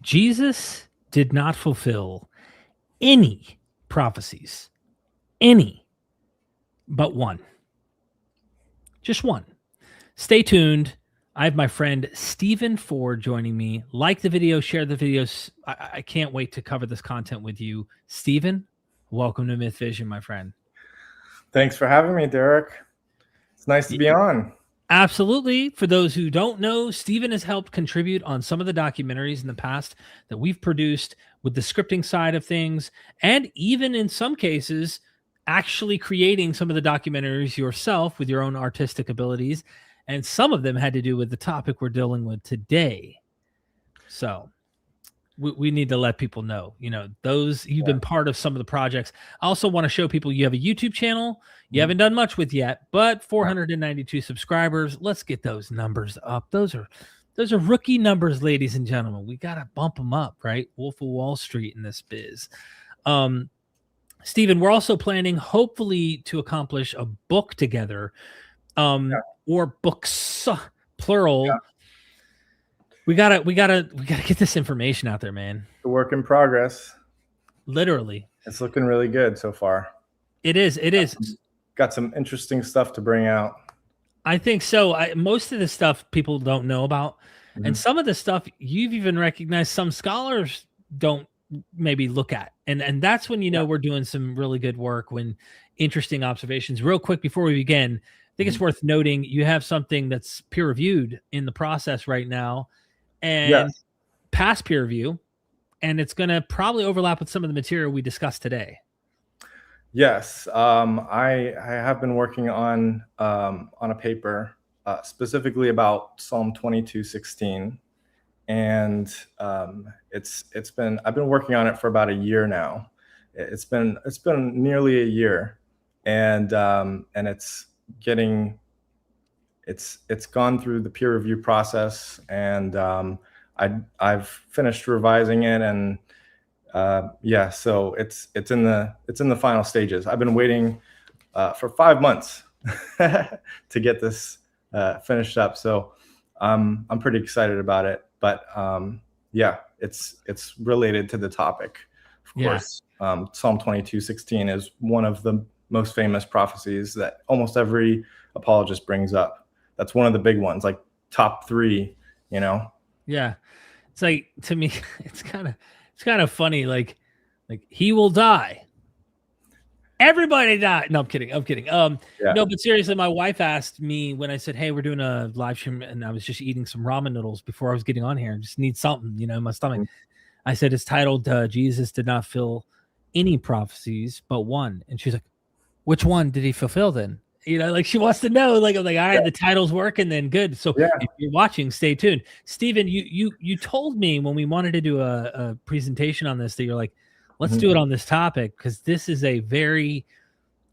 Jesus did not fulfill any prophecies, any but one. Just one. Stay tuned. I have my friend Stephen Ford joining me. Like the video, share the videos. I can't wait to cover this content with you. Stephen, welcome to MythVision, my friend. Thanks for having me, Derek. It's nice to be on. Absolutely. For those who don't know, Stephen has helped contribute on some of the documentaries in the past that we've produced with the scripting side of things, and even in some cases, actually creating some of the documentaries yourself with your own artistic abilities. And some of them had to do with the topic we're dealing with today. So we need to let people know, you've been part of some of the projects. I also want to show people you have a YouTube channel you haven't done much with yet, but 492 subscribers. Let's get those numbers up. Those are rookie numbers, ladies and gentlemen. We got to bump them up, right? Wolf of Wall Street in this biz. Stephen, we're also planning hopefully to accomplish a book together, or books, plural. Yeah. We gotta get this information out there, man. The work in progress. Literally. It's looking really good so far. It is. Got some interesting stuff to bring out. I think so. Most of the stuff people don't know about. Mm-hmm. And some of the stuff you've even recognized some scholars don't maybe look at. And that's when, we're doing some really good work, when interesting observations. Real quick before we begin, I think it's worth noting you have something that's peer reviewed in the process right now, and past peer review, and it's going to probably overlap with some of the material we discussed today. Yes, I have been working on a paper specifically about Psalm 22:16, and I've been working on it for about a year now. It's been nearly a year, and it's gone through the peer review process, and I've finished revising it, and so it's in the final stages. I've been waiting for 5 months to get this finished up, so I'm pretty excited about it. But it's related to the topic, of course. Psalm 22:16 is one of the most famous prophecies that almost every apologist brings up. That's one of the big ones, like top 3. Yeah, it's like, to me, it's kind of funny. Like he will die. Everybody died. No, I'm kidding. No, but seriously, my wife asked me when I said, "Hey, we're doing a live stream," and I was just eating some ramen noodles before I was getting on here. I just need something, in my stomach. Mm-hmm. I said it's titled "Jesus did not fulfill any prophecies but one," and she's like, "Which one did he fulfill then?" She wants to know. I'm like, all right, the title's working, then good. So if you're watching, stay tuned. Stephen, you told me when we wanted to do a presentation on this that you're like, let's do it on this topic, because this is a very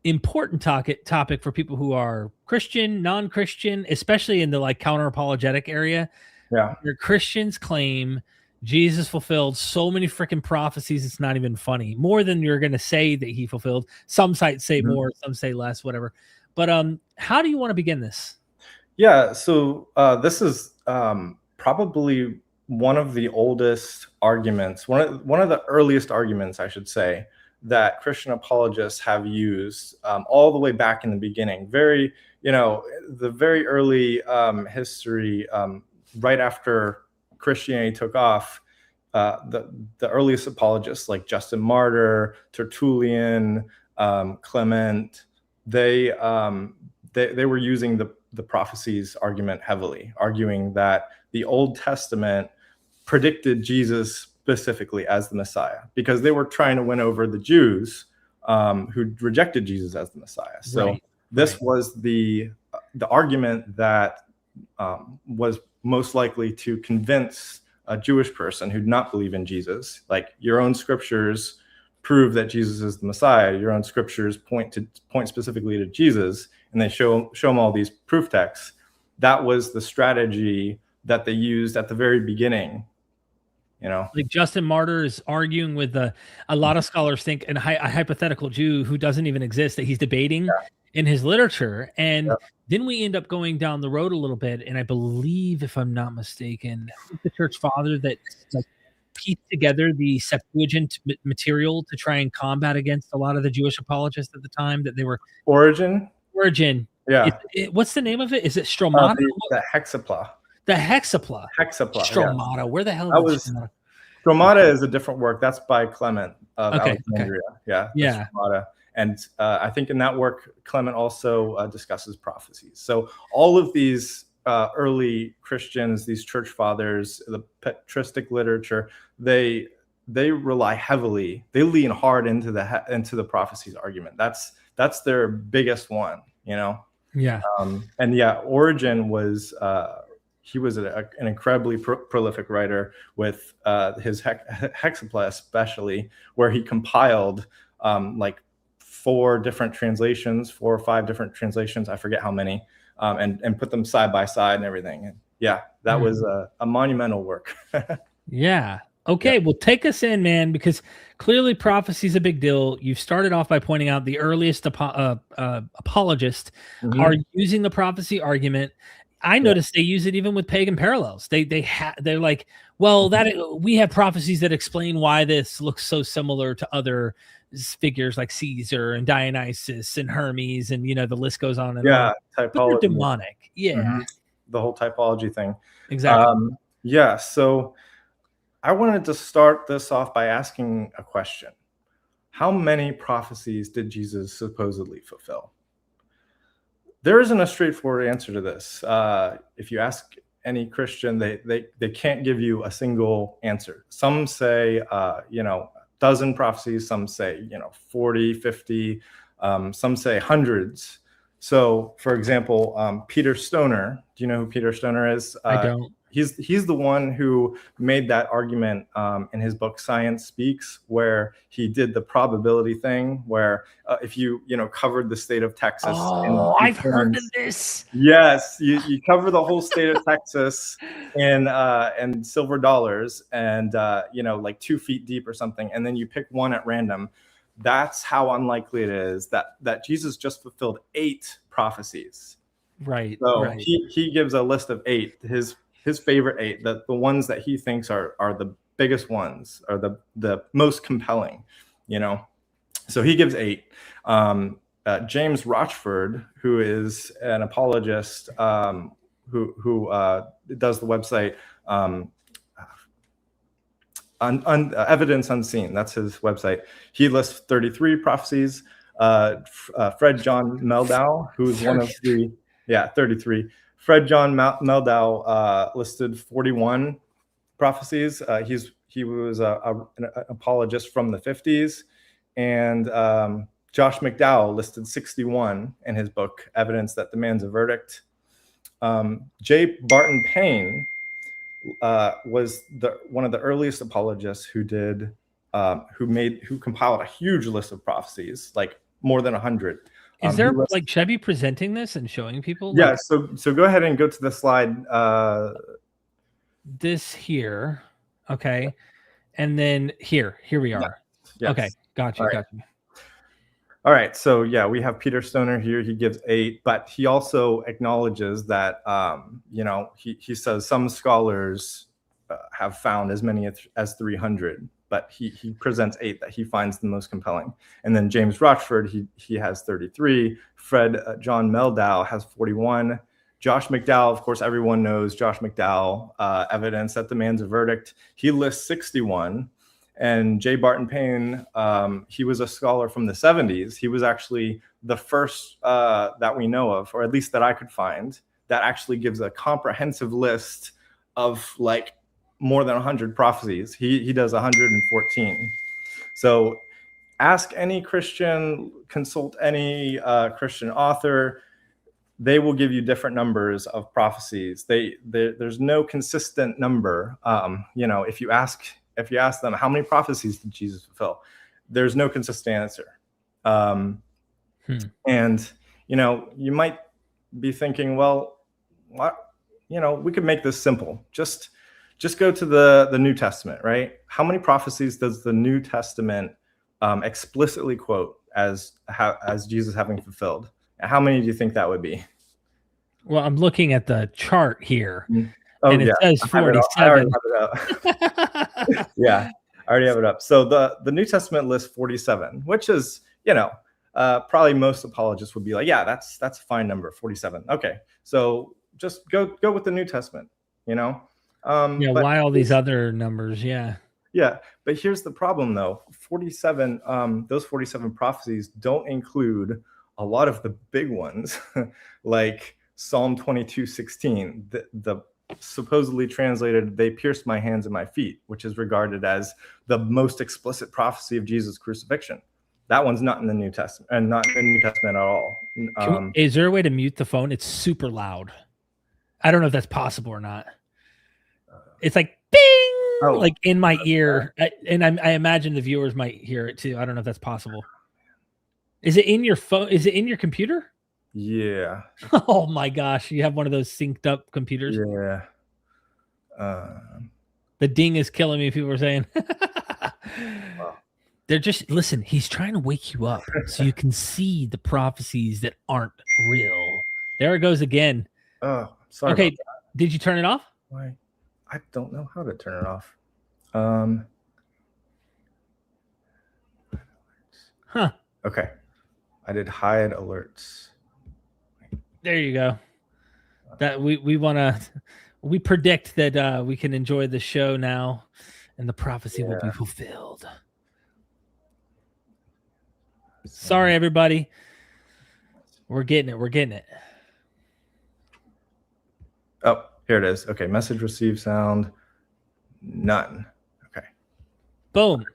important topic for people who are Christian, non-Christian, especially in the counter-apologetic area. Yeah, where Christians claim Jesus fulfilled so many freaking prophecies, it's not even funny. More than you're going to say that he fulfilled. Some sites say more, some say less, whatever. But how do you want to begin this? Yeah, so this is probably one of the oldest arguments, one of the earliest arguments, I should say, that Christian apologists have used all the way back in the beginning. The very early history, right after Christianity took off, the earliest apologists like Justin Martyr, Tertullian, Clement, they were using the prophecies argument heavily, arguing that the Old Testament predicted Jesus specifically as the Messiah, because they were trying to win over the Jews who rejected Jesus as the Messiah. So this was the argument that was most likely to convince a Jewish person who did not believe in Jesus, like, your own scriptures prove that Jesus is the Messiah. Your own scriptures point specifically to Jesus, and they show them all these proof texts. That was the strategy that they used at the very beginning. Like Justin Martyr is arguing with a lot of scholars think a hypothetical Jew who doesn't even exist, that he's debating in his literature. And then we end up going down the road a little bit. And I believe, if I'm not mistaken, the church father that piece together the Septuagint material to try and combat against a lot of the Jewish apologists at the time that they were Origin. Yeah. What's the name of it? Is it Stromata? The Hexapla. The Hexapla. Stromata. Yeah. Where the hell is Stromata? Stromata is a different work. That's by Clement of Alexandria. Okay. Yeah. Stromata. And I think in that work, Clement also discusses prophecies. So all of these early Christians, these church fathers, the patristic literature, they rely heavily. They lean hard into the prophecies argument. That's their biggest one. Yeah. Origen was he was an incredibly prolific writer with his Hexapla, especially, where he compiled like 4 or 5 different translations. I forget how many, and put them side by side and everything. And that was a monumental work. Yeah. Okay. Well, take us in, man, because clearly prophecy is a big deal. You've started off by pointing out the earliest apologists are using the prophecy argument. I noticed they use it even with pagan parallels. They're like, well, that we have prophecies that explain why this looks so similar to other figures like Caesar and Dionysus and Hermes, and the list goes on and on. Typology. But they're demonic. Yeah. The whole typology thing. Exactly. So I wanted to start this off by asking a question. How many prophecies did Jesus supposedly fulfill? There isn't a straightforward answer to this. If you ask any Christian, they can't give you a single answer. Some say, dozen prophecies. Some say, 40, 50. Some say hundreds. So, for example, Peter Stoner. Do you know who Peter Stoner is? I don't. He's the one who made that argument in his book Science Speaks, where he did the probability thing, where if you covered the state of Texas. Oh, I've heard of this. Yes, you cover the whole state of Texas in silver dollars, and like 2 feet deep or something, and then you pick one at random. That's how unlikely it is that Jesus just fulfilled 8 prophecies. Right. So right. He gives a list of 8. His favorite 8, the ones that he thinks are the biggest ones, are the most compelling, So he gives 8. James Rochford, who is an apologist, who does the website Evidence Unseen. That's his website. He lists 33 prophecies. Fred John Meldau, who is one of the 33. Fred John Meldau listed 41 prophecies. He was an apologist from the 50s, and Josh McDowell listed 61 in his book Evidence That Demands a Verdict. J. Barton Payne was one of the earliest apologists who compiled a huge list of prophecies, like more than 100. Is there should I be presenting this and showing people? Yeah. So go ahead and go to the slide. This here. Okay. And then here we are. Yes. Okay. Gotcha. Right. All right. So we have Peter Stoner here. He gives 8, but he also acknowledges that, he says some scholars have found as many as 300. But he presents 8 that he finds the most compelling. And then James Rochford, he has 33. Fred John Meldau has 41. Josh McDowell, of course, everyone knows Josh McDowell, Evidence That Demands a Verdict. He lists 61. And J. Barton Payne, he was a scholar from the 70s. He was actually the first that we know of, or at least that I could find, that actually gives a comprehensive list of more than 100 prophecies. He does 114. So ask any Christian, consult any Christian author. They will give you different numbers of prophecies. There's no consistent number. If you ask them how many prophecies did Jesus fulfill, there's no consistent answer. And you might be thinking, well, what? We could make this simple. Just go to the New Testament, right? How many prophecies does the New Testament explicitly quote as Jesus having fulfilled? How many do you think that would be? Well, I'm looking at the chart here. Oh, and it yeah. says I already 47. have it up. Yeah, I already have it up. So the New Testament lists 47, which is, probably most apologists would be like, yeah, that's a fine number, 47. Okay, so just go with the New Testament, Yeah, but why all these other numbers? Yeah. yeah, but here's the problem though. 47, those 47 prophecies don't include a lot of the big ones, like Psalm 22:16, the supposedly translated, "They pierced my hands and my feet," which is regarded as the most explicit prophecy of Jesus' crucifixion. That one's not in the New Testament, and not in the New Testament at all. Is there a way to mute the phone? It's super loud. I don't know if that's possible or not. It's like bing, like in my ear, and I imagine the viewers might hear it too. I don't know if that's possible. Is it in your phone? Is it in your computer? Yeah. Oh my gosh, you have one of those synced up computers. Yeah. The ding is killing me. People are saying. Wow. They're just listen. He's trying to wake you up so you can see the prophecies that aren't real. There it goes again. Oh, sorry. Okay, did you turn it off? Why? I don't know how to turn it off. Huh. Okay. I did hide alerts. There you go. That we predict that we can enjoy the show now and the prophecy will be fulfilled. Sorry, everybody. We're getting it. Oh, here it is. Okay. Message received, sound. None. Okay. Boom.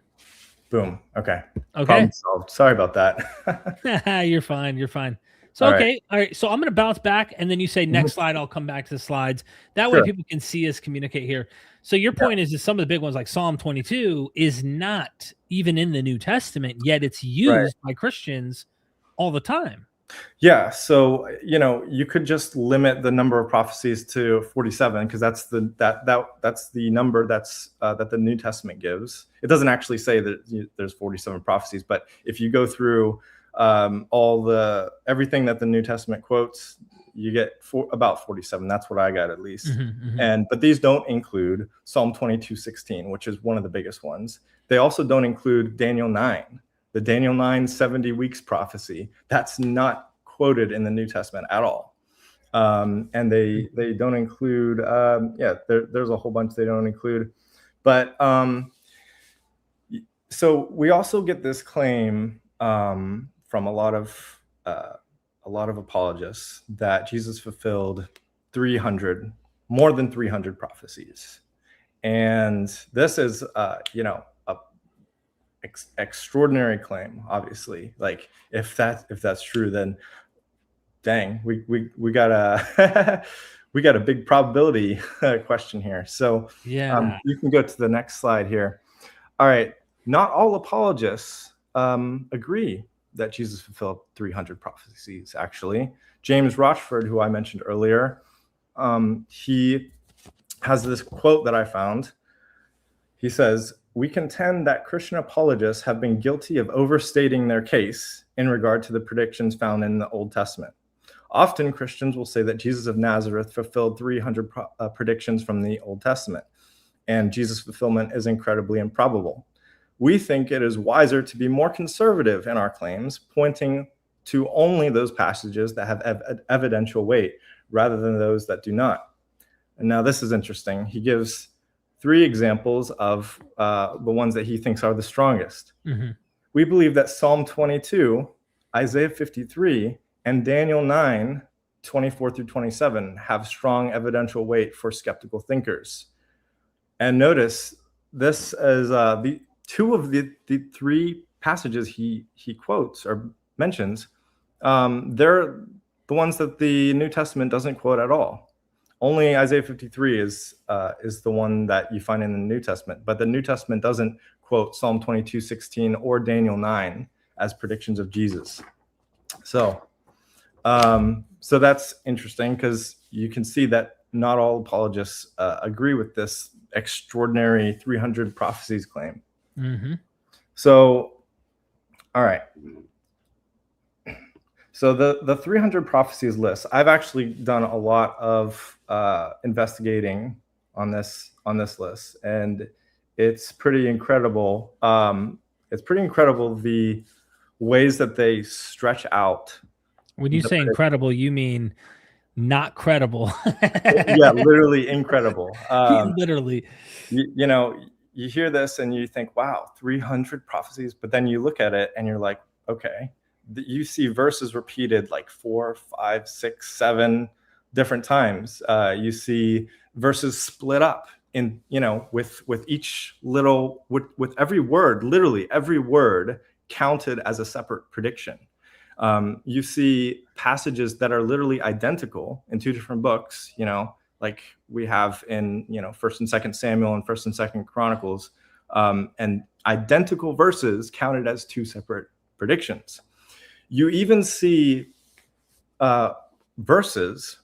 Okay. Okay. Problem solved. Sorry about that. You're fine. So, okay. All right. So I'm going to bounce back and then you say next slide. I'll come back to the slides. That way people can see us communicate here. So your point is that some of the big ones like Psalm 22 is not even in the New Testament, yet it's used by Christians all the time. Yeah. So, you could just limit the number of prophecies to 47 because that's the number that the New Testament gives. It doesn't actually say that there's 47 prophecies, but if you go through everything that the New Testament quotes, you get about 47. That's what I got at least. But these don't include Psalm 22:16, which is one of the biggest ones. They also don't include Daniel 9. The Daniel 9 70 weeks prophecy, that's not quoted in the New Testament at all. And they don't include, there's a whole bunch they don't include. But so we also get this claim from a lot of apologists that Jesus fulfilled more than 300 prophecies. And this is, extraordinary claim, obviously. Like if that's true, then dang, we got a we got a big probability question here. So yeah, you can go to the next slide here. All right, not all apologists agree that Jesus fulfilled 300 prophecies. Actually, James Rochford, who I mentioned earlier, he has this quote that I found. He says, "We contend that Christian apologists have been guilty of overstating their case in regard to the predictions found in the Old Testament. Often Christians will say that Jesus of Nazareth fulfilled 300 predictions from the Old Testament, and Jesus' fulfillment is incredibly improbable. We think it is wiser to be more conservative in our claims, pointing to only those passages that have evidential weight rather than those that do not." And now this is interesting. He gives 3 examples of the ones that he thinks are the strongest. We believe that Psalm 22, Isaiah 53, and Daniel 9, 24 through 27 have strong evidential weight for skeptical thinkers. And notice this is the 2 of the 3 passages he quotes or mentions. They're the ones that the New Testament doesn't quote at all. Only Isaiah 53 is the one that you find in the New Testament, but the New Testament doesn't quote Psalm 22:16 or Daniel 9 as predictions of Jesus. So that's interesting because you can see that not all apologists agree with this extraordinary 300 prophecies claim. So, all right. So the 300 prophecies list, I've actually done a lot of investigating on this list, and it's pretty incredible. It's pretty incredible the ways that they stretch out. When you say incredible, you mean not credible. Yeah, literally incredible. Literally. You know, you hear this and you think, wow, 300 prophecies, but then you look at it and you're like, okay, you see verses repeated like 4, 5, 6, 7 different times. You see verses split up in, you know, with each little, with every word, literally every word counted as a separate prediction. You see passages that are literally identical in 2 different books, you know, like we have in, you know, 1st and 2nd Samuel and 1st and 2nd Chronicles, and identical verses counted as 2 separate predictions. You even see verses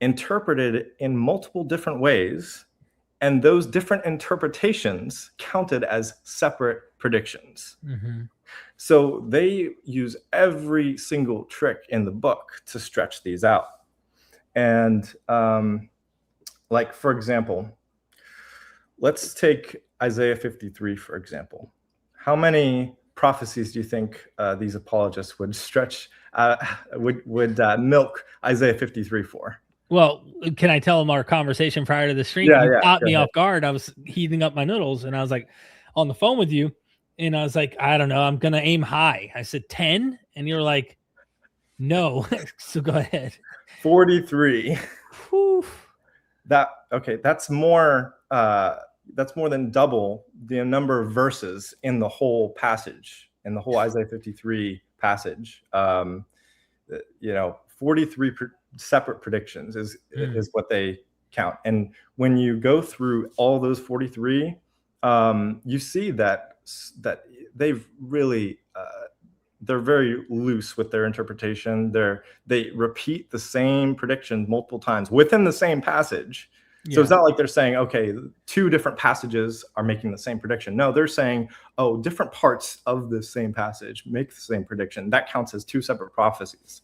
interpreted in multiple different ways, and those different interpretations counted as separate predictions. Mm-hmm. So they use every single trick in the book to stretch these out. And like, for example, let's take Isaiah 53, for example. How many prophecies do you think these apologists would stretch, would milk Isaiah 53 for? Well, can I tell them our conversation prior to the stream? Yeah, You yeah, caught me go off guard. I was heating up my noodles, and I was like on the phone with you, and I was like, I don't know, I'm going to aim high. I said 10, and you were like, no. So go ahead. 43. Whew. That's more than double the number of verses in the whole passage, in the whole Isaiah 53 passage. 43 separate predictions is what they count. And when you go through all those 43, you see that they've really they're very loose with their interpretation. They repeat the same prediction multiple times within the same passage. So it's not like they're saying, okay, 2 different passages are making the same prediction. No, they're saying, oh, different parts of the same passage make the same prediction. That counts as 2 separate prophecies,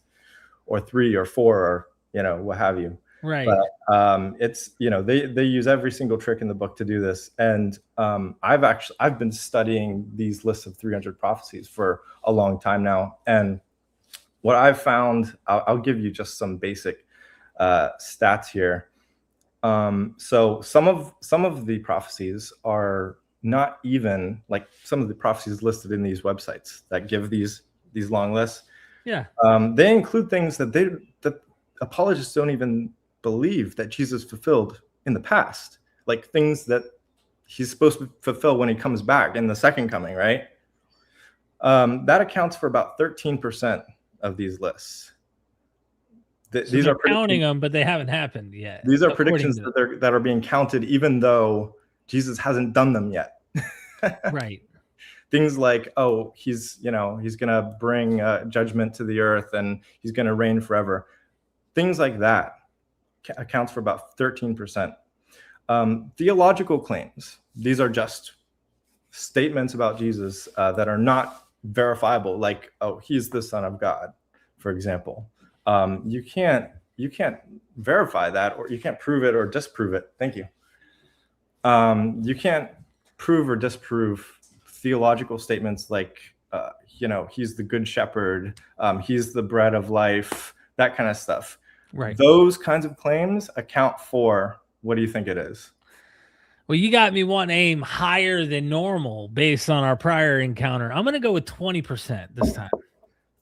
or 3 or 4, or, you know, what have you. Right. But it's, you know, they use every single trick in the book to do this. And I've been studying these lists of 300 prophecies for a long time now. And what I've found, I'll give you just some basic stats here. So some of the prophecies are not even like some of the prophecies listed in these websites that give these long lists. Yeah. They include things that apologists don't even believe that Jesus fulfilled in the past, like things that he's supposed to fulfill when he comes back in the second coming, right? That accounts for about 13% of these lists. These are counting them, but they haven't happened yet. These are predictions that are being counted, even though Jesus hasn't done them yet. Right. Things like, oh, he's gonna bring judgment to the earth and he's gonna reign forever. Things like that accounts for about 13%. Theological claims, these are just statements about Jesus that are not verifiable, like, oh, he's the Son of God, for example. You can't verify that, or you can't prove it or disprove it. Thank you. You can't prove or disprove theological statements like, he's the good shepherd, he's the bread of life, that kind of stuff. Right. Those kinds of claims account for, what do you think it is? Well, you got me wanting to aim higher than normal based on our prior encounter. I'm going to go with 20% this time.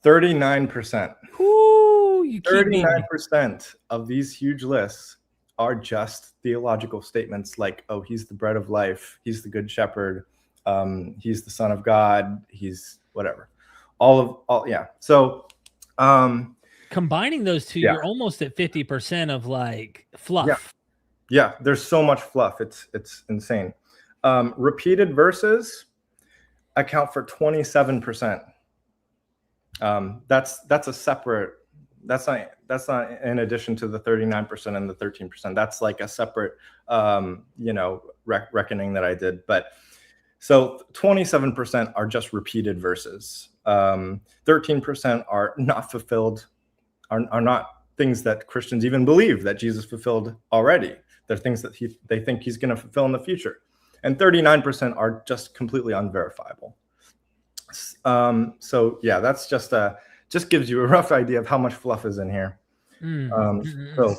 39%. Ooh, you 39% of these huge lists are just theological statements like, oh, he's the bread of life, he's the good shepherd, he's the Son of God, he's whatever. So combining those two, you're almost at 50% of like fluff. Yeah, there's so much fluff. It's insane. Repeated verses account for 27%. That's a separate. That's not in addition to the 39% and the 13%. That's like a separate, reckoning that I did. But so 27% are just repeated verses. 13% are not fulfilled, are not things that Christians even believe that Jesus fulfilled already. They're things that they think he's going to fulfill in the future. And 39% are just completely unverifiable. So yeah, that's just gives you a rough idea of how much fluff is in here. So,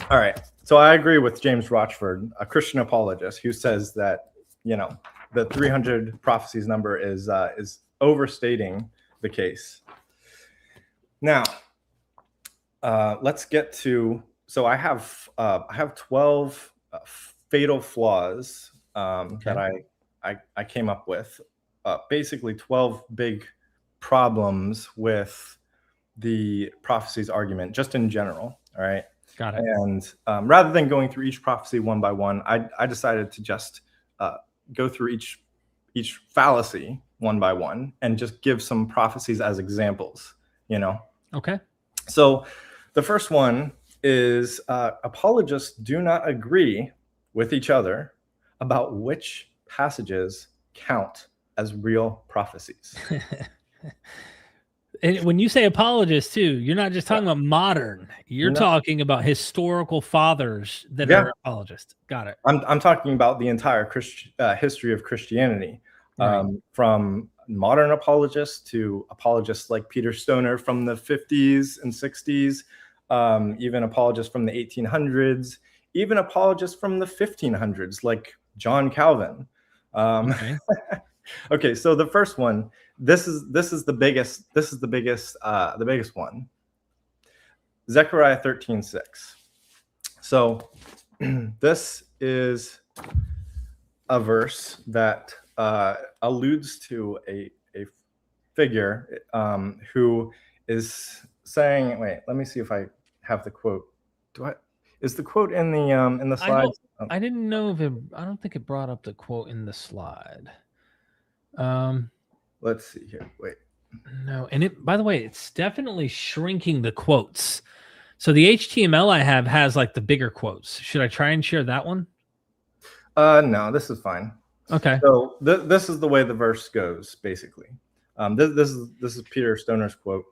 all right. So I agree with James Rochford, a Christian apologist, who says that, the 300 prophecies number is overstating the case. Now, let's get to. So I have 12 fatal flaws that I came up with. Basically 12 big problems with the prophecies argument, just in general. All right. Got it. And rather than going through each prophecy one by one, I decided to just go through each fallacy one by one and just give some prophecies as examples, Okay. So the first one is apologists do not agree with each other about which passages count as real prophecies. And when you say apologists too, you're not just talking about modern. You're talking about historical fathers that are apologists. Got it. I'm talking about the entire history of Christianity, from modern apologists to apologists like Peter Stoner from the 50s and 60s, even apologists from the 1800s, even apologists from the 1500s like John Calvin. Okay, so the first one, this is the biggest one. Zechariah 13:6. So this is a verse that alludes to a figure who is saying, wait, let me see if I have the quote. Is the quote in the slides? I didn't know if I don't think it brought up the quote in the slide. Let's see here. Wait. No, and by the way, it's definitely shrinking the quotes. So the HTML I have has like the bigger quotes. Should I try and share that one? No, this is fine. Okay. So this is the way the verse goes, basically. This is Peter Stoner's quote.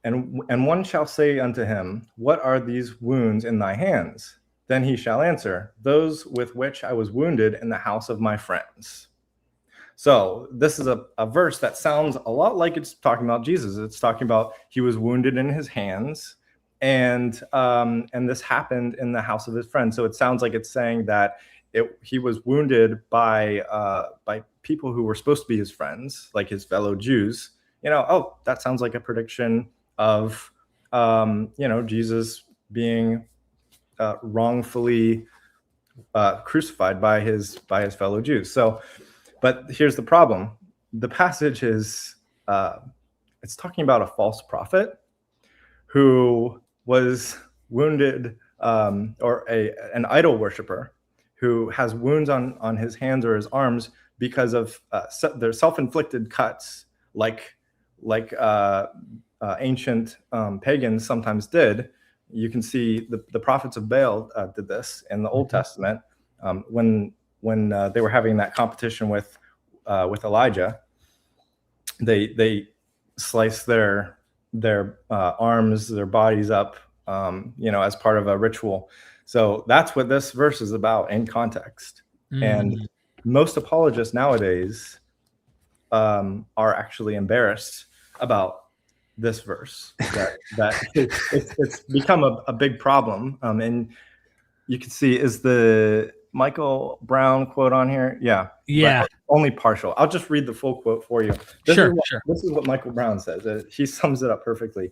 And one shall say unto him, what are these wounds in thy hands? Then he shall answer, those with which I was wounded in the house of my friends. So this is a verse that sounds a lot like it's talking about Jesus. It's talking about he was wounded in his hands, and this happened in the house of his friends. So it sounds like it's saying that he was wounded by people who were supposed to be his friends, like his fellow Jews. That sounds like a prediction of Jesus being wrongfully crucified by his fellow Jews. So. But here's the problem. The passage is, it's talking about a false prophet who was wounded, or an idol worshiper who has wounds on his hands or his arms because of their self-inflicted cuts, like ancient pagans sometimes did. You can see the prophets of Baal did this in the Old Testament when they were having that competition with Elijah. They sliced their arms, their bodies up, as part of a ritual. So that's what this verse is about in context. And most apologists nowadays are actually embarrassed about this verse. That it's become a big problem. And you can see, is the Michael Brown quote on here? Yeah. Only partial. I'll just read the full quote for you. This is what Michael Brown says. He sums it up perfectly.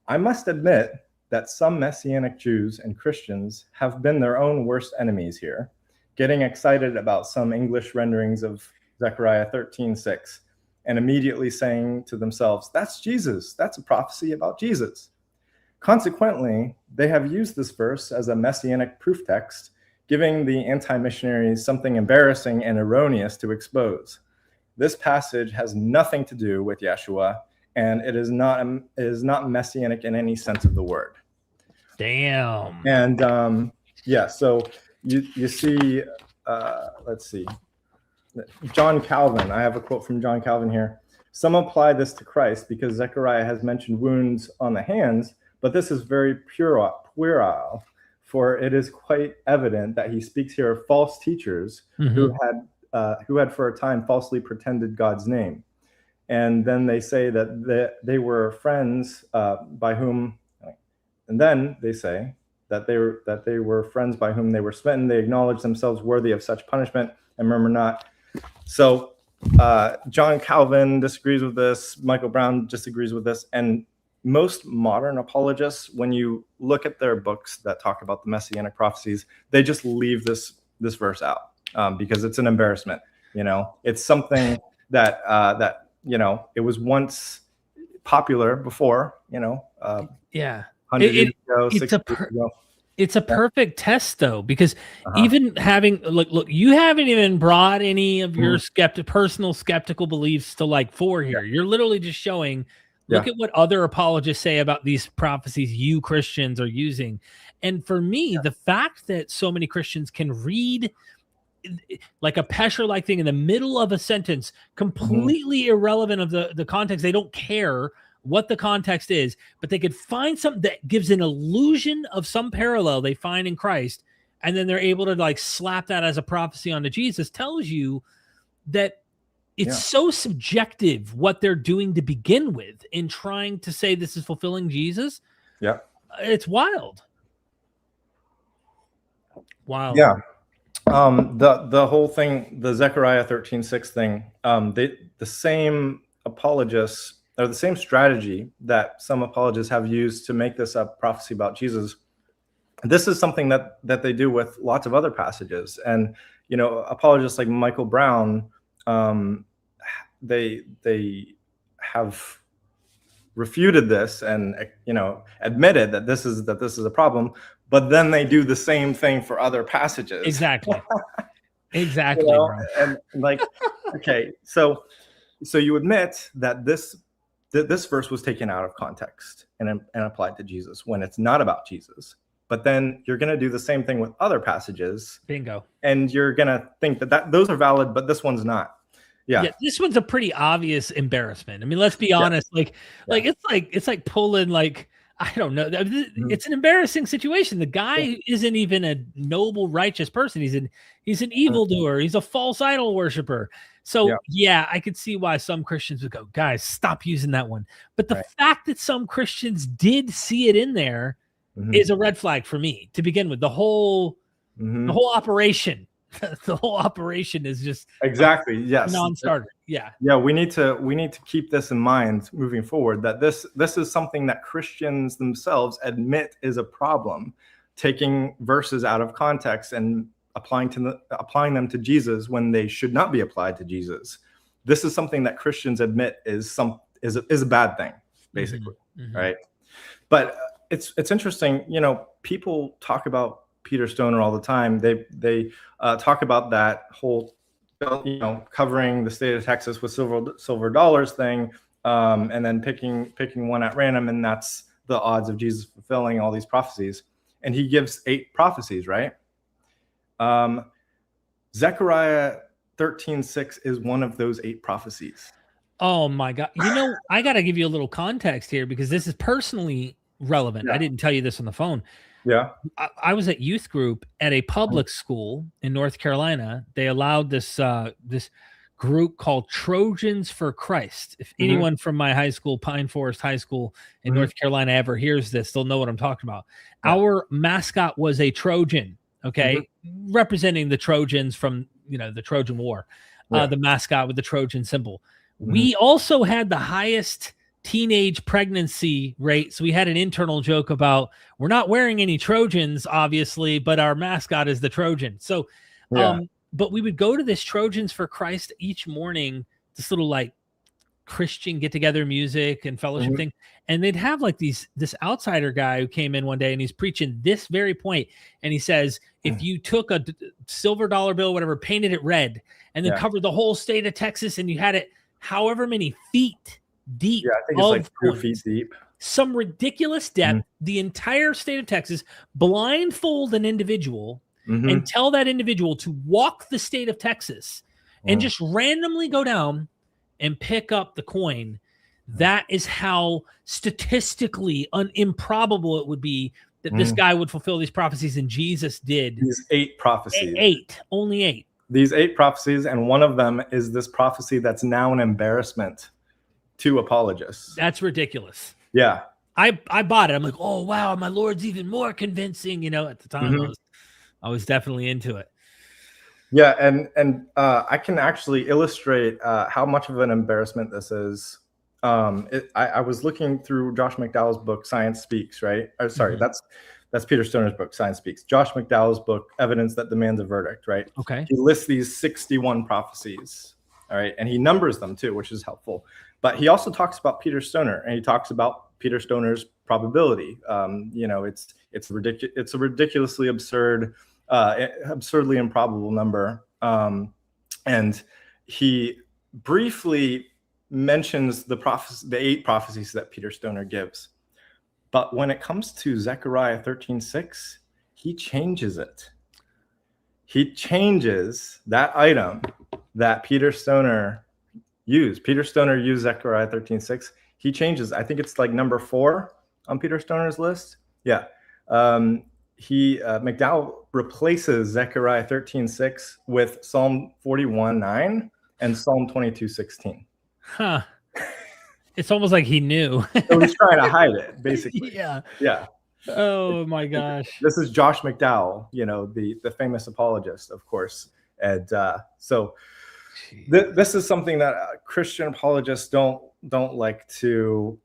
I must admit that some Messianic Jews and Christians have been their own worst enemies here, getting excited about some English renderings of Zechariah 13:6 and immediately saying to themselves, that's Jesus. That's a prophecy about Jesus. Consequently, they have used this verse as a Messianic proof text, giving the anti-missionaries something embarrassing and erroneous to expose. This passage has nothing to do with Yeshua, and it is not Messianic in any sense of the word. Damn. And so you see, let's see, John Calvin. I have a quote from John Calvin here. Some apply this to Christ because Zechariah has mentioned wounds on the hands, but this is very puerile. For it is quite evident that he speaks here of false teachers who had for a time falsely pretended God's name. And then they say that they were friends by whom, and then they say that they were friends by whom they were smitten. They acknowledge themselves worthy of such punishment and murmur not. So John Calvin disagrees with this. Michael Brown disagrees with this. And most modern apologists, when you look at their books that talk about the messianic prophecies, they just leave this verse out because it's an embarrassment. It's something that it was once popular before. 100 years ago, 60 years ago. It's a perfect test, though, because even having look, you haven't even brought any of your personal skeptical beliefs to fore here. You're literally just showing. Look at what other apologists say about these prophecies you Christians are using. And for me, the fact that so many Christians can read like a Pesher-like thing in the middle of a sentence, completely irrelevant of the context. They don't care what the context is, but they could find something that gives an illusion of some parallel they find in Christ. And then they're able to slap that as a prophecy onto Jesus, tells you that it's so subjective what they're doing to begin with in trying to say this is fulfilling Jesus. Yeah. It's wild. Wow. Yeah. The whole thing, the Zechariah 13:6 thing, the same apologists or the same strategy that some apologists have used to make this a prophecy about Jesus. This is something that they do with lots of other passages. And, apologists like Michael Brown, they have refuted this and admitted that this is a problem, but then they do the same thing for other passages. Exactly. And okay, so you admit that this verse was taken out of context and applied to Jesus when it's not about Jesus. But then you're going to do the same thing with other passages. Bingo. And you're going to think that those are valid, but this one's not. Yeah, this one's a pretty obvious embarrassment. I mean, let's be honest. It's like pulling I don't know. It's an embarrassing situation. The guy isn't even a noble, righteous person. He's an evildoer. He's a false idol worshiper. So I could see why some Christians would go, guys, stop using that one. But the fact that some Christians did see it in there is a red flag for me to begin with. The whole operation. The whole operation is just non-starter. We need to keep this in mind moving forward, that this is something that Christians themselves admit is a problem, taking verses out of context and applying them to Jesus when they should not be applied to Jesus. This is something that Christians admit is a bad thing, basically. Right? But it's interesting, people talk about Peter Stoner all the time. They talk about that whole, covering the state of Texas with silver dollars thing, and then picking one at random, and that's the odds of Jesus fulfilling all these prophecies. And he gives 8 prophecies, right? Zechariah 13:6 is one of those 8 prophecies. Oh my God! I got to give you a little context here because this is personally relevant. I didn't tell you this on the phone. Yeah, I was at youth group at a public school in North Carolina. They allowed this group called Trojans for Christ. If anyone from my high school, Pine Forest High School in North Carolina, ever hears this, they'll know what I'm talking about. Our mascot was a Trojan, representing the Trojans from the Trojan War. The mascot with the Trojan symbol. We also had the highest teenage pregnancy rate. So we had an internal joke about we're not wearing any Trojans, obviously, but our mascot is the Trojan. So, but we would go to this Trojans for Christ each morning, this little Christian get together music and fellowship thing. And they'd have this outsider guy who came in one day and he's preaching this very point. And he says, if you took a silver dollar bill, whatever, painted it red and then covered the whole state of Texas and you had it however many feet deep. Yeah, I think it's 2 feet deep. Some ridiculous depth. The entire state of Texas, blindfold an individual and tell that individual to walk the state of Texas and just randomly go down and pick up the coin. That is how statistically improbable it would be that this guy would fulfill these prophecies, and Jesus did. These 8 prophecies. Only 8. These 8 prophecies, and one of them is this prophecy that's now an embarrassment to apologists. That's ridiculous. Yeah. I bought it. I'm like, oh wow, my Lord's even more convincing. At the time I was definitely into it. Yeah, and I can actually illustrate how much of an embarrassment this is. I was looking through Josh McDowell's book, Science Speaks, right? Or, sorry, that's Peter Stoner's book, Science Speaks. Josh McDowell's book, Evidence That Demands a Verdict, right? Okay. He lists these 61 prophecies, all right? And he numbers them too, which is helpful. But he also talks about Peter Stoner, and he talks about Peter Stoner's probability. It's ridiculous. It's a ridiculously absurdly improbable number. And he briefly mentions the 8 prophecies that Peter Stoner gives. But when it comes to Zechariah 13:6, he changes it. He changes that item that Peter Stoner used. Peter Stoner used Zechariah 13:6. He changes. I think it's like number 4 on Peter Stoner's list. Yeah. McDowell replaces Zechariah 13:6 with Psalm 41:9 and Psalm 22:16. Huh. It's almost like he knew. So he's trying to hide it, basically. Yeah. Yeah. Oh my gosh. This is Josh McDowell, the famous apologist, of course. And so this is something that Christian apologists don't like to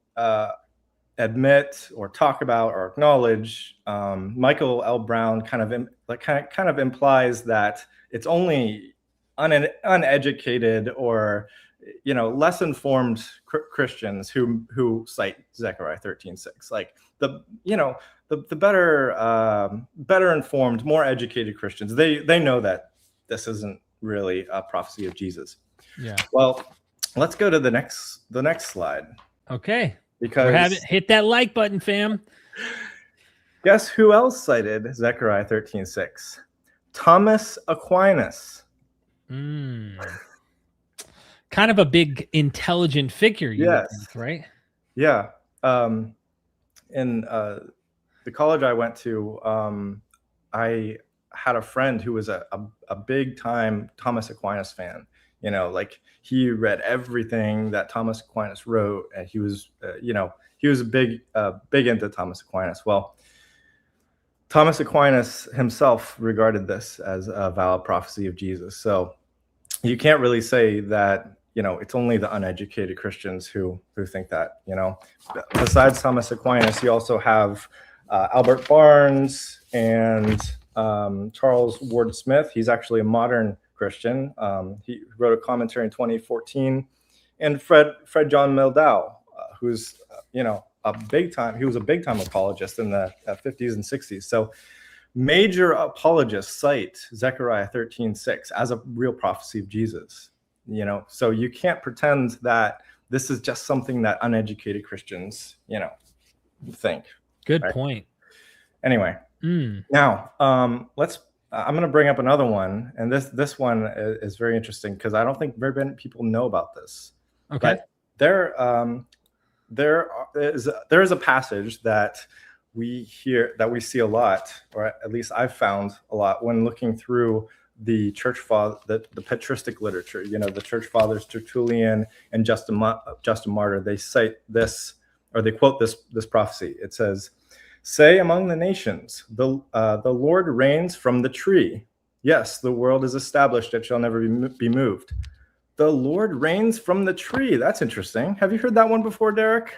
admit or talk about or acknowledge. Michael L. Brown kind of implies that it's only uneducated or less informed Christians who cite Zechariah 13:6. Like the better informed, more educated Christians, they know that this isn't really a prophecy of Jesus. Yeah. Well, let's go to the next slide. Okay. Because hit that like button, fam. Guess who else cited Zechariah 13:6? Thomas Aquinas. Kind of a big, intelligent figure, think, right? Yeah. In the college I went to, I had a friend who was a big time Thomas Aquinas fan. He read everything that Thomas Aquinas wrote, and he was big into Thomas Aquinas. Well, Thomas Aquinas himself regarded this as a valid prophecy of Jesus. So you can't really say that, it's only the uneducated Christians who think that, Besides Thomas Aquinas, you also have Albert Barnes and Charles Ward Smith. He's actually a modern Christian. He wrote a commentary in 2014. And Fred John Meldau, who's, he was a big time apologist in the 50s and 60s. So major apologists cite Zechariah 13:6 as a real prophecy of Jesus. So you can't pretend that this is just something that uneducated Christians, think. Good point. Anyway, now I'm going to bring up another one, and this one is very interesting because I don't think very many people know about this. Okay. But there is a passage that we see a lot, or at least I've found a lot when looking through the the patristic literature. The church fathers Tertullian and Justin Martyr. They cite this, or they quote this prophecy. It says, "Say among the nations, the Lord reigns from the tree. Yes, the world is established; it shall never be moved." The Lord reigns from the tree. That's interesting. Have you heard that one before, Derek?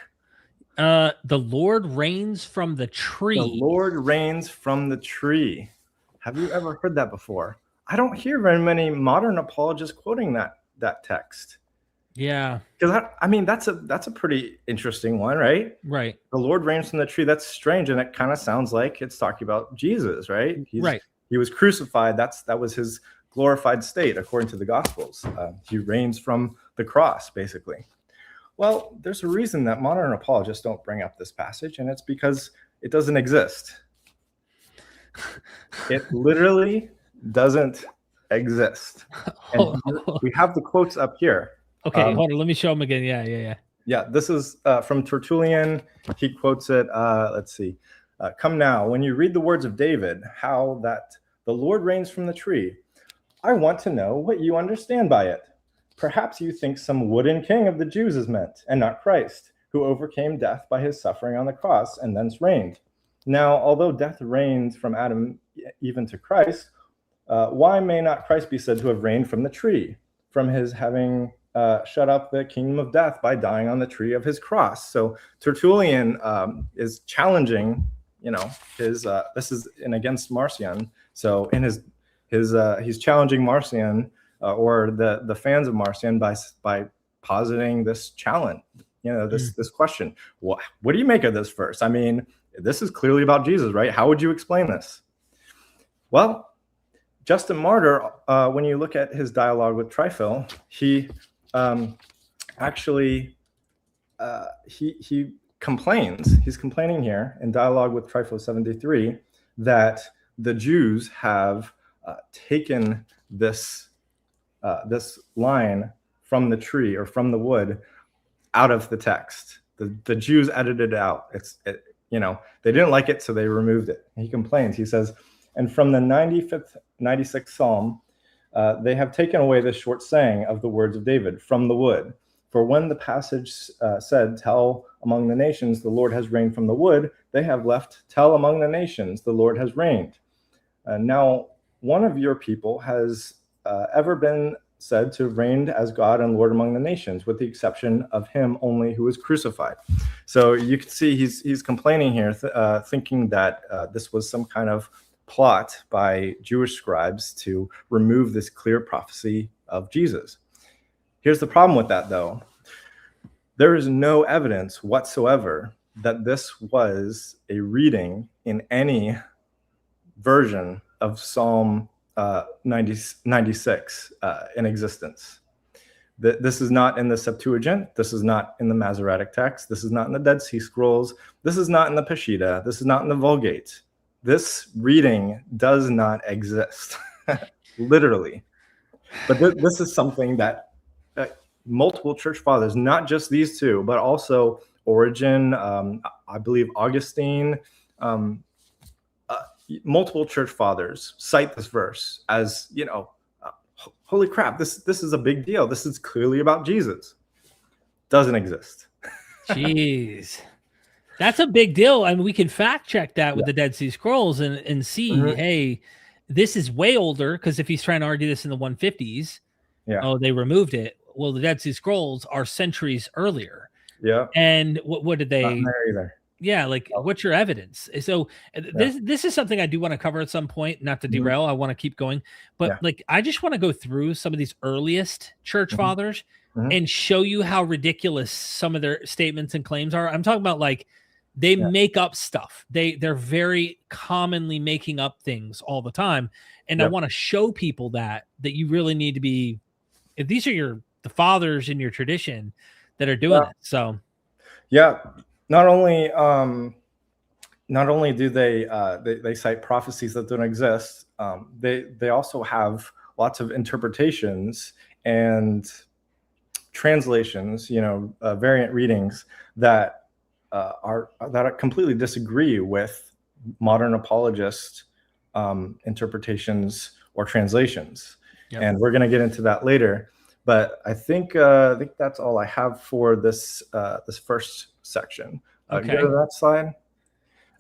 The Lord reigns from the tree. The Lord reigns from the tree. Have you ever heard that before? I don't hear very many modern apologists quoting that text. Yeah. Because that's a pretty interesting one, right? Right. The Lord reigns from the tree. That's strange, and it kind of sounds like it's talking about Jesus, right? Right. He was crucified. That was his glorified state, according to the Gospels. He reigns from the cross, basically. Well, there's a reason that modern apologists don't bring up this passage, and it's because it doesn't exist. It literally doesn't exist. And we have the quotes up here. Okay, hold on. Let me show them again. Yeah. Yeah, this is from Tertullian. He quotes it. Let's see. Come now, when you read the words of David, how that the Lord reigns from the tree, I want to know what you understand by it. Perhaps you think some wooden king of the Jews is meant, and not Christ, who overcame death by his suffering on the cross and thence reigned. Now, although death reigned from Adam even to Christ, why may not Christ be said to have reigned from the tree, from his having shut up the kingdom of death by dying on the tree of his cross? So Tertullian is challenging, his this is in against Marcion. So in his he's challenging Marcion or the fans of Marcion by positing this challenge, this question. What do you make of this verse? I mean, this is clearly about Jesus, right? How would you explain this? Well, Justin Martyr, when you look at his dialogue with Tryphil, he he complains. He's complaining here in dialogue with Tryphil 73 that the Jews have taken this line from the tree or from the wood out of the text. The Jews edited it out. They didn't like it, so they removed it. He complains. He says, and from the 96th Psalm, they have taken away this short saying of the words of David, from the wood. For when the passage said, tell among the nations, the Lord has reigned from the wood, they have left, tell among the nations, the Lord has reigned. Now, one of your people has ever been said to have reigned as God and Lord among the nations, with the exception of him only who was crucified. So you can see he's complaining here, thinking that this was some kind of plot by Jewish scribes to remove this clear prophecy of Jesus. Here's the problem with that, though. There is no evidence whatsoever that this was a reading in any version of Psalm 96 in existence. This is not in the Septuagint. This is not in the Masoretic text. This is not in the Dead Sea Scrolls. This is not in the Peshitta. This is not in the Vulgate. This reading does not exist, literally. But this is something that multiple church fathers, not just these two, but also Origen, I believe Augustine, multiple church fathers cite this verse as, holy crap, this is a big deal. This is clearly about Jesus. Doesn't exist. Jeez. That's a big deal. I mean, we can fact check that with the Dead Sea Scrolls and see, hey, this is way older, because if he's trying to argue this in the 150s, they removed it. Well, the Dead Sea Scrolls are centuries earlier. Yeah. And what did they? Not there either. Yeah, what's your evidence? So this is something I do want to cover at some point, not to derail. I want to keep going. But I just want to go through some of these earliest church fathers and show you how ridiculous some of their statements and claims are. I'm talking about they make up stuff. They're very commonly making up things all the time. And I want to show people that you really need to be, if these are the fathers in your tradition that are doing it. So not only do they cite prophecies that don't exist, they also have lots of interpretations and translations, variant readings that completely disagree with modern apologist interpretations or translations. And we're going to get into that later. But I think that's all I have for this first section. Okay. Go to that slide.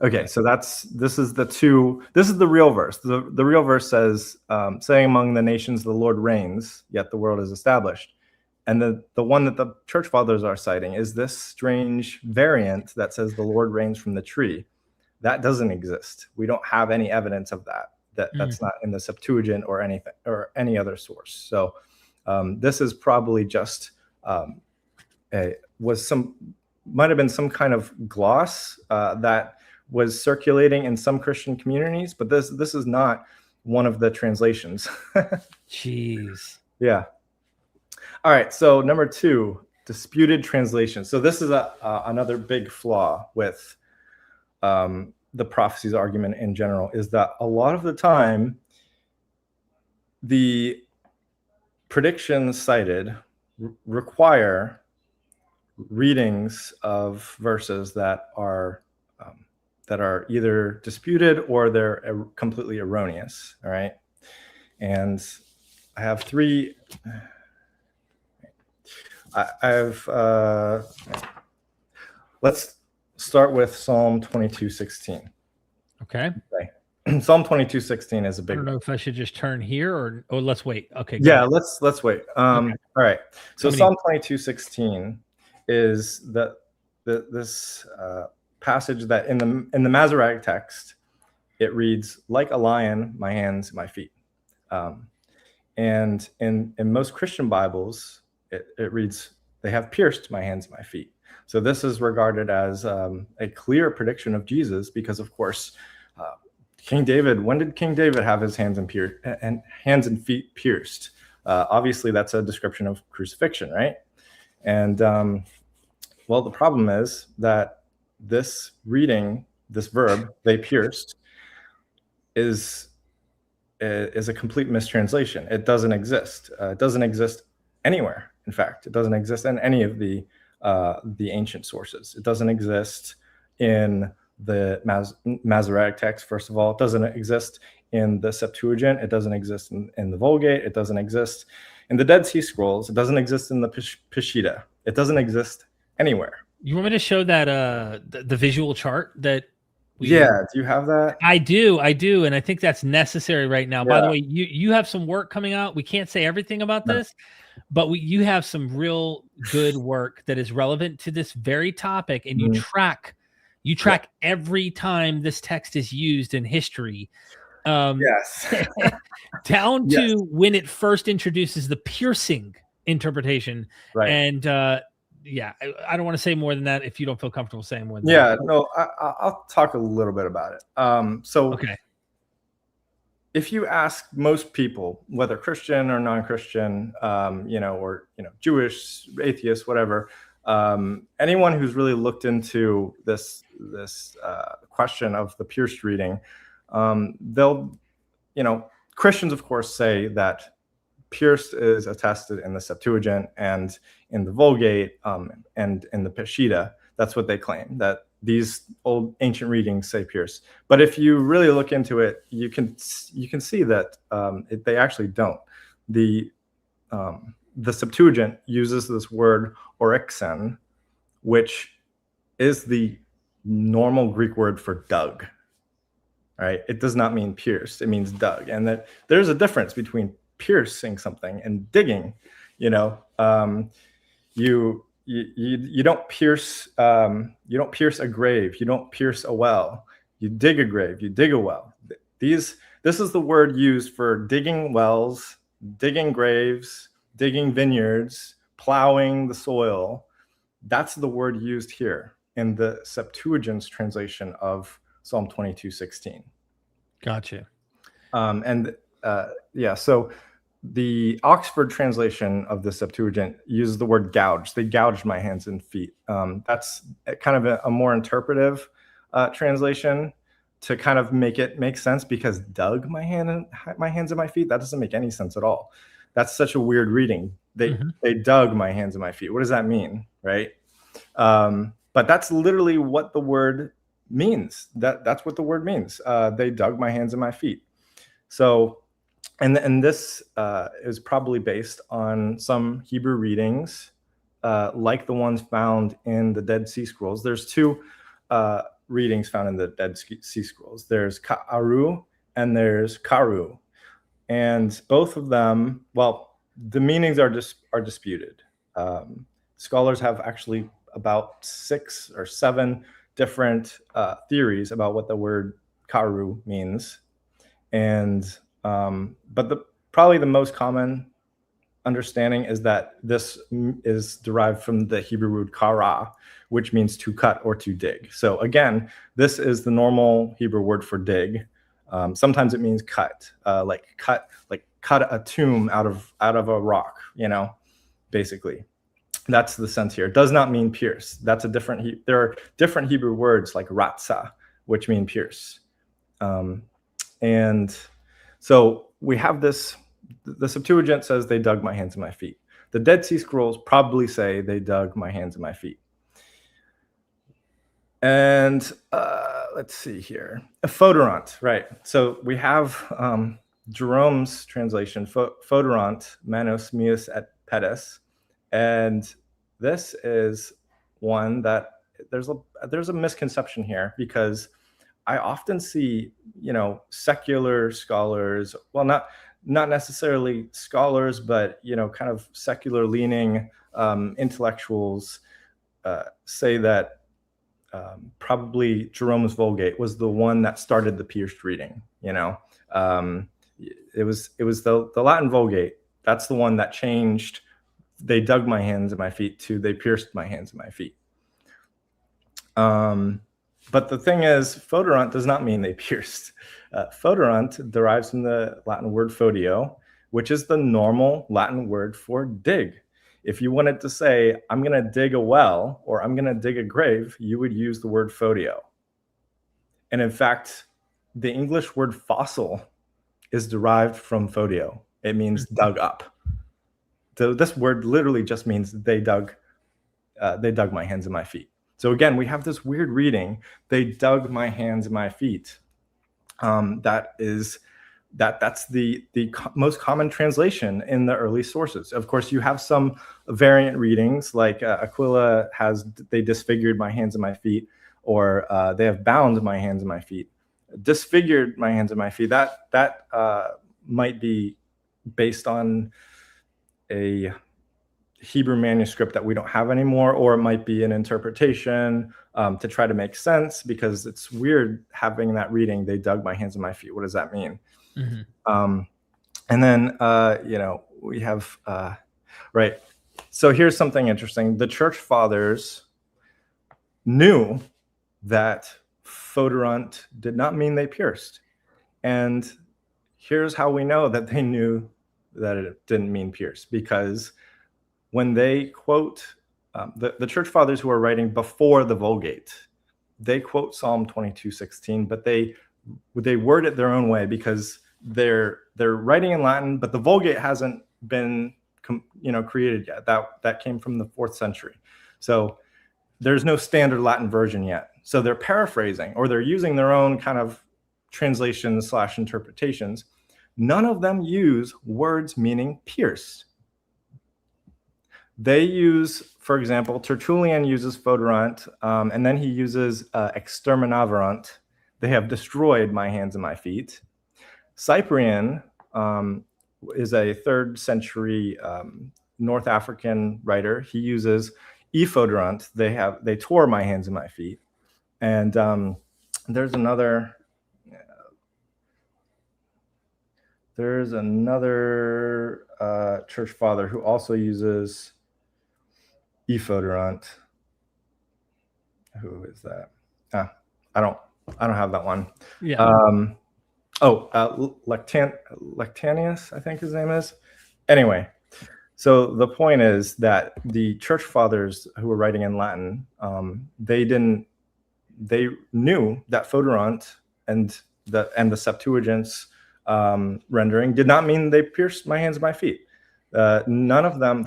Okay, so this is the real verse. The real verse says, saying among the nations the Lord reigns, yet the world is established. And the one that the church fathers are citing is this strange variant that says the Lord reigns from the tree. That doesn't exist. We don't have any evidence of that. That's not in the Septuagint or anything or any other source. So this is probably just might have been some kind of gloss that was circulating in some Christian communities, but this is not one of the translations. Jeez. Yeah. All right. So number 2, disputed translation. So this is another big flaw with the prophecies argument in general, is that a lot of the time the predictions cited require readings of verses that are that are either disputed or they're completely erroneous. All right, and I have three. Let's start with Psalm 22:16. Okay. Psalm 22:16 is a big. I don't know if I should just turn here or let's wait. Okay. Yeah, let's wait. Okay. All right. So Psalm 22:16 is this passage that in the Masoretic text it reads, "Like a lion, my hands, my feet," and in most Christian Bibles it reads, "They have pierced my hands, my feet." So this is regarded as a clear prediction of Jesus, because of course. King David, when did King David have his hands and feet pierced? Obviously, that's a description of crucifixion, right? And well, the problem is that this reading, this verb, "they pierced," is a complete mistranslation. It doesn't exist. It doesn't exist anywhere. In fact, it doesn't exist in any of the ancient sources. It doesn't exist in the Masoretic text. First of all, it doesn't exist in the Septuagint. It doesn't exist in the Vulgate. It doesn't exist in the Dead Sea Scrolls. It doesn't exist in the Peshitta. It doesn't exist anywhere. You want me to show that the visual chart that? Do you have that? I do, and I think that's necessary right now. Yeah. By the way, you have some work coming out. We can't say everything about this, but you have some real good work that is relevant to this very topic, and you track every time this text is used in history. Yes. Down to when it first introduces the piercing interpretation. Right. And I don't want to say more than that if you don't feel comfortable saying more than that. No, I'll talk a little bit about it. Okay. If you ask most people, whether Christian or non-Christian, or Jewish, atheist, whatever, anyone who's really looked into this question of the pierced reading, they'll, Christians of course say that pierced is attested in the Septuagint and in the Vulgate, and in the Peshitta. That's what they claim, that these old ancient readings say pierced. But if you really look into it, you can see that they actually don't. The Septuagint uses this word orixen, which is the normal Greek word for dug. Right? It does not mean pierced; it means dug, and that there's a difference between piercing something and digging. You don't pierce. You don't pierce a grave. You don't pierce a well. You dig a grave. You dig a well. This is the word used for digging wells, digging graves, digging vineyards, plowing the soil. That's the word used here in the Septuagint's translation of Psalm 22:16. Gotcha. So the Oxford translation of the Septuagint uses the word gouge. They gouged my hands and feet. That's kind of a more interpretive translation to kind of make it make sense, because dug my hands and my feet, that doesn't make any sense at all. That's such a weird reading. They dug my hands and my feet. What does that mean, right? But that's literally what the word means. That's what the word means. They dug my hands and my feet. So, and this is probably based on some Hebrew readings, like the ones found in the Dead Sea Scrolls. There's two readings found in the Dead Sea Scrolls. There's Ka'aru and there's Karu, and both of them, well, the meanings are disputed. Scholars have actually about 6 or 7 different theories about what the word Karu means, and but probably the most common understanding is that this is derived from the Hebrew root kara, which means to cut or to dig. So again, this is the normal Hebrew word for dig. Sometimes it means cut, like cut a tomb out of a rock, basically. That's the sense here. It does not mean pierce. That's a different. There are different Hebrew words like ratza, which mean pierce. And so we have this. The Septuagint says they dug my hands and my feet. The Dead Sea Scrolls probably say they dug my hands and my feet. And let's see here. A photorant, right? So we have Jerome's translation, photorant, manos meus et pedes, and this is one that there's a misconception here, because I often see, secular scholars, well, not necessarily scholars, but kind of secular leaning intellectuals say that probably Jerome's Vulgate was the one that started the pierced reading. It was the Latin Vulgate. That's the one that changed. They dug my hands and my feet to they pierced my hands and my feet. But the thing is, photorant does not mean they pierced. Photorant derives from the Latin word fodio, which is the normal Latin word for dig. If you wanted to say, I'm going to dig a well or I'm going to dig a grave, you would use the word fodio. And in fact, the English word fossil is derived from fodio. It means dug up. So this word literally just means they dug my hands and my feet. So again, we have this weird reading, they dug my hands and my feet. That's the most common translation in the early sources. Of course, you have some variant readings, like Aquila has, they disfigured my hands and my feet, or they have bound my hands and my feet. Disfigured my hands and my feet, that might be based on a Hebrew manuscript that we don't have anymore, or it might be an interpretation to try to make sense, because it's weird having that reading, they dug my hands and my feet. What does that mean? Mm-hmm. And then, we have, right. So here's something interesting. The church fathers knew that photorant did not mean they pierced. And here's how we know that they knew that it didn't mean pierce, because when they quote the church fathers who are writing before the Vulgate, they quote Psalm 22:16, but they word it their own way, because they're writing in Latin, but the Vulgate hasn't been created yet. That came from the 4th century. So there's no standard Latin version yet. So they're paraphrasing, or they're using their own kind of translations / interpretations. None of them use words meaning pierce. They use, for example, Tertullian uses photorant, and then he uses exterminaverant. They have destroyed my hands and my feet. Cyprian is a 3rd century North African writer. He uses ephoderant. They tore my hands and my feet. And there's another church father who also uses ephoderant. Who is that? I don't have that one. Yeah. Lectanius, I think his name is. Anyway, so the point is that the church fathers who were writing in Latin, they knew that photorant and the Septuagint's rendering did not mean they pierced my hands and my feet. None of them,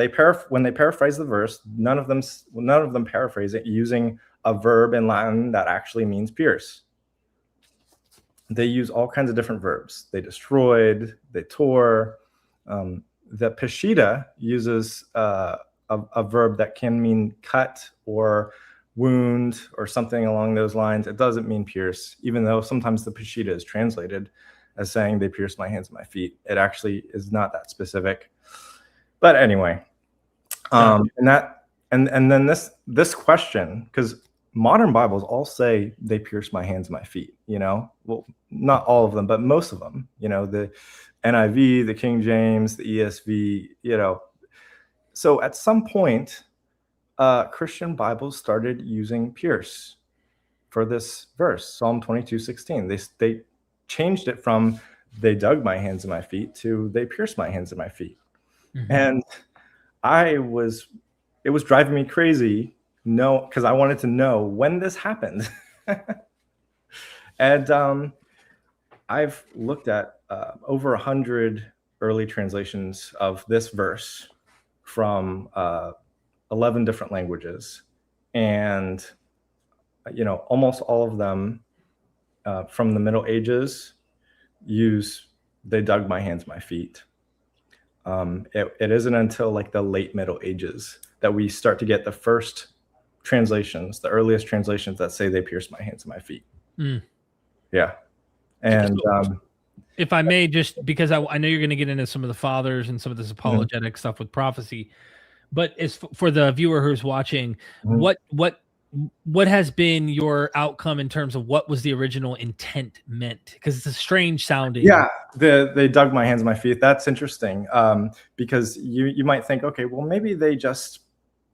when they paraphrase the verse, none of them paraphrase it using a verb in Latin that actually means pierce. They use all kinds of different verbs. They destroyed, they tore. The Peshitta uses a verb that can mean cut or wound or something along those lines. It doesn't mean pierce, even though sometimes the Peshitta is translated as saying they pierced my hands and my feet. It actually is not that specific. But anyway, and then this question, because modern Bibles all say they pierced my hands and my feet, well, not all of them, but most of them, the NIV, the King James, the ESV, So at some point, Christian Bibles started using pierce for this verse, Psalm 22:16. They changed it from they dug my hands and my feet to they pierced my hands and my feet. Mm-hmm. And it was driving me crazy, because I wanted to know when this happened. And I've looked at over 100 early translations of this verse from 11 different languages. And, almost all of them from the Middle Ages use "they dug my hands, my feet." It isn't until like the late Middle Ages that we start to get the first translations, the earliest translations that say "they pierced my hands and my feet." Yeah. And if I may, just because I know you're going to get into some of the fathers and some of this apologetic stuff with prophecy, but as for the viewer who's watching, what has been your outcome in terms of what was the original intent meant? Because it's a strange sounding. Yeah, they dug my hands and my feet. That's interesting, because you might think, okay, well, maybe they just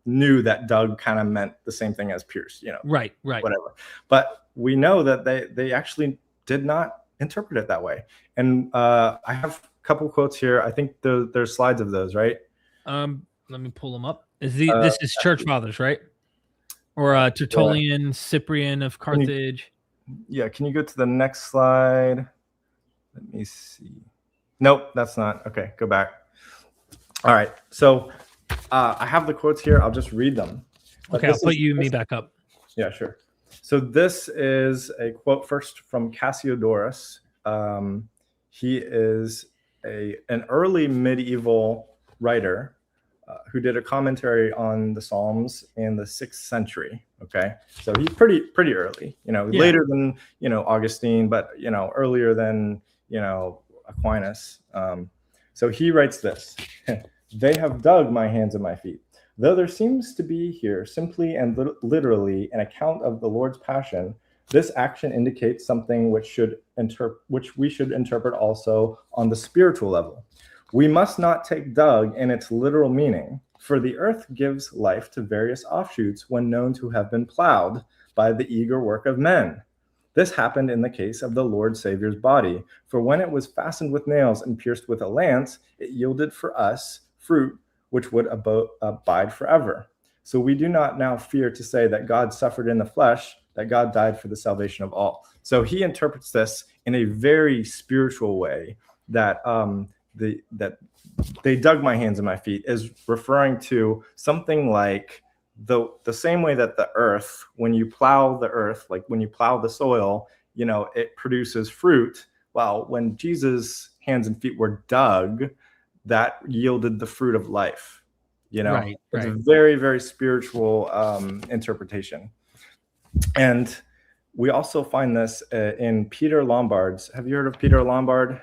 knew that dug kind of meant the same thing as pierce, right, whatever. But we know that they actually did not interpret it that way. And I have a couple quotes here. I think there's slides of those, right? Let me pull them up. This is Church Fathers, right? Or Tertullian, Cyprian of Carthage. Can you go to the next slide? Let me see. Nope, that's not. Okay, go back. All right. So I have the quotes here. I'll just read them. Okay, I'll put me back up. Yeah, sure. So this is a quote first from Cassiodorus. He is an early medieval writer who did a commentary on the Psalms in the 6th century. Okay, so he's pretty early. Later than Augustine, but earlier than Aquinas. So he writes this: "They have dug my hands and my feet. Though there seems to be here simply and literally an account of the Lord's passion, this action indicates something which we should interpret also on the spiritual level. We must not take dug in its literal meaning, for the earth gives life to various offshoots when known to have been plowed by the eager work of men. This happened in the case of the Lord Savior's body, for when it was fastened with nails and pierced with a lance, it yielded for us fruit which would abide forever. So we do not now fear to say that God suffered in the flesh, that God died for the salvation of all." So he interprets this in a very spiritual way, that that they dug my hands and my feet is referring to something like the same way that the earth, when you plow the earth, like when you plow the soil, it produces fruit. Well, when Jesus' hands and feet were dug, that yielded the fruit of life. Right. It's a very, very spiritual interpretation. And we also find this in Peter Lombard's. Have you heard of Peter Lombard?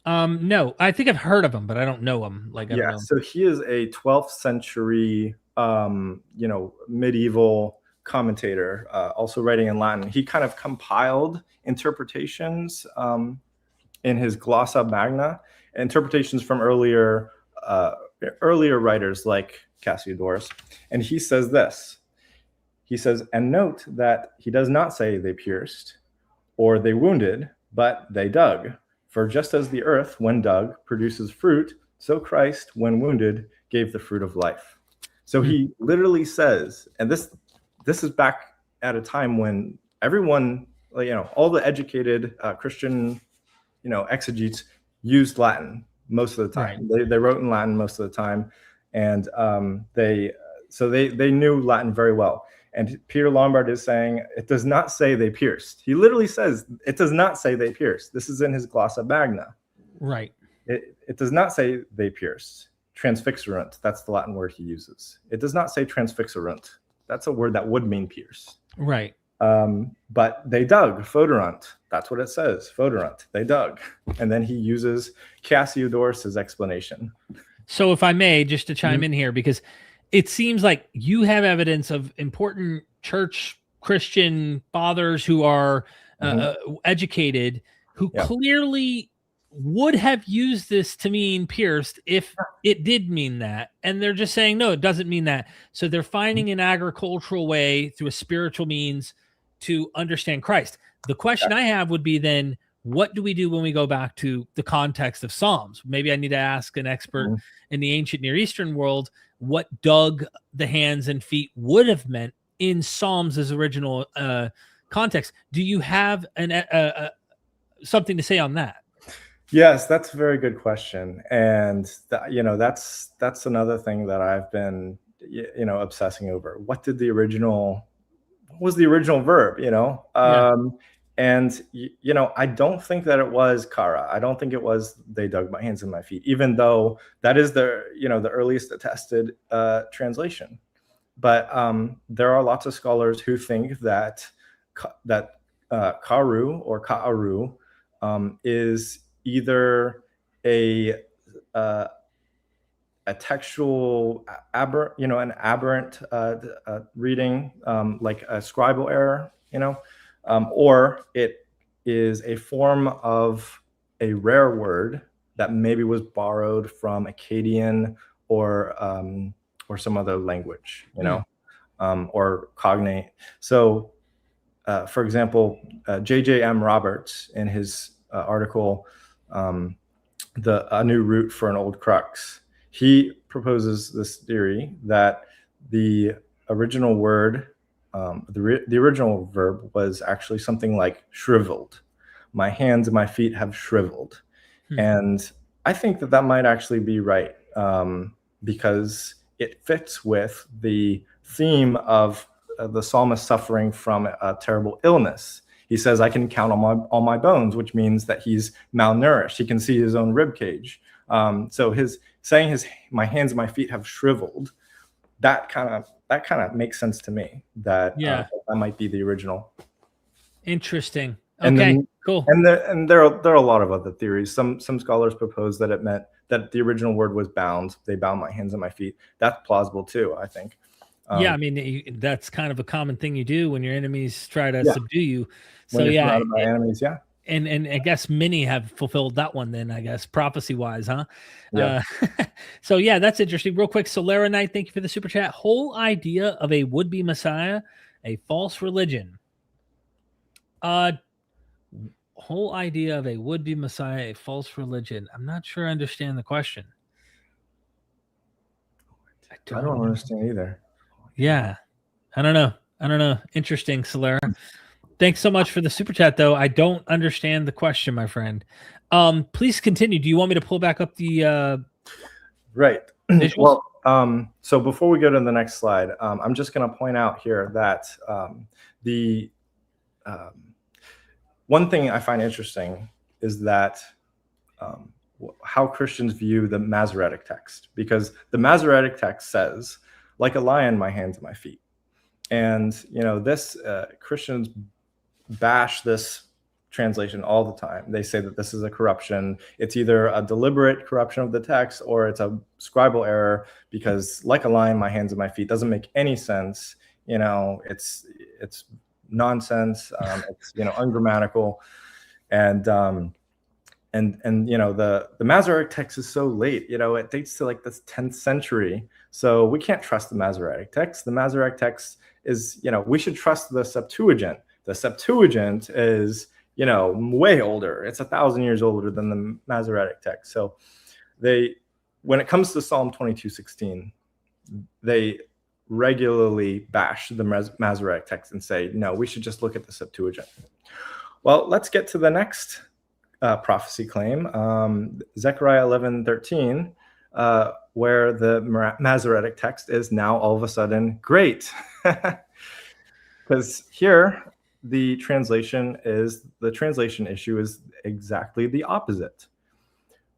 No, I think I've heard of him, but I don't know him. So he is a 12th century, medieval commentator, also writing in Latin. He kind of compiled interpretations in his Glossa Magna, interpretations from earlier writers like Cassiodorus. And he says this. He says, "And note that he does not say they pierced or they wounded, but they dug. For just as the earth, when dug, produces fruit, so Christ, when wounded, gave the fruit of life." So he literally says, and this is back at a time when everyone, all the educated Christian, exegetes used Latin most of the time. Right. They wrote in Latin most of the time, and they knew Latin very well. And Peter Lombard is saying it does not say they pierced. He literally says it does not say they pierced. This is in his Glossa Magna. Right. It does not say they pierced. Transfixerunt, that's the Latin word he uses. It does not say transfixerunt. That's a word that would mean pierce. Right. But they dug, foderunt. That's what it says, foderunt. They dug. And then he uses Cassiodorus' explanation. So if I may, just to chime in here, because it seems like you have evidence of important church Christian fathers who are educated, who clearly would have used this to mean pierced if it did mean that. And they're just saying, no, it doesn't mean that. So they're finding an agricultural way through a spiritual means to understand Christ. The question I have would be then, what do we do when we go back to the context of Psalms? Maybe I need to ask an expert in the ancient Near Eastern world what dug the hands and feet would have meant in Psalms' original context. Do you have something to say on that? Yes, that's a very good question. And that's another thing that I've been obsessing over. What was the original verb? And, I don't think that it was kara. I don't think it was they dug my hands and my feet, even though that is the earliest attested translation. But there are lots of scholars who think that karu or ka'aru is either a textual an aberrant reading, like a scribal error, or it is a form of a rare word that maybe was borrowed from Akkadian or some other language, or cognate. So, for example, J.J.M. Roberts, in his article, A New Root for an Old Crux, he proposes this theory that the original word, the original verb was actually something like shriveled. My hands and my feet have shriveled. And I think that might actually be right, because it fits with the theme of the psalmist suffering from a terrible illness. He says, I can count all my bones, which means that he's malnourished. He can see his own rib cage. So his saying my hands and my feet have shriveled, that kind of makes sense to me. That might be the original. Interesting. Okay, cool. And there are a lot of other theories. Some scholars propose that it meant that the original word was bound. They bound my hands and my feet. That's plausible too, I think. I mean, that's kind of a common thing you do when your enemies try to subdue you. So my enemies, and I guess many have fulfilled that one then, I guess, prophecy wise, huh? Yeah. So that's interesting. Real quick, Solera Knight, thank you for the super chat. Whole idea of a would-be Messiah, a false religion. Whole idea of a would-be Messiah, a false religion. I'm not sure I understand the question. I don't understand either. Yeah. I don't know. Interesting, Solera. Thanks so much for the super chat, though. I don't understand the question, my friend. Please continue. Do you want me to pull back up the right? Well, so before we go to the next slide, I'm just going to point out here that the one thing I find interesting is that how Christians view the Masoretic text, because the Masoretic text says, like a lion, my hands and my feet. And, this Christians bash this translation all the time. They say that this is a corruption. It's either a deliberate corruption of the text or it's a scribal error, because like a lion, my hands and my feet doesn't make any sense. It's nonsense. It's, ungrammatical. And the Masoretic text is so late, it dates to like this 10th century. So we can't trust the Masoretic text. The Masoretic text is, we should trust the Septuagint. The Septuagint is, way older. It's 1,000 years older than the Masoretic text. So when it comes to Psalm 22:16, they regularly bash the Masoretic text and say, no, we should just look at the Septuagint. Well, let's get to the next prophecy claim, Zechariah 11:13, where the Masoretic text is now all of a sudden great. Because here, the translation issue is exactly the opposite.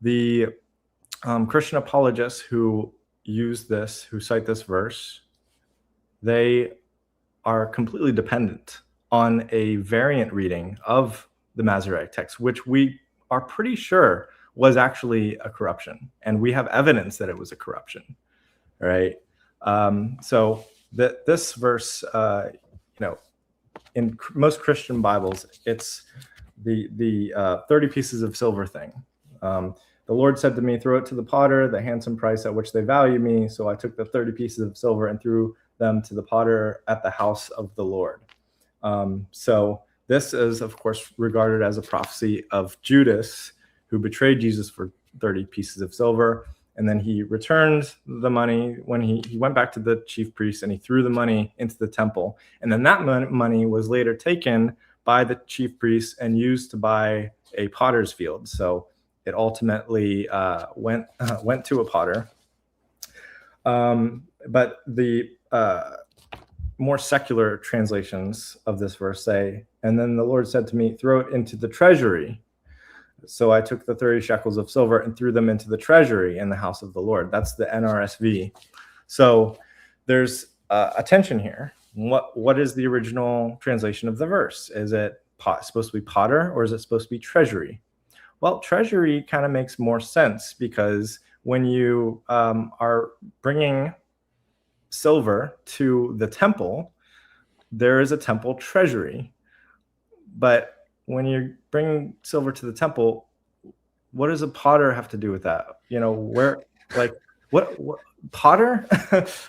The Christian apologists who cite this verse, they are completely dependent on a variant reading of the Masoretic text, which we are pretty sure was actually a corruption, and we have evidence that it was a corruption, right? So this verse, in most Christian Bibles, it's the 30 pieces of silver thing. The Lord said to me, throw it to the potter, the handsome price at which they value me. So I took the 30 pieces of silver and threw them to the potter at the house of the Lord. So this is, of course, regarded as a prophecy of Judas, who betrayed Jesus for 30 pieces of silver. And then he returned the money when he went back to the chief priest, and he threw the money into the temple. And then that money was later taken by the chief priest and used to buy a potter's field. So it ultimately went to a potter. But the more secular translations of this verse say, and then the Lord said to me, throw it into the treasury. So I took the 30 shekels of silver and threw them into the treasury in the house of the Lord. That's the NRSV. So there's a tension here. What is the original translation of the verse? Is it supposed to be potter, or is it supposed to be treasury? Well, treasury kind of makes more sense, because when you are bringing silver to the temple, there is a temple treasury. But when you bring silver to the temple, what does a potter have to do with that? Where, like, what potter?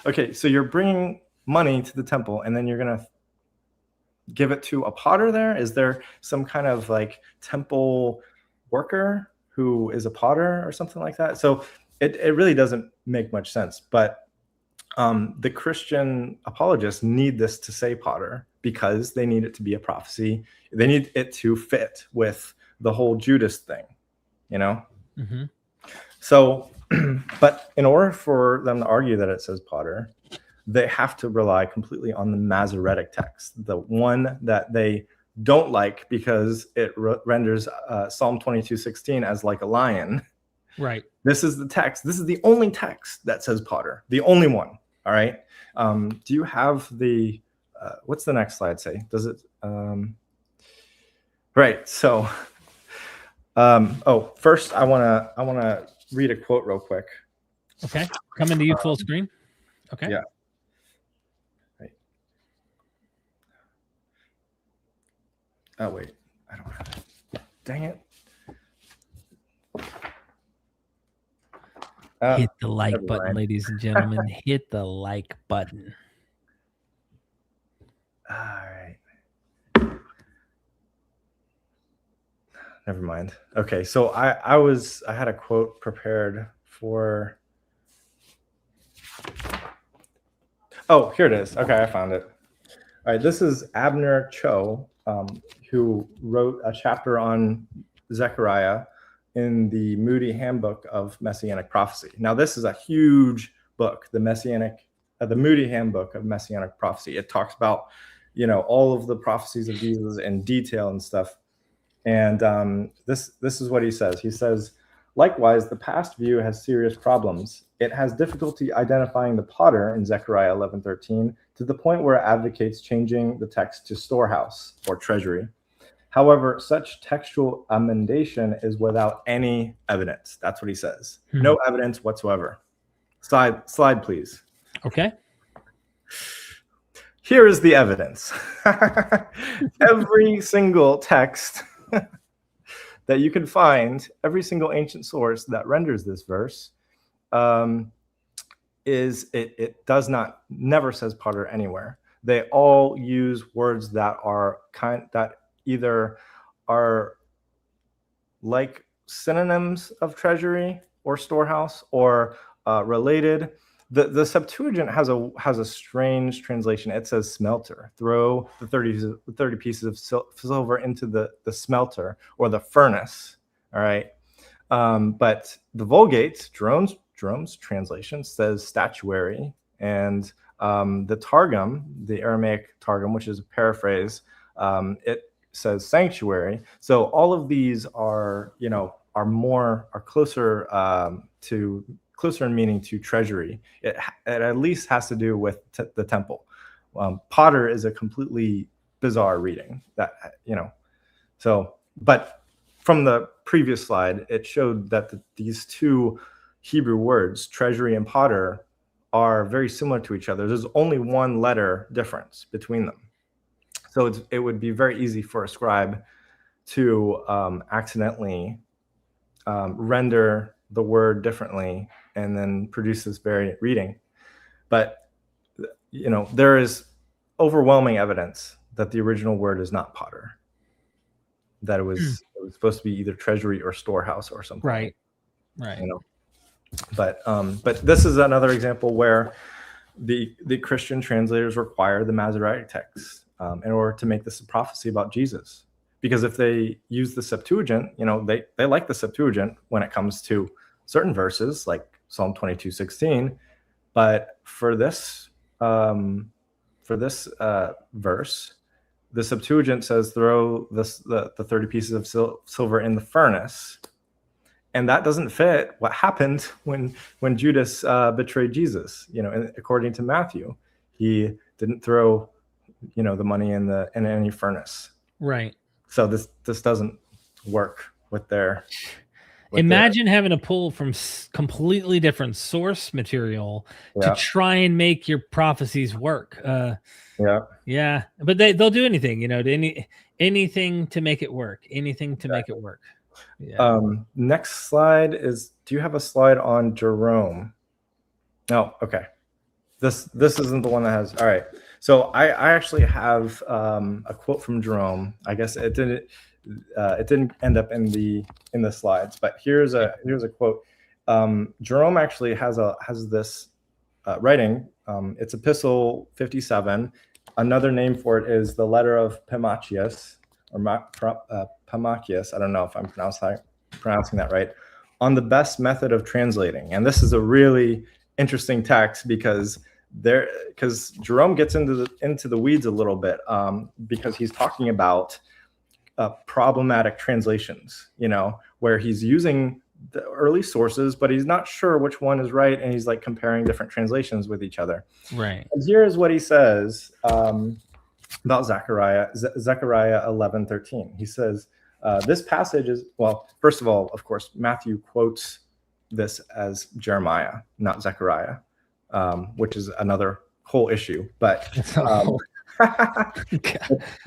Okay, so you're bringing money to the temple, and then you're going to give it to a potter there? Is there some kind of like temple worker who is a potter or something like that? So it really doesn't make much sense. But the Christian apologists need this to say potter, because they need it to be a prophecy. They need it to fit with the whole Judas thing, Mm-hmm. So, but in order for them to argue that it says potter, they have to rely completely on the Masoretic text, the one that they don't like because it renders Psalm 22:16 as like a lion. Right. This is the text. This is the only text that says potter, the only one. All right. Do you have the, what's the next slide say? Does it, right. So, first I want to read a quote real quick. Okay. Coming to you full screen. Okay. Yeah. Right. Oh, wait. I don't have it. Dang it. Hit the like button, ladies and gentlemen. Hit the like button. All right. Never mind. Okay, so I had a quote prepared for. Oh, here it is. Okay, I found it. All right, this is Abner Cho, who wrote a chapter on Zechariah in the Moody Handbook of Messianic Prophecy. Now, this is a huge book, the Moody Handbook of Messianic Prophecy. It talks about, all of the prophecies of Jesus in detail and stuff. And this is what he says. He says, likewise, the past view has serious problems. It has difficulty identifying the potter in Zechariah 11:13 to the point where it advocates changing the text to storehouse or treasury. However, such textual amendation is without any evidence. That's what he says. No evidence whatsoever. Slide, please. Okay. Here is the evidence. Every single text that you can find, every single ancient source that renders this verse, it does not, never says potter anywhere. They all use words that are that either are like synonyms of treasury or storehouse, or related. The Septuagint has a strange translation. It says smelter. Throw the 30 pieces of silver into the smelter or the furnace. All right. But the Vulgate, Jerome's translation, says statuary, and the Targum, the Aramaic Targum, which is a paraphrase, it says sanctuary. So all of these are closer in meaning to treasury. It at least has to do with the temple. Potter is a completely bizarre reading. So, but from the previous slide, it showed that these two Hebrew words, treasury and potter, are very similar to each other. There's only one letter difference between them. So it would be very easy for a scribe to accidentally render the word differently and then produce this variant reading. But there is overwhelming evidence that the original word is not potter, that it was supposed to be either treasury or storehouse or something. Right. But this is another example where the Christian translators require the Masoretic text in order to make this a prophecy about Jesus. Because if they use the Septuagint, they like the Septuagint when it comes to certain verses like Psalm 22:16. But for this verse, the Septuagint says, "Throw the 30 pieces of silver in the furnace," and that doesn't fit what happened when Judas betrayed Jesus. According to Matthew, he didn't throw the money in any furnace. Right. So this doesn't work with their. Imagine having to pull from completely different source material to try and make your prophecies work. Yeah, but they'll do anything, anything to make it work. Anything to make it work. Yeah. Next slide is. Do you have a slide on Jerome? No. Okay. This isn't the one that has. All right. So I actually have a quote from Jerome. I guess it didn't end up in the slides, but here's a quote. Jerome actually has this writing. It's Epistle 57. Another name for it is the letter of Pamachius, or Pamachius. I don't know if I'm pronouncing that right. On the best method of translating, and this is a really interesting text because Jerome gets into the weeds a little bit, because he's talking about problematic translations, where he's using the early sources, but he's not sure which one is right, and he's like comparing different translations with each other. Right. And here's what he says about Zechariah 11:13. He says, this passage is, well, first of all, of course, Matthew quotes this as Jeremiah, not Zechariah, which is another whole issue. But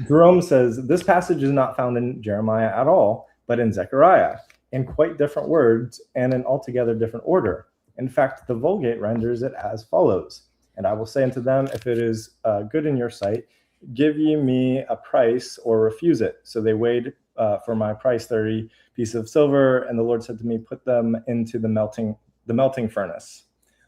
Jerome says this passage is not found in Jeremiah at all, but in Zechariah, in quite different words and in altogether different order. In fact, the Vulgate renders it as follows: "And I will say unto them, if it is good in your sight, give ye me a price or refuse it. So they weighed for my price 30 pieces of silver, and the Lord said to me, put them into the melting furnace."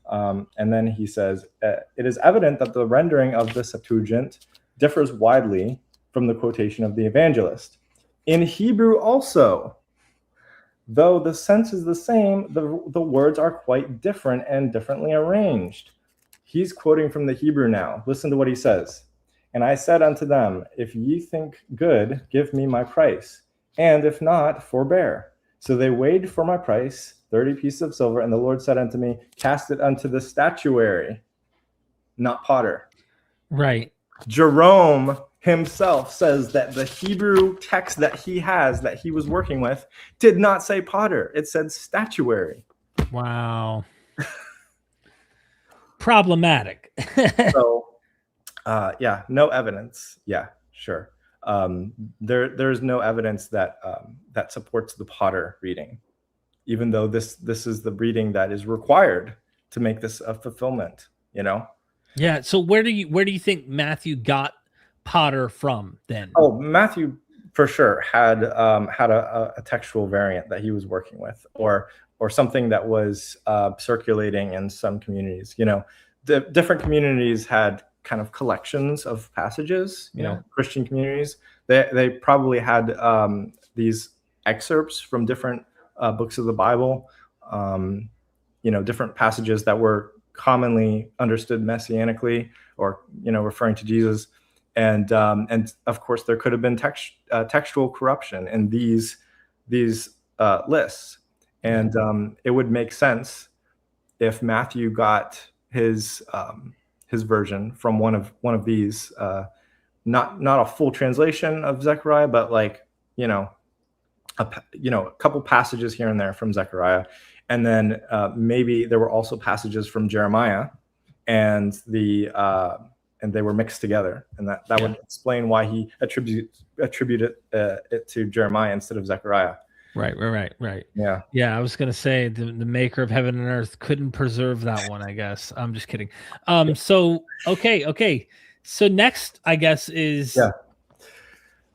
And then he says, "It is evident that the rendering of the Septuagint differs widely from the quotation of the evangelist. In Hebrew also, though the sense is the same, the words are quite different and differently arranged." He's quoting from the Hebrew now. Listen to what he says. "And I said unto them, if ye think good, give me my price, and if not, forbear. So they weighed for my price 30 pieces of silver, and the Lord said unto me, cast it unto the statuary," not potter. Right. Jerome himself says that the Hebrew text that he was working with did not say potter. It said statuary. Wow. Problematic. So, no evidence. Yeah, sure. There's no evidence that supports the potter reading, even though this is the reading that is required to make this a fulfillment. Yeah. So where do you think Matthew got potter from then? Oh, Matthew for sure had a textual variant that he was working with, or something that was circulating in some communities. The different communities had kind of collections of passages. Christian communities, they probably had these excerpts from different books of the Bible. Different passages that were commonly understood messianically, or referring to Jesus. And of course, there could have been textual corruption in these lists, and it would make sense if Matthew got his version from one of these, not a full translation of Zechariah, but a couple passages here and there from Zechariah, and then maybe there were also passages from Jeremiah, and they were mixed together, and that would explain why he attributed it to Jeremiah instead of Zechariah. Right. Yeah. I was gonna say the maker of heaven and earth couldn't preserve that one, I guess. I'm just kidding. So okay. So next, I guess, is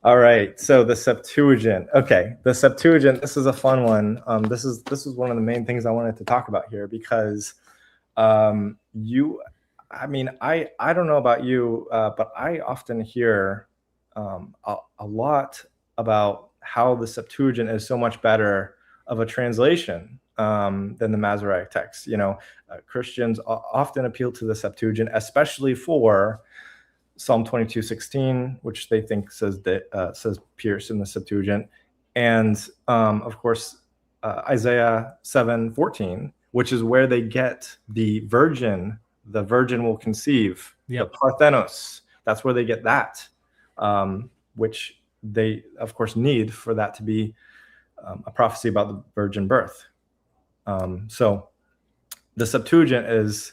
all right. So the Septuagint. Okay, the Septuagint. This is a fun one. This is one of the main things I wanted to talk about here, because I don't know about you, but I often hear a lot about how the Septuagint is so much better of a translation than the Masoretic text. Christians often appeal to the Septuagint, especially for Psalm 22:16, which they think says pierced in the Septuagint, and of course Isaiah 7:14, which is where they get the virgin will conceive, the Parthenos. That's where they get that, which they of course need for that to be a prophecy about the virgin birth. So the Septuagint is,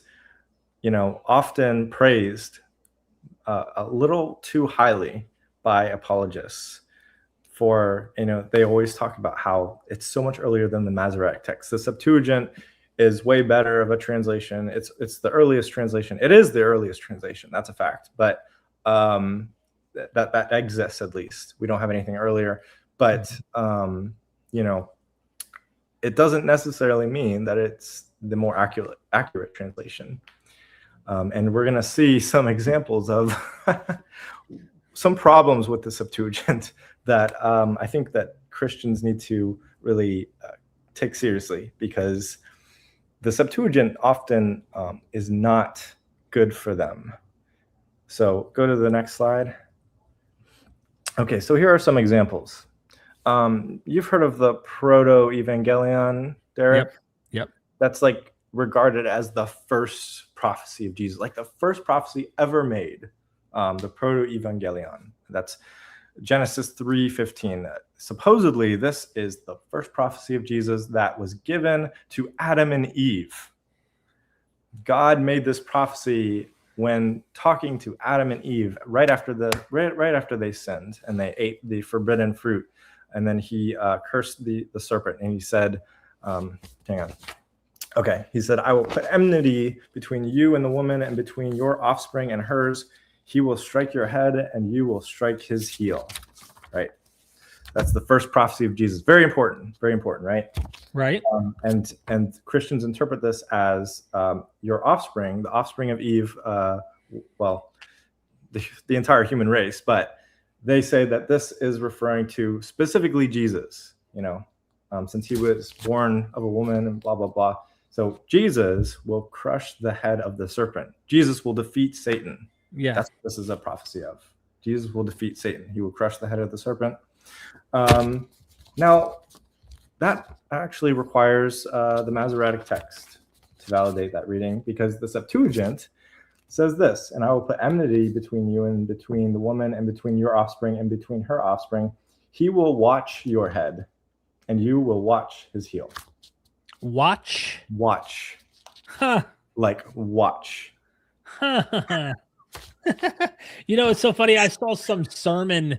often praised a little too highly by apologists for, they always talk about how it's so much earlier than the Masoretic text. The Septuagint is way better of a translation. It's the earliest translation. It is the earliest translation. That's a fact. But that exists, at least. We don't have anything earlier. But, it doesn't necessarily mean that it's the more accurate translation. And we're going to see some examples of some problems with the Septuagint that I think that Christians need to really take seriously, because the Septuagint often is not good for them. So go to the next slide. Okay, so here are some examples. You've heard of the proto-evangelion, Derek? Yep. That's like regarded as the first prophecy of Jesus, like the first prophecy ever made, the proto-evangelion. That's Genesis 3:15. Supposedly, this is the first prophecy of Jesus that was given to Adam and Eve. God made this prophecy when talking to Adam and Eve right after they sinned and they ate the forbidden fruit. And then he cursed the serpent, and he said, hang on. Okay, he said, I will put enmity between you and the woman, and between your offspring and hers. He will strike your head, and you will strike his heel. Right? That's the first prophecy of Jesus. Very important, right? Right. And Christians interpret this as your offspring, the offspring of Eve, the entire human race, but they say that this is referring to specifically Jesus, since he was born of a woman and blah, blah, blah. So Jesus will crush the head of the serpent. Jesus will defeat Satan. Yeah. That's what this is a prophecy of. Jesus will defeat Satan. He will crush the head of the serpent. Now, that actually requires the Masoretic text to validate that reading, because the Septuagint says this, and I will put enmity between you and between the woman and between your offspring and between her offspring. He will watch your head, and you will watch his heel. Watch. Huh. Like watch. It's so funny. I saw some sermon,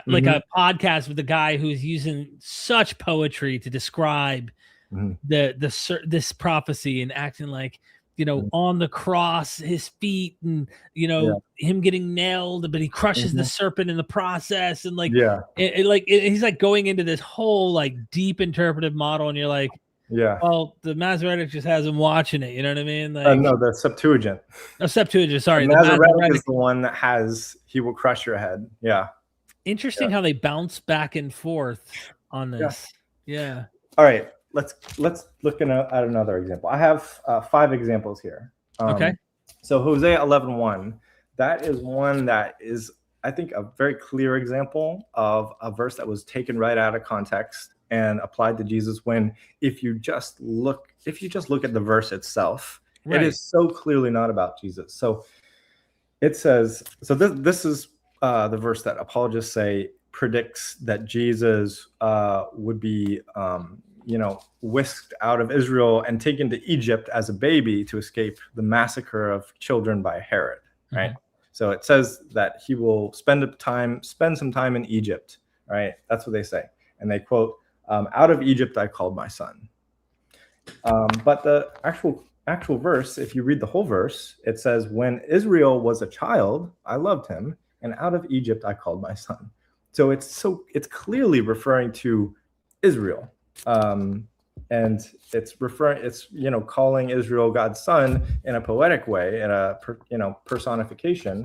like a podcast with a guy who's using such poetry to describe this prophecy and acting like, on the cross, his feet, and him getting nailed, but he crushes the serpent in the process, and he's like going into this whole like deep interpretive model, and you're like, well, the Masoretic just has him watching it. You know what I mean? Like, no, the Septuagint. Oh, Septuagint. Sorry, the Masoretic is the one that has "he will crush your head." Yeah. Interesting how they bounce back and forth on this. Yeah. All right. Let's look at another example. I have 5 examples here. Okay. So Hosea 11:1, that is one that is, I think, a very clear example of a verse that was taken right out of context and applied to Jesus. When if you just look at the verse itself, it is so clearly not about Jesus. So it says, so this is the verse that apologists say predicts that Jesus would be whisked out of Israel and taken to Egypt as a baby to escape the massacre of children by Herod, right? So it says that he will spend some time in Egypt, right? That's what they say. And they quote, out of Egypt I called my son. But the actual verse, if you read the whole verse, it says, when Israel was a child, I loved him, and out of Egypt I called my son. So it's clearly referring to Israel. And it's calling Israel God's son in a poetic way, in a personification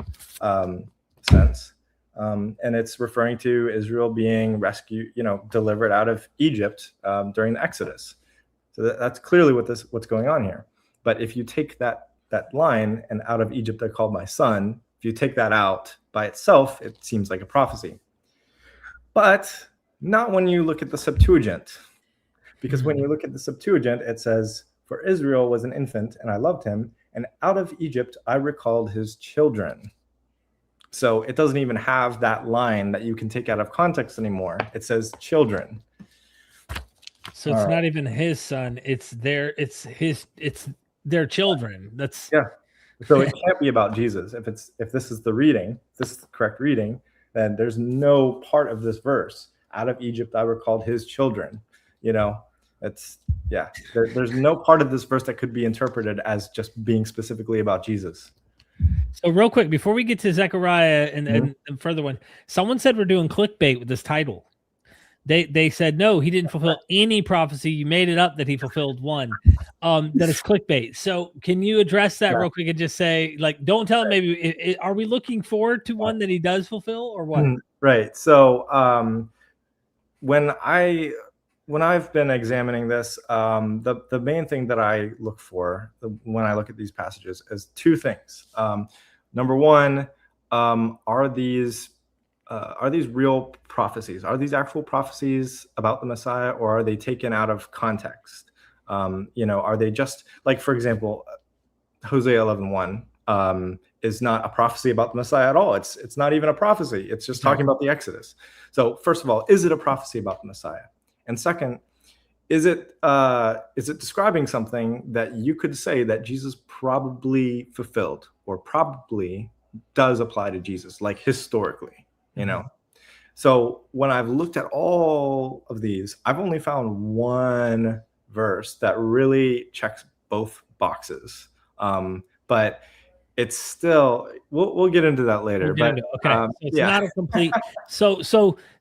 sense. And it's referring to Israel being rescued, delivered out of Egypt during the Exodus. So that's clearly what's going on here. But if you take that line, and out of Egypt I called my son, If you take that out by itself, it seems like a prophecy. But not when you look at the Septuagint. Because when you look at the Septuagint, it says, "For Israel was an infant, and I loved him, and out of Egypt I recalled his children." So it doesn't even have that line that you can take out of context anymore. It says children. So it's not even his son, it's their children. That's So it can't be about Jesus. If this is the correct reading, then there's no part of this verse, "Out of Egypt I recalled his children." There's no part of this verse that could be interpreted as just being specifically about Jesus. So real quick, before we get to Zechariah and further one, someone said we're doing clickbait with this title. They said, no, he didn't fulfill any prophecy. You made it up that he fulfilled one. That is clickbait. So can you address that real quick and just say, like, don't tell him maybe, are we looking forward to one that he does fulfill or what? Right. So when I've been examining this, the main thing that I look for when I look at these passages is two things. Number one, are these real prophecies? Are these actual prophecies about the Messiah, or are they taken out of context? Are they just, like, for example, Hosea 11:1 is not a prophecy about the Messiah at all. It's not even a prophecy. It's just talking about the Exodus. So first of all, is it a prophecy about the Messiah? And second, is it describing something that you could say that Jesus probably fulfilled or probably does apply to Jesus, like historically, So when I've looked at all of these, I've only found one verse that really checks both boxes. But it's still, we'll get into that later. Okay. So it's not a complete. So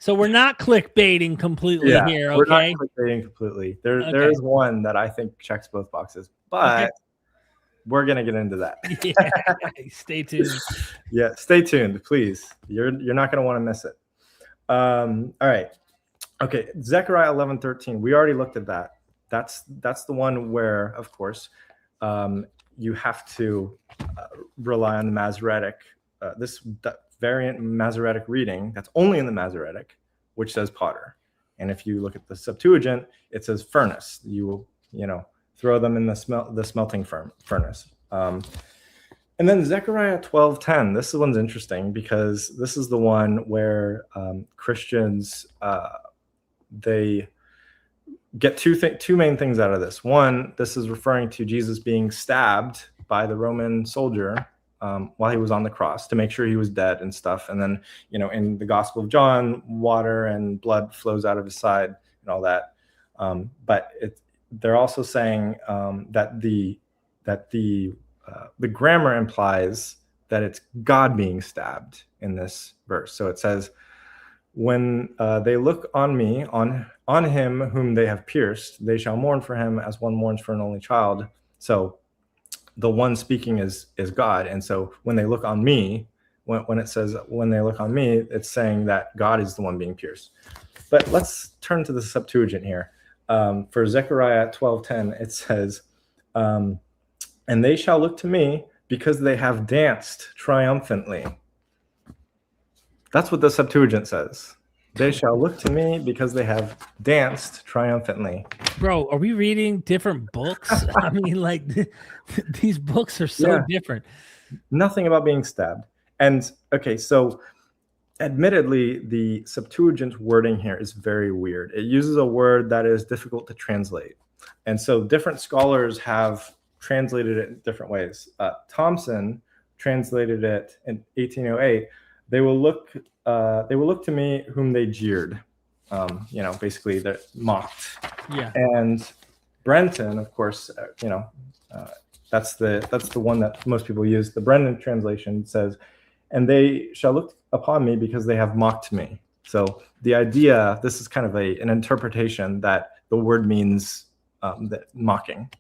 we're not clickbaiting completely here. Okay. We're not clickbaiting completely. There is one that I think checks both boxes, but we're gonna get into that. Stay tuned. Stay tuned, please. You're not gonna want to miss it. All right. Okay. Zechariah 11:13. We already looked at that. That's the one where, of course, you have to rely on the Masoretic, this variant Masoretic reading that's only in the Masoretic, which says potter. And if you look at the Septuagint, it says furnace. You will, throw them in the smelting furnace. And then Zechariah 12:10. This one's interesting because this is the one where Christians they get two main things out of this. One, this is referring to Jesus being stabbed by the Roman soldier while he was on the cross to make sure he was dead and stuff. And then, in the Gospel of John, water and blood flows out of his side and all that. But they're also saying that the grammar implies that it's God being stabbed in this verse. So it says, "When they look on me, on him whom they have pierced, they shall mourn for him as one mourns for an only child." So the one speaking is God. And so when they look on me, when it says when they look on me, it's saying that God is the one being pierced. But let's turn to the Septuagint here. For Zechariah 12:10, it says, "And they shall look to me because they have danced triumphantly." That's what the Septuagint says. They shall look to me because they have danced triumphantly. Bro, are we reading different books? I mean, like, these books are so different. Nothing about being stabbed. And okay, so admittedly, the Septuagint wording here is very weird. It uses a word that is difficult to translate. And so different scholars have translated it in different ways. Thompson translated it in 1808. They will look to me whom they jeered. Basically they're mocked. Yeah. And Brenton, of course, that's the one that most people use. The Brenton translation says, "And they shall look upon me because they have mocked me." So the idea, this is kind of an interpretation that the word means that mocking.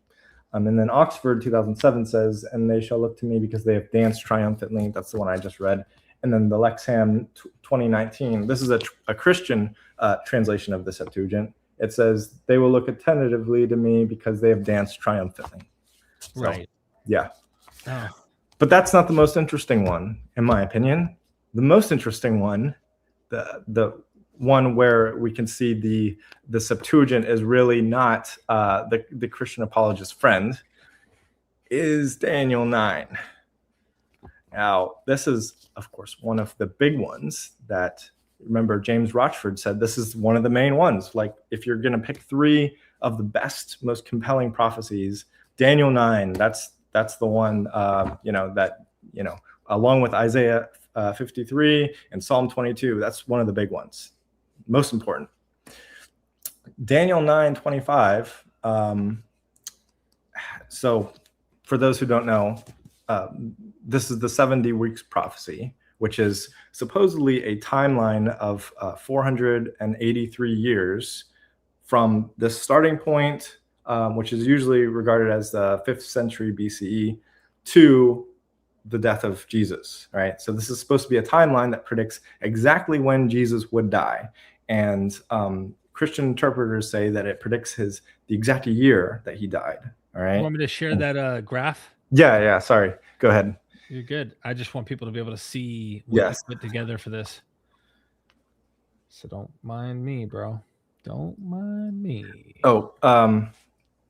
And then Oxford 2007 says, "And they shall look to me because they have danced triumphantly." That's the one I just read. And then the Lexham 2019, this is a Christian translation of the Septuagint. It says, "They will look attentively to me because they have danced triumphantly." So, right. Yeah. Oh. But that's not the most interesting one, in my opinion. The most interesting one, the one where we can see the Septuagint is really not the Christian apologist friend, is Daniel 9. Now, this is, of course, one of the big ones that, remember, James Rochford said this is one of the main ones. Like, if you're going to pick 3 of the best, most compelling prophecies, Daniel 9, that's the one, along with Isaiah 53 and Psalm 22, that's one of the big ones, most important. Daniel 9:25. So for those who don't know, this is the 70 weeks prophecy, which is supposedly a timeline of 483 years from the starting point, which is usually regarded as the 5th century BCE, to the death of Jesus, right? So this is supposed to be a timeline that predicts exactly when Jesus would die. And Christian interpreters say that it predicts the exact year that he died, all right? You want me to share that graph? Yeah, sorry. Go ahead. You're good. I just want people to be able to see what you put together for this. So don't mind me, bro. Don't mind me.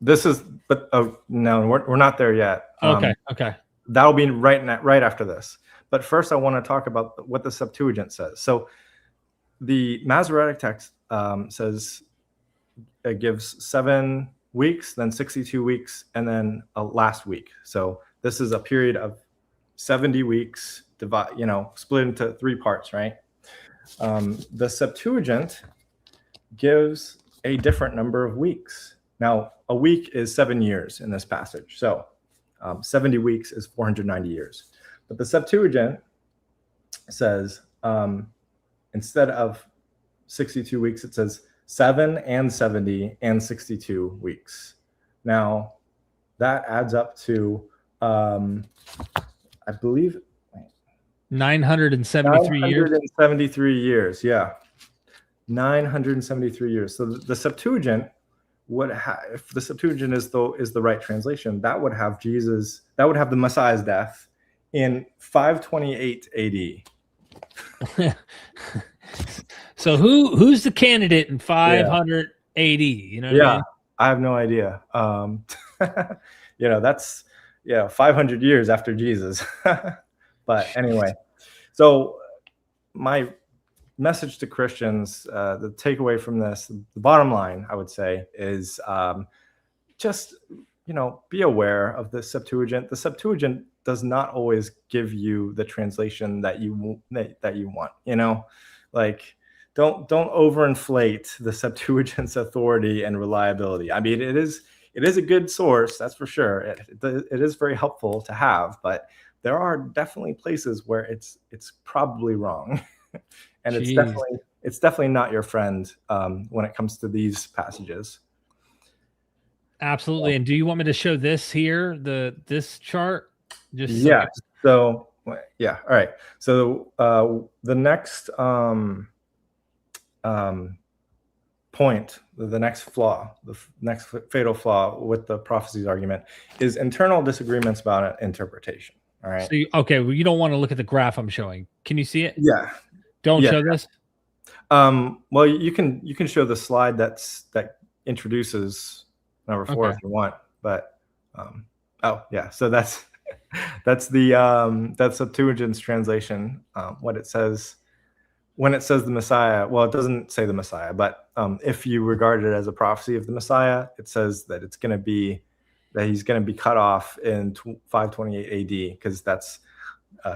This is, but no, we're not there yet. Okay. That'll be right after this. But first, I want to talk about what the Septuagint says. So the Masoretic text says it gives 7 weeks, then 62 weeks, and then a last week. So this is a period of 70 weeks, split into 3 parts, right? The Septuagint gives a different number of weeks. Now, a week is 7 years in this passage. So 70 weeks is 490 years. But the Septuagint says, instead of 62 weeks, it says 7 and 70 and 62 weeks. Now, that adds up to, I believe, 973 years. 973 years, yeah. 973 years. So the Septuagint would have, if the Septuagint is the right translation, that would have the Messiah's death in 528 AD. So who's the candidate in 500 AD? You know what I mean? I have no idea. That's 500 years after Jesus. But anyway, so my message to Christians, the takeaway from this, the bottom line, I would say, is just be aware of the Septuagint. The Septuagint does not always give you the translation that you want. Don't overinflate the Septuagint's authority and reliability. I mean, it is a good source, that's for sure. It is very helpful to have, but there are definitely places where it's probably wrong, and it's definitely not your friend when it comes to these passages. Absolutely. And do you want me to show this here, this chart? All right. So the next point, the next flaw, the next fatal flaw with the prophecies argument is internal disagreements about interpretation. All right. So you don't want to look at the graph I'm showing. Can you see it? Yeah. Don't show this. Well, you can show the slide that introduces number 4 if you want, but so that's the Septuagint's translation. What it says when it says the Messiah, well, it doesn't say the Messiah, but if you regard it as a prophecy of the Messiah, it says that he's going to be cut off in 528 AD, because that's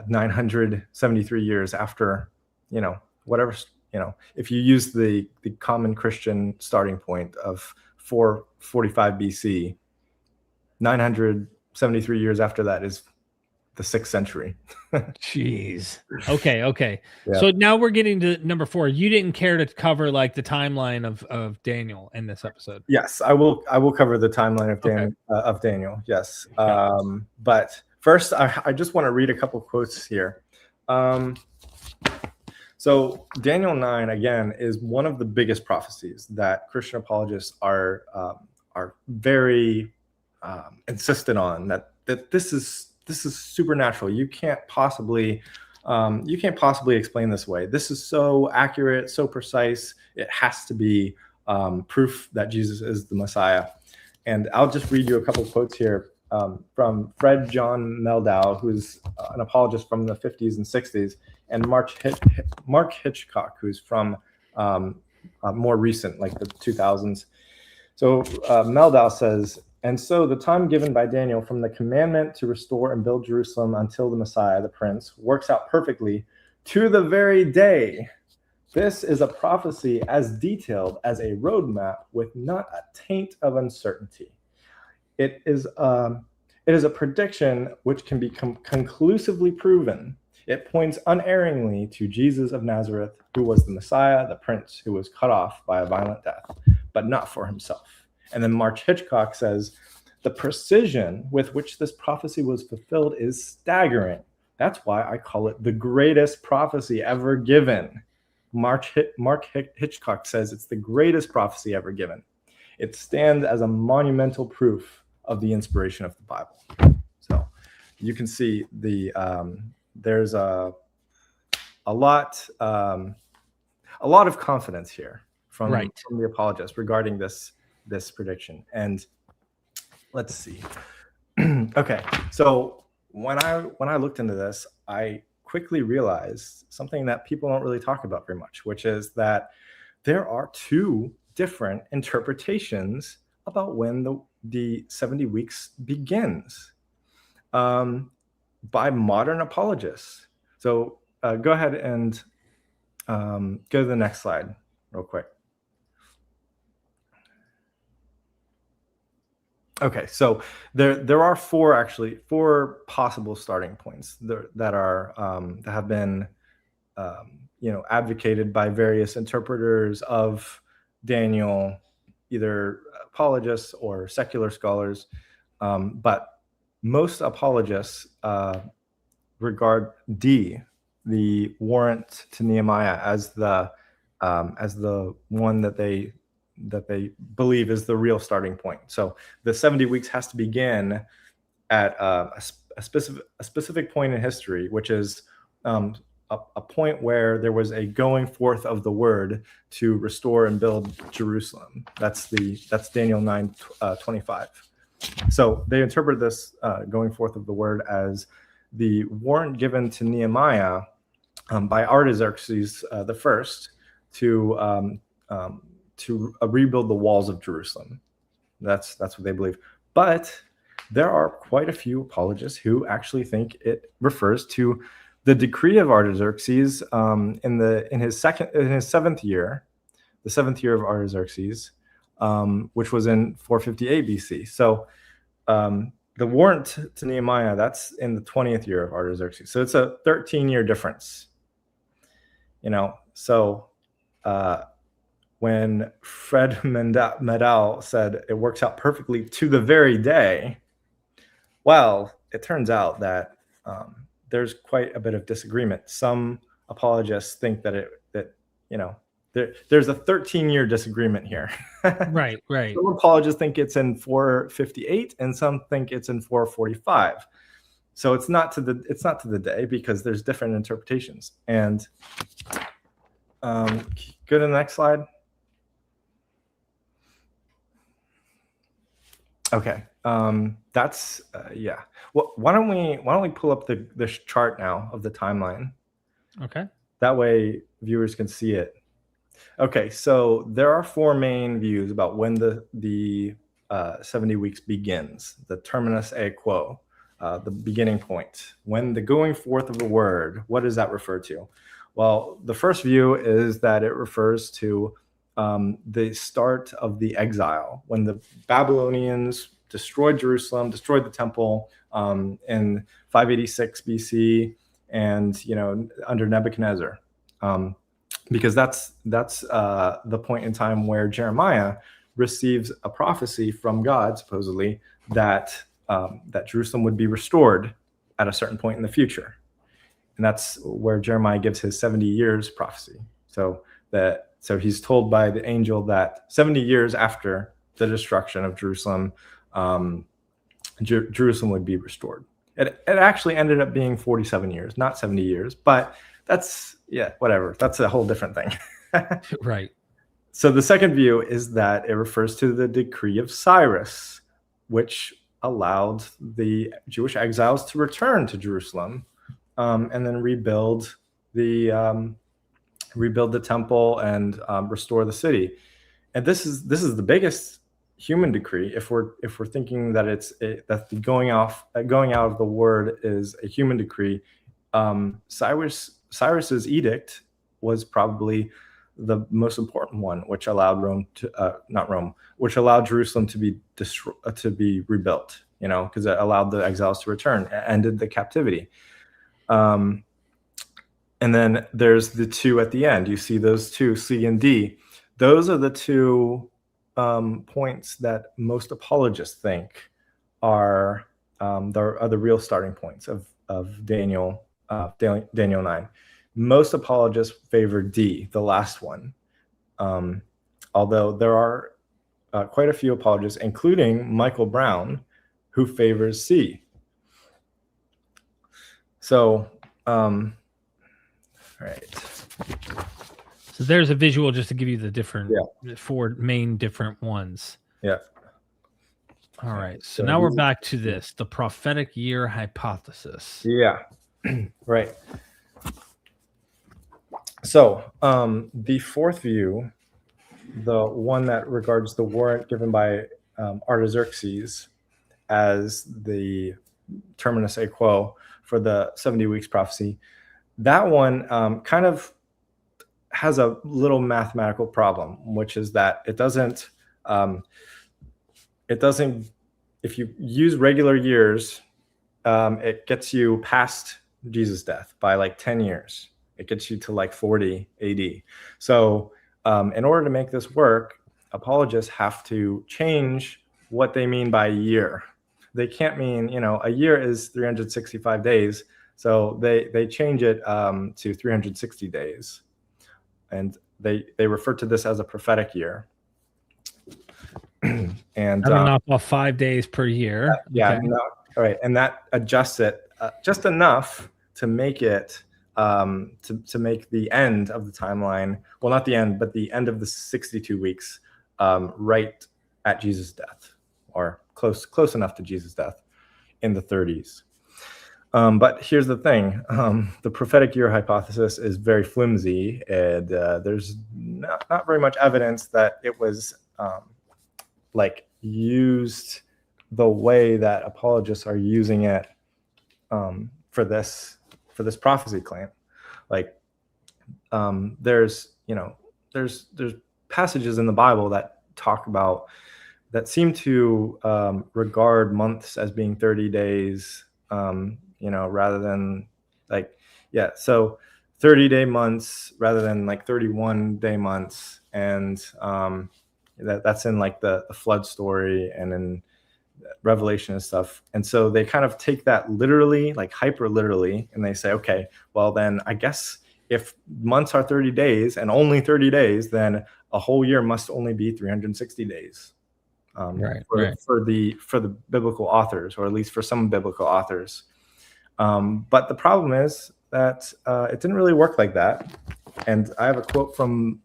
973 years after, whatever, if you use the common Christian starting point of 445 BC, 973 years after that is the 6th century. Jeez. Okay. Yeah. So now we're getting to number 4. You didn't care to cover like the timeline of Daniel in this episode. Yes, I will cover the timeline of Daniel. Yes. Okay. But first, I just want to read a couple quotes here. So Daniel 9, again, is one of the biggest prophecies that Christian apologists are very insistent on, that this is this is supernatural. You can't possibly explain this away. This is so accurate, so precise. It has to be proof that Jesus is the Messiah. And I'll just read you a couple of quotes here from Fred John Meldau, who's an apologist from the 50s and 60s, and Mark Hitchcock, who's from more recent, like the 2000s. So Meldau says, and so the time given by Daniel from the commandment to restore and build Jerusalem until the Messiah, the Prince, works out perfectly to the very day. This is a prophecy as detailed as a roadmap with not a taint of uncertainty. It is a prediction which can be conclusively proven. It points unerringly to Jesus of Nazareth, who was the Messiah, the Prince, who was cut off by a violent death, but not for himself. And then Mark Hitchcock says, the precision with which this prophecy was fulfilled is staggering. That's why I call it the greatest prophecy ever given. Mark Hitchcock says it's the greatest prophecy ever given. It stands as a monumental proof of the inspiration of the Bible. So you can see there's a lot of confidence here from the apologists regarding this prediction. And let's see. Okay, so when I looked into this, I quickly realized something that people don't really talk about very much, which is that there are two different interpretations about when the 70 weeks begins by modern apologists. So go ahead and go to the next slide real quick. Okay, so there are four possible starting points that have been advocated by various interpreters of Daniel, either apologists or secular scholars, but most apologists regard D, the warrant to Nehemiah, as the one that they believe is the real starting point. So the 70 weeks has to begin at a specific point in history, which is a point where there was a going forth of the word to restore and build Jerusalem. That's Daniel 9:25. So they interpret this going forth of the word as the warrant given to Nehemiah by Artaxerxes the first to rebuild the walls of Jerusalem. That's what they believe. But there are quite a few apologists who actually think it refers to the decree of Artaxerxes in his seventh year, the seventh year of Artaxerxes, which was in 458 BC. So the warrant to Nehemiah, that's in the 20th year of Artaxerxes. So it's a 13-year difference. So when Fred Meldau said it works out perfectly to the very day, well, it turns out that there's quite a bit of disagreement. Some apologists think that there's a 13-year disagreement here. Right. Some apologists think it's in 458, and some think it's in 445. So it's not to the day, because there's different interpretations. And go to the next slide. Okay. That's yeah. Well, why don't we pull up the chart now of the timeline? Okay. That way viewers can see it. Okay, so there are four main views about when the 70 weeks begins. The terminus a quo, the beginning point. When the going forth of the word, what does that refer to? Well, the first view is that it refers to the start of the exile, when the Babylonians destroyed Jerusalem, destroyed the temple in 586 BC, and under Nebuchadnezzar, because that's the point in time where Jeremiah receives a prophecy from God, supposedly, that Jerusalem would be restored at a certain point in the future, and that's where Jeremiah gives his 70 years prophecy. So he's told by the angel that 70 years after the destruction of Jerusalem, Jerusalem would be restored. It actually ended up being 47 years, not 70 years, but that's, whatever. That's a whole different thing. Right. So the second view is that it refers to the decree of Cyrus, which allowed the Jewish exiles to return to Jerusalem, and then rebuild the temple and restore the city. And this is the biggest human decree. If we're thinking that that the going out of the word is a human decree, Cyrus's edict was probably the most important one, which allowed which allowed Jerusalem to be rebuilt. Because it allowed the exiles to return, ended the captivity. And then there's the two at the end. You see those two, C and D. Those are the two points that most apologists think are the real starting points of Daniel 9. Most apologists favor D, the last one, although there are quite a few apologists, including Michael Brown, who favors C. So, all right. So there's a visual just to give you the different 4 main different ones. Yeah. All right. So now we're back to this, the prophetic year hypothesis. Yeah. Right. So the fourth view, the one that regards the warrant given by Artaxerxes as the terminus a quo for the 70 weeks prophecy, that one kind of has a little mathematical problem, which is that it doesn't, if you use regular years, it gets you past Jesus' death by like 10 years. It gets you to like 40 AD. So in order to make this work, apologists have to change what they mean by year. They can't mean, a year is 365 days. So they change it to 360 days. And they refer to this as a prophetic year. And knock off 5 days per year. Yeah. Okay. All right. And that adjusts it just enough to make it to make the end of the timeline, well, not the end, but the end of the 62 weeks right at Jesus' death, or close enough to Jesus' death in the 30s. But here's the thing. The prophetic year hypothesis is very flimsy, and there's not very much evidence that it was used the way that apologists are using it for this prophecy claim. There's passages in the Bible that talk about, that seem to regard months as being 30 days, rather than so 30-day months rather than 31-day months. And that's in the flood story and in Revelation and stuff. And so they kind of take that literally, hyper literally, and they say, okay, well then I guess if months are 30 days and only 30 days, then a whole year must only be 360 days. For the biblical authors, or at least for some biblical authors. But the problem is that it didn't really work like that. And I have a quote from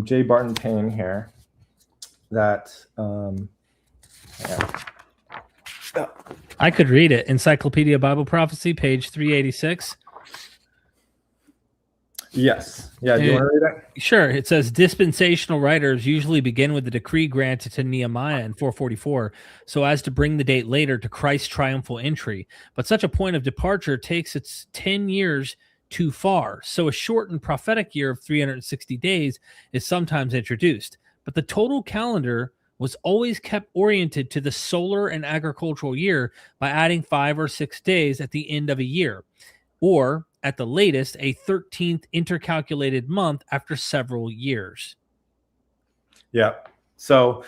J. Barton Payne here that I could read it. Encyclopedia Bible Prophecy, page 386. Yes. Yeah. Do you want to read it? Sure. It says dispensational writers usually begin with the decree granted to Nehemiah in 444, so as to bring the date later to Christ's triumphal entry. But such a point of departure takes its 10 years too far. So a shortened prophetic year of 360 days is sometimes introduced. But the total calendar was always kept oriented to the solar and agricultural year by adding 5 or 6 days at the end of a year, or at the latest, a 13th intercalculated month after several years. Yeah. So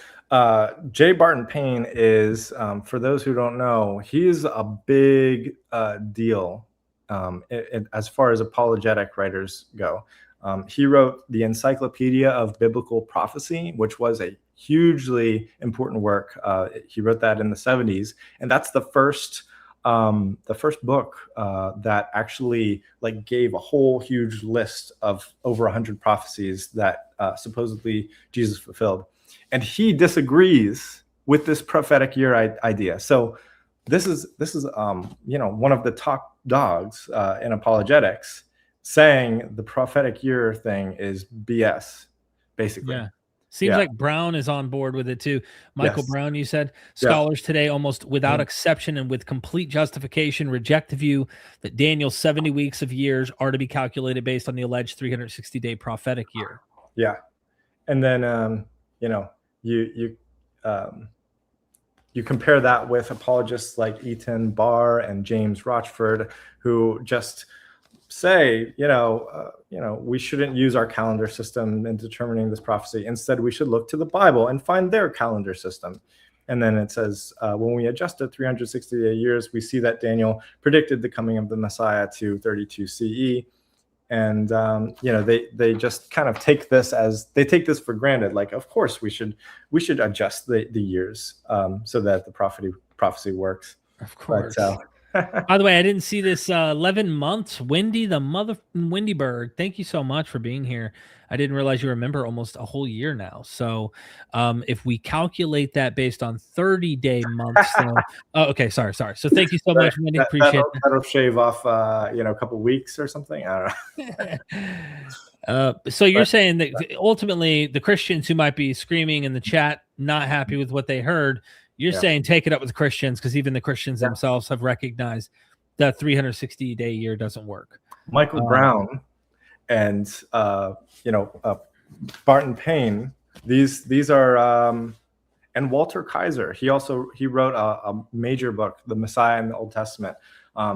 J. Barton Payne is, for those who don't know, he's a big deal as far as apologetic writers go. He wrote the Encyclopedia of Biblical Prophecy, which was a hugely important work. He wrote that in the 70s, and that's the first book that actually like gave a whole huge list of over 100 prophecies that supposedly Jesus fulfilled. And he disagrees with this prophetic year idea. So this is one of the top dogs in apologetics, saying the prophetic year thing is BS, basically. Yeah. Seems like Brown is on board with it too. Michael Brown, you said, scholars today almost without exception and with complete justification reject the view that Daniel's 70 weeks of years are to be calculated based on the alleged 360-day prophetic year. Yeah. And then, you compare that with apologists like Eaton Barr and James Rochford, who just say, we shouldn't use our calendar system in determining this prophecy. Instead, we should look to the Bible and find their calendar system. And then it says, when we adjusted 360 years, we see that Daniel predicted the coming of the Messiah to 32 CE. And, they just kind of take this for granted. Like, of course, we should adjust the years so that the prophecy works. Of course. But, by the way, I didn't see this 11 months. Wendy, the Wendy bird. Thank you so much for being here. I didn't realize you remember almost a whole year now. So if we calculate that based on 30-day months. Okay. Sorry. So thank you so much, Wendy. Appreciate it. That'll shave off, a couple weeks or something. I don't know. So you're saying that ultimately the Christians who might be screaming in the chat, not happy with what they heard, you're saying take it up with the Christians, because even the Christians themselves have recognized that 360-day year doesn't work. Michael Brown and Barton Payne, these are and Walter Kaiser. He wrote a major book, The Messiah in the Old Testament.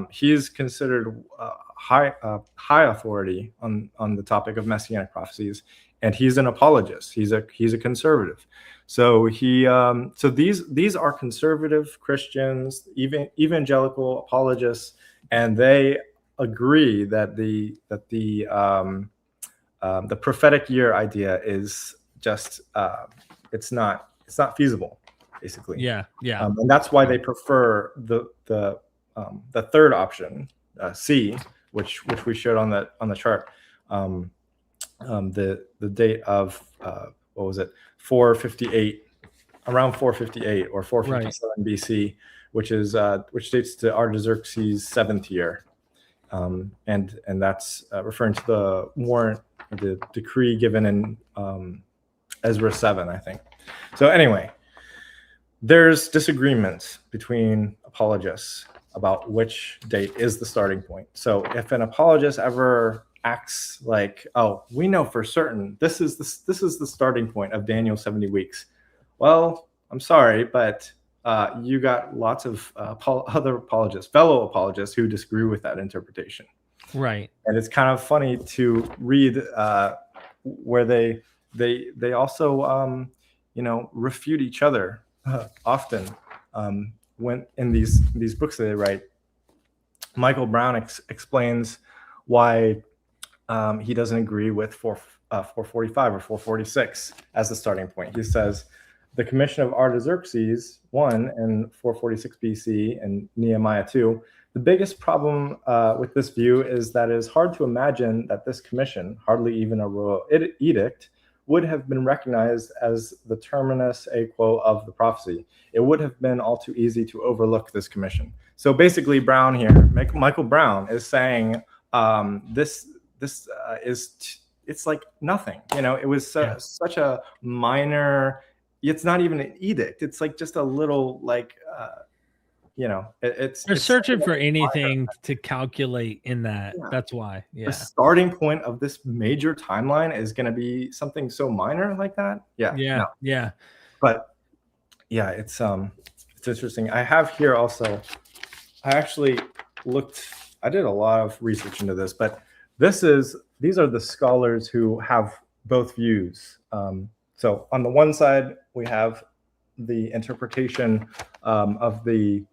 He is considered high authority on the topic of messianic prophecies, and he's an apologist. He's a conservative. So these are conservative Christians, even evangelical apologists, and they agree that the prophetic year idea is just it's not feasible, basically. Yeah. And that's why they prefer the third option, C, which we showed on the chart. The date of what was it? 458, around 458 or 457 BC, which dates to Artaxerxes' 7th year, and that's referring to the warrant, the decree given in Ezra 7, I think. So anyway, there's disagreements between apologists about which date is the starting point. So if an apologist ever acts like, oh, we know for certain this is the starting point of Daniel's 70 weeks, well, I'm sorry, but you got lots of other apologists, fellow apologists, who disagree with that interpretation. Right. And it's kind of funny to read where they also refute each other often when in these books that they write. Michael Brown explains why he doesn't agree with 445 or 446 as the starting point. He says the commission of Artaxerxes 1 and 446 BC and Nehemiah 2. The biggest problem with this view is that it is hard to imagine that this commission, hardly even a royal edict, would have been recognized as the terminus aequo of the prophecy. It would have been all too easy to overlook this commission. So basically, Brown here, Michael Brown, is saying this it's like nothing. It was such a minor. It's not even an edict. It's like just a little they're searching for anything to calculate in that. Yeah. That's why. Yeah. The starting point of this major timeline is going to be something so minor like that. Yeah. Yeah. No. Yeah. But yeah, it's interesting. I have here also, I actually I did a lot of research into this, but these are the scholars who have both views. So on the one side, we have the interpretation of the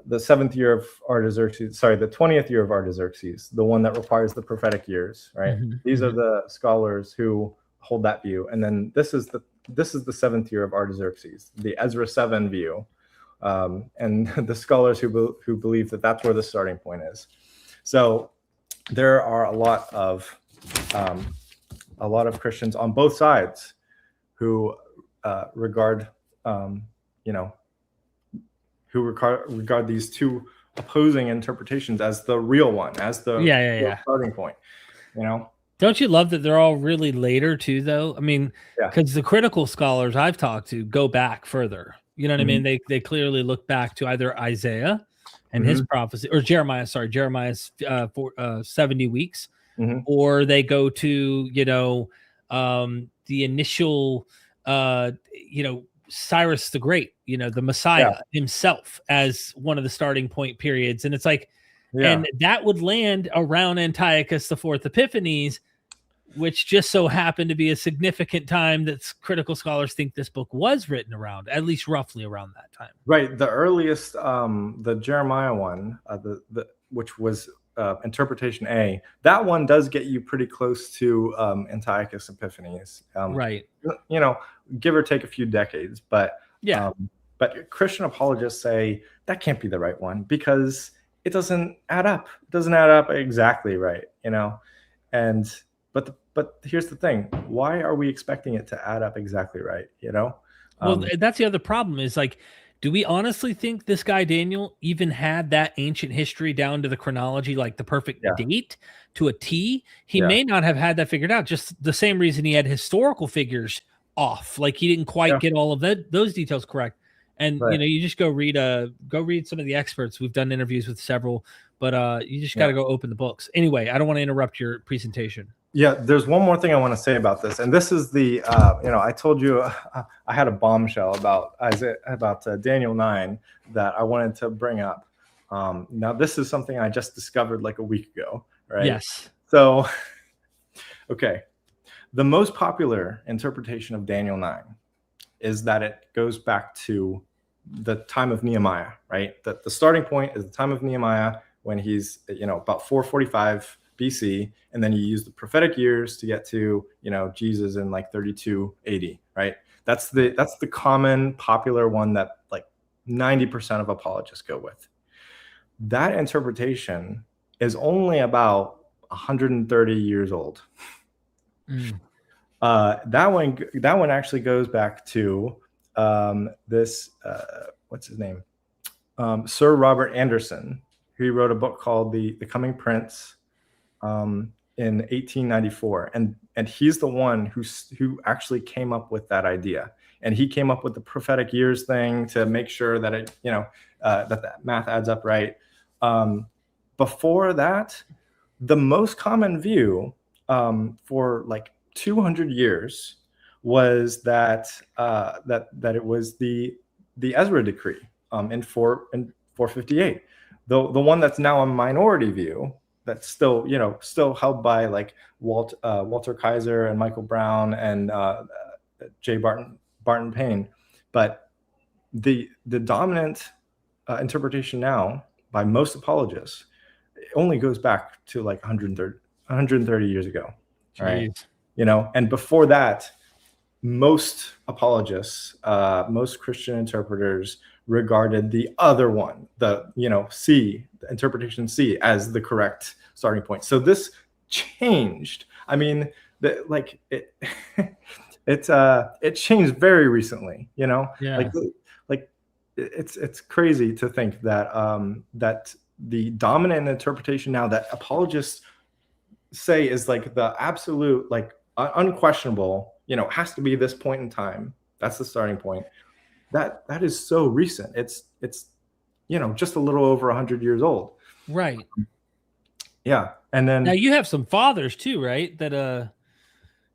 7th year of Artaxerxes, the 20th year of Artaxerxes, the one that requires the prophetic years, right? Mm-hmm. These are the scholars who hold that view. And then this is this is the 7th year of Artaxerxes, the Ezra 7 view, and the scholars who believe that that's where the starting point is. So there are a lot of Christians on both sides who regard these two opposing interpretations as the real one, as the real starting point. Don't you love that they're all really later too, though? I mean, because the critical scholars I've talked to go back further. You know what I mean? They clearly look back to either Isaiah and his prophecy, or Jeremiah's 70 weeks, or they go to the initial Cyrus the Great, the Messiah himself as one of the starting point periods. And it's like, and that would land around Antiochus IV Epiphanes, which just so happened to be a significant time that critical scholars think this book was written around, at least roughly around that time. Right. The earliest, the Jeremiah one, which was interpretation A, that one does get you pretty close to Antiochus Epiphanes. Right. Give or take a few decades, but but Christian apologists say that can't be the right one because it doesn't add up. It doesn't add up exactly right, and but here's the thing: why are we expecting it to add up exactly right? Well, that's the other problem. Is like, do we honestly think this guy Daniel even had that ancient history down to the chronology, like the perfect date to a T? He may not have had that figured out. Just the same reason he had historical figures off, like he didn't quite get all of those details correct. And you just go read some of the experts. We've done interviews with several, but you just got to go open the books. Anyway, I don't want to interrupt your presentation. Yeah, there's one more thing I want to say about this, and this is the I told you I had a bombshell about Daniel 9 that I wanted to bring up. Now this is something I just discovered like a week ago, right? Yes. So, okay, the most popular interpretation of Daniel 9 is that it goes back to the time of Nehemiah, right? That the starting point is the time of Nehemiah when he's about 445 BC, and then you use the prophetic years to get to Jesus in like 32 AD, right? That's the common popular one that like 90% of apologists go with. That interpretation is only about 130 years old. That one actually goes back to this what's his name, Sir Robert Anderson. He wrote a book called The Coming Prince in 1894, and he's the one who actually came up with that idea, and he came up with the prophetic years thing to make sure that it that math adds up right. Before that, the most common view for like 200 years was that it was the Ezra decree in 458. The one that's now a minority view that's still held by like Walter Kaiser and Michael Brown and J. Barton Payne, but the dominant interpretation now by most apologists only goes back to like 130 years ago. Right? And before that, most apologists, most Christian interpreters regarded the other one, the interpretation C, as the correct starting point. So this changed. I mean, it changed very recently. Like it's crazy to think that that the dominant interpretation now that apologists say is like the absolute, like unquestionable, has to be this point in time. That's the starting point. That is so recent. It's just a little over 100 years old. Right. Yeah. And then now you have some fathers too, right? That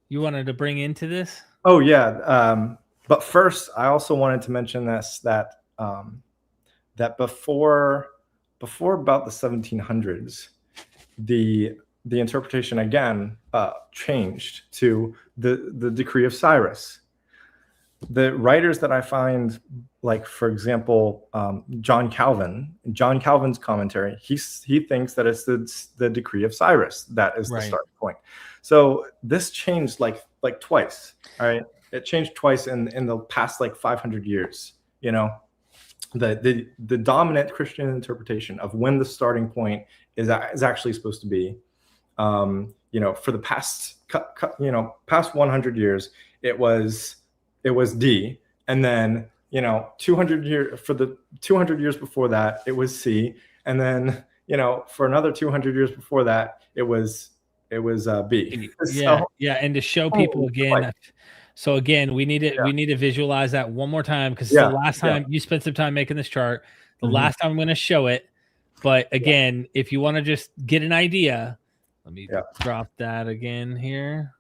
you wanted to bring into this. Oh yeah. But first, I also wanted to mention that before about the 1700s, the interpretation again changed to the decree of Cyrus. The writers that I find, like for example, John Calvin's commentary, he thinks that it's the decree of Cyrus that is the starting point. So this changed like twice. All right. It changed twice in the past like 500 years. The dominant Christian interpretation of when the starting point is actually supposed to be, for the past 100 years, it was D, and then 200 years, for the 200 years before that, it was C, and then for another 200 years before that, it was B. And to show people again. So again, we need to visualize that one more time, because the last time you spent some time making this chart, the last time I'm going to show it. But again, if you want to just get an idea, let me drop that again here.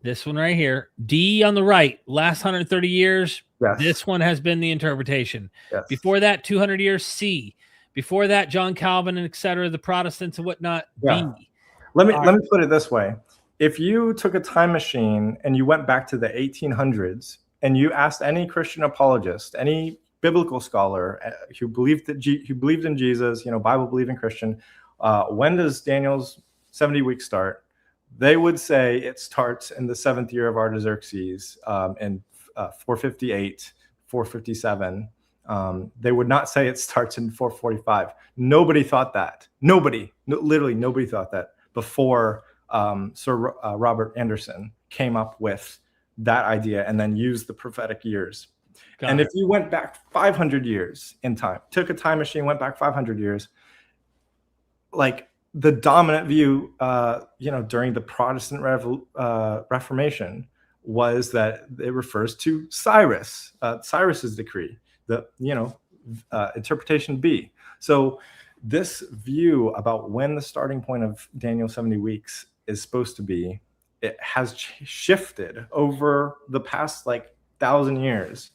This one right here, D on the right, last 130 years. Yes. This one has been the interpretation. Yes. Before that, 200 years, C. Before that, John Calvin and et cetera, the Protestants and whatnot, B. Let me put it this way. If you took a time machine and you went back to the 1800s and you asked any Christian apologist, any biblical scholar who believed in Jesus, Bible believing Christian, when does Daniel's 70 weeks start? They would say it starts in the 7th year of Artaxerxes, in 458, 457. They would not say it starts in 445. Nobody thought that. Literally nobody thought that before Sir Robert Anderson came up with that idea and then used the prophetic years. If you went back 500 years in time, took a time machine, went back 500 years, like the dominant view, during the Protestant Reformation was that it refers to Cyrus, Cyrus's decree, the interpretation B. So this view about when the starting point of Daniel's 70 weeks is supposed to be, it has shifted over the past 1,000 years.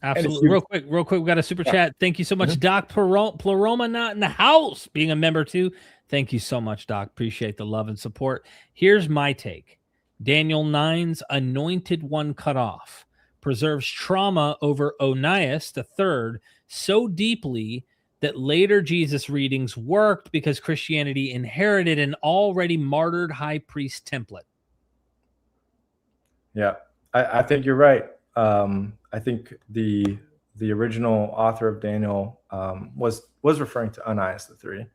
Absolutely. Real quick, we got a super chat. Thank you so much, Doc Pleroma, not in the house, being a member too. Thank you so much, Doc. Appreciate the love and support. Here's my take. Daniel 9's anointed one cut off preserves trauma over Onias III so deeply that later Jesus readings worked because Christianity inherited an already martyred high priest template. Yeah, I think you're right. I think the original author of Daniel was referring to Onias III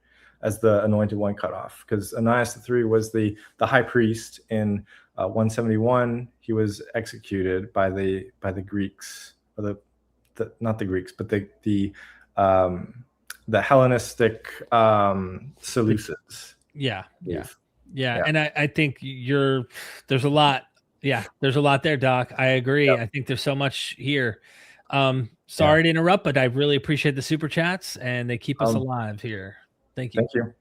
as the anointed one cut off, because Onias III was the high priest in 171. He was executed by the Greeks, or not the Greeks, but the Hellenistic Seleucids. Yeah. And I think there's a lot. Yeah, there's a lot there, Doc. I agree. Yep. I think there's so much here. Sorry to interrupt, but I really appreciate the super chats, and they keep us alive here. Thank you. Thank you.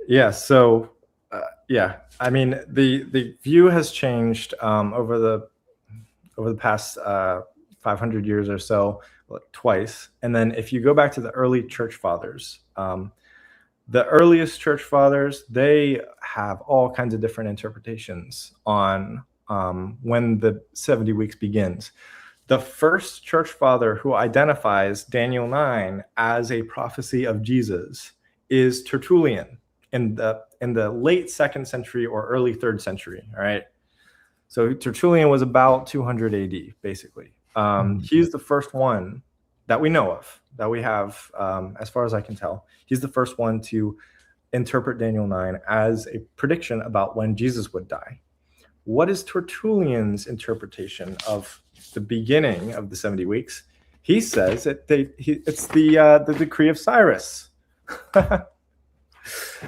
Yeah. So, I mean, the view has changed over the past 500 years or so, twice. And then if you go back to the early church fathers, the earliest church fathers, they have all kinds of different interpretations on when the 70 weeks begins. The first church father who identifies Daniel 9 as a prophecy of Jesus is Tertullian in the late 2nd century or early 3rd century. All right. So Tertullian was about 200 AD, basically. He's the first one that we know of, that we have, as far as I can tell. He's the first one to interpret Daniel 9 as a prediction about when Jesus would die. What is Tertullian's interpretation of the beginning of the 70 weeks? He says that it's the decree of Cyrus. So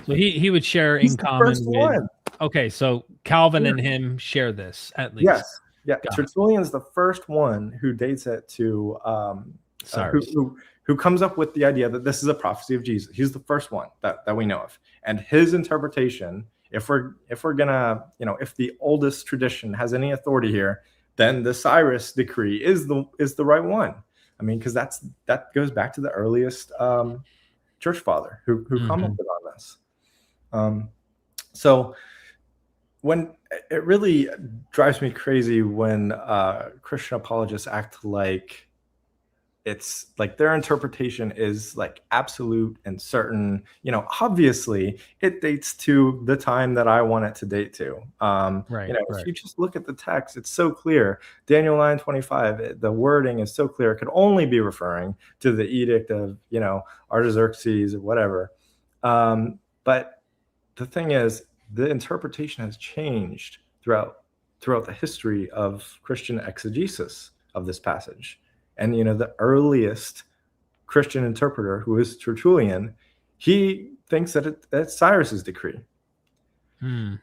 he would share in common with. Okay, so Calvin and him share this at least. Yes, yeah. Tertullian's the first one who dates it to Cyrus. Who comes up with the idea that this is a prophecy of Jesus. He's the first one that we know of, and his interpretation. If we're gonna, if the oldest tradition has any authority here, then the Cyrus decree is the right one. I mean, because that goes back to the earliest church father who commented on this. So when it really drives me crazy when Christian apologists act like it's like their interpretation is like absolute and certain. Obviously it dates to the time that I want it to date to. If you just look at the text, it's so clear. Daniel 9:25, the wording is so clear. It could only be referring to the edict of, Artaxerxes or whatever. But the thing is, the interpretation has changed throughout the history of Christian exegesis of this passage. And, the earliest Christian interpreter, who is Tertullian, he thinks that it's Cyrus's decree. And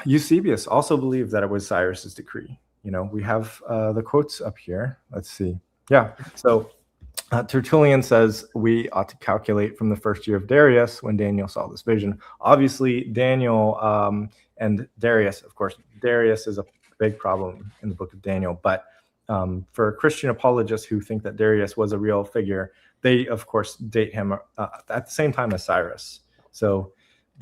Eusebius also believed that it was Cyrus's decree. We have the quotes up here. Let's see. Yeah. So Tertullian says we ought to calculate from the first year of Darius when Daniel saw this vision. Obviously, Daniel and Darius, of course, Darius is a big problem in the book of Daniel, but for Christian apologists who think that Darius was a real figure, they, of course, date him at the same time as Cyrus. So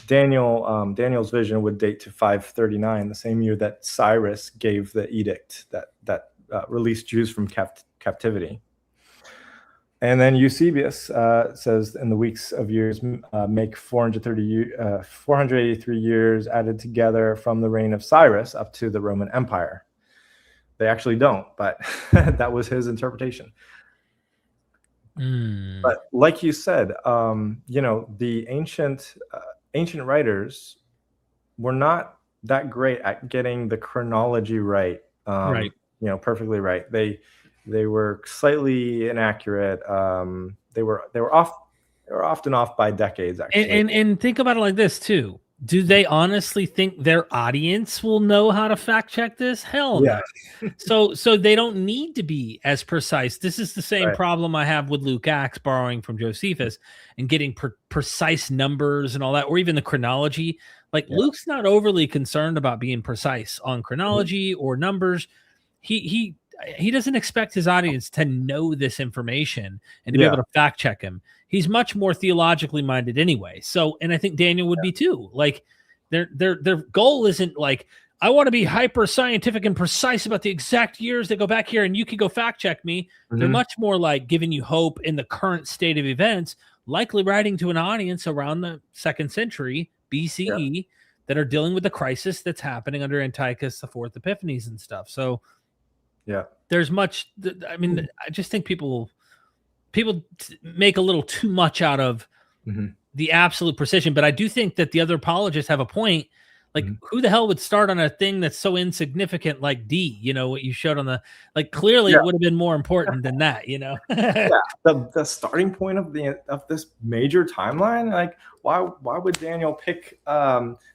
Daniel's vision would date to 539, the same year that Cyrus gave the edict that released Jews from captivity. And then Eusebius says in the weeks of years make 483 years added together from the reign of Cyrus up to the Roman Empire. They actually don't, but that was his interpretation. But like you said, the ancient writers were not that great at getting the chronology right. Perfectly right. They were slightly inaccurate. They were often off by decades, actually. And think about it like this too. Do they honestly think their audience will know how to fact check this? Hell no. So they don't need to be as precise. This is the same problem I have with Luke Acts borrowing from Josephus and getting precise numbers and all that, or even the chronology. Luke's not overly concerned about being precise on chronology or numbers. He doesn't expect his audience to know this information and to be able to fact check him. He's much more theologically minded anyway. So, and I think Daniel would be too. Their goal isn't like, I want to be hyper scientific and precise about the exact years that go back here and you can go fact check me. They're much more like giving you hope in the current state of events, likely writing to an audience around the 2nd century BCE that are dealing with the crisis that's happening under Antiochus IV Epiphanes and stuff. So, there's much. I mean, I just think people make a little too much out of the absolute precision. But I do think that the other apologists have a point. Who the hell would start on a thing that's so insignificant like D? What you showed on the clearly it would have been more important than that. The starting point of this major timeline. Why would Daniel pick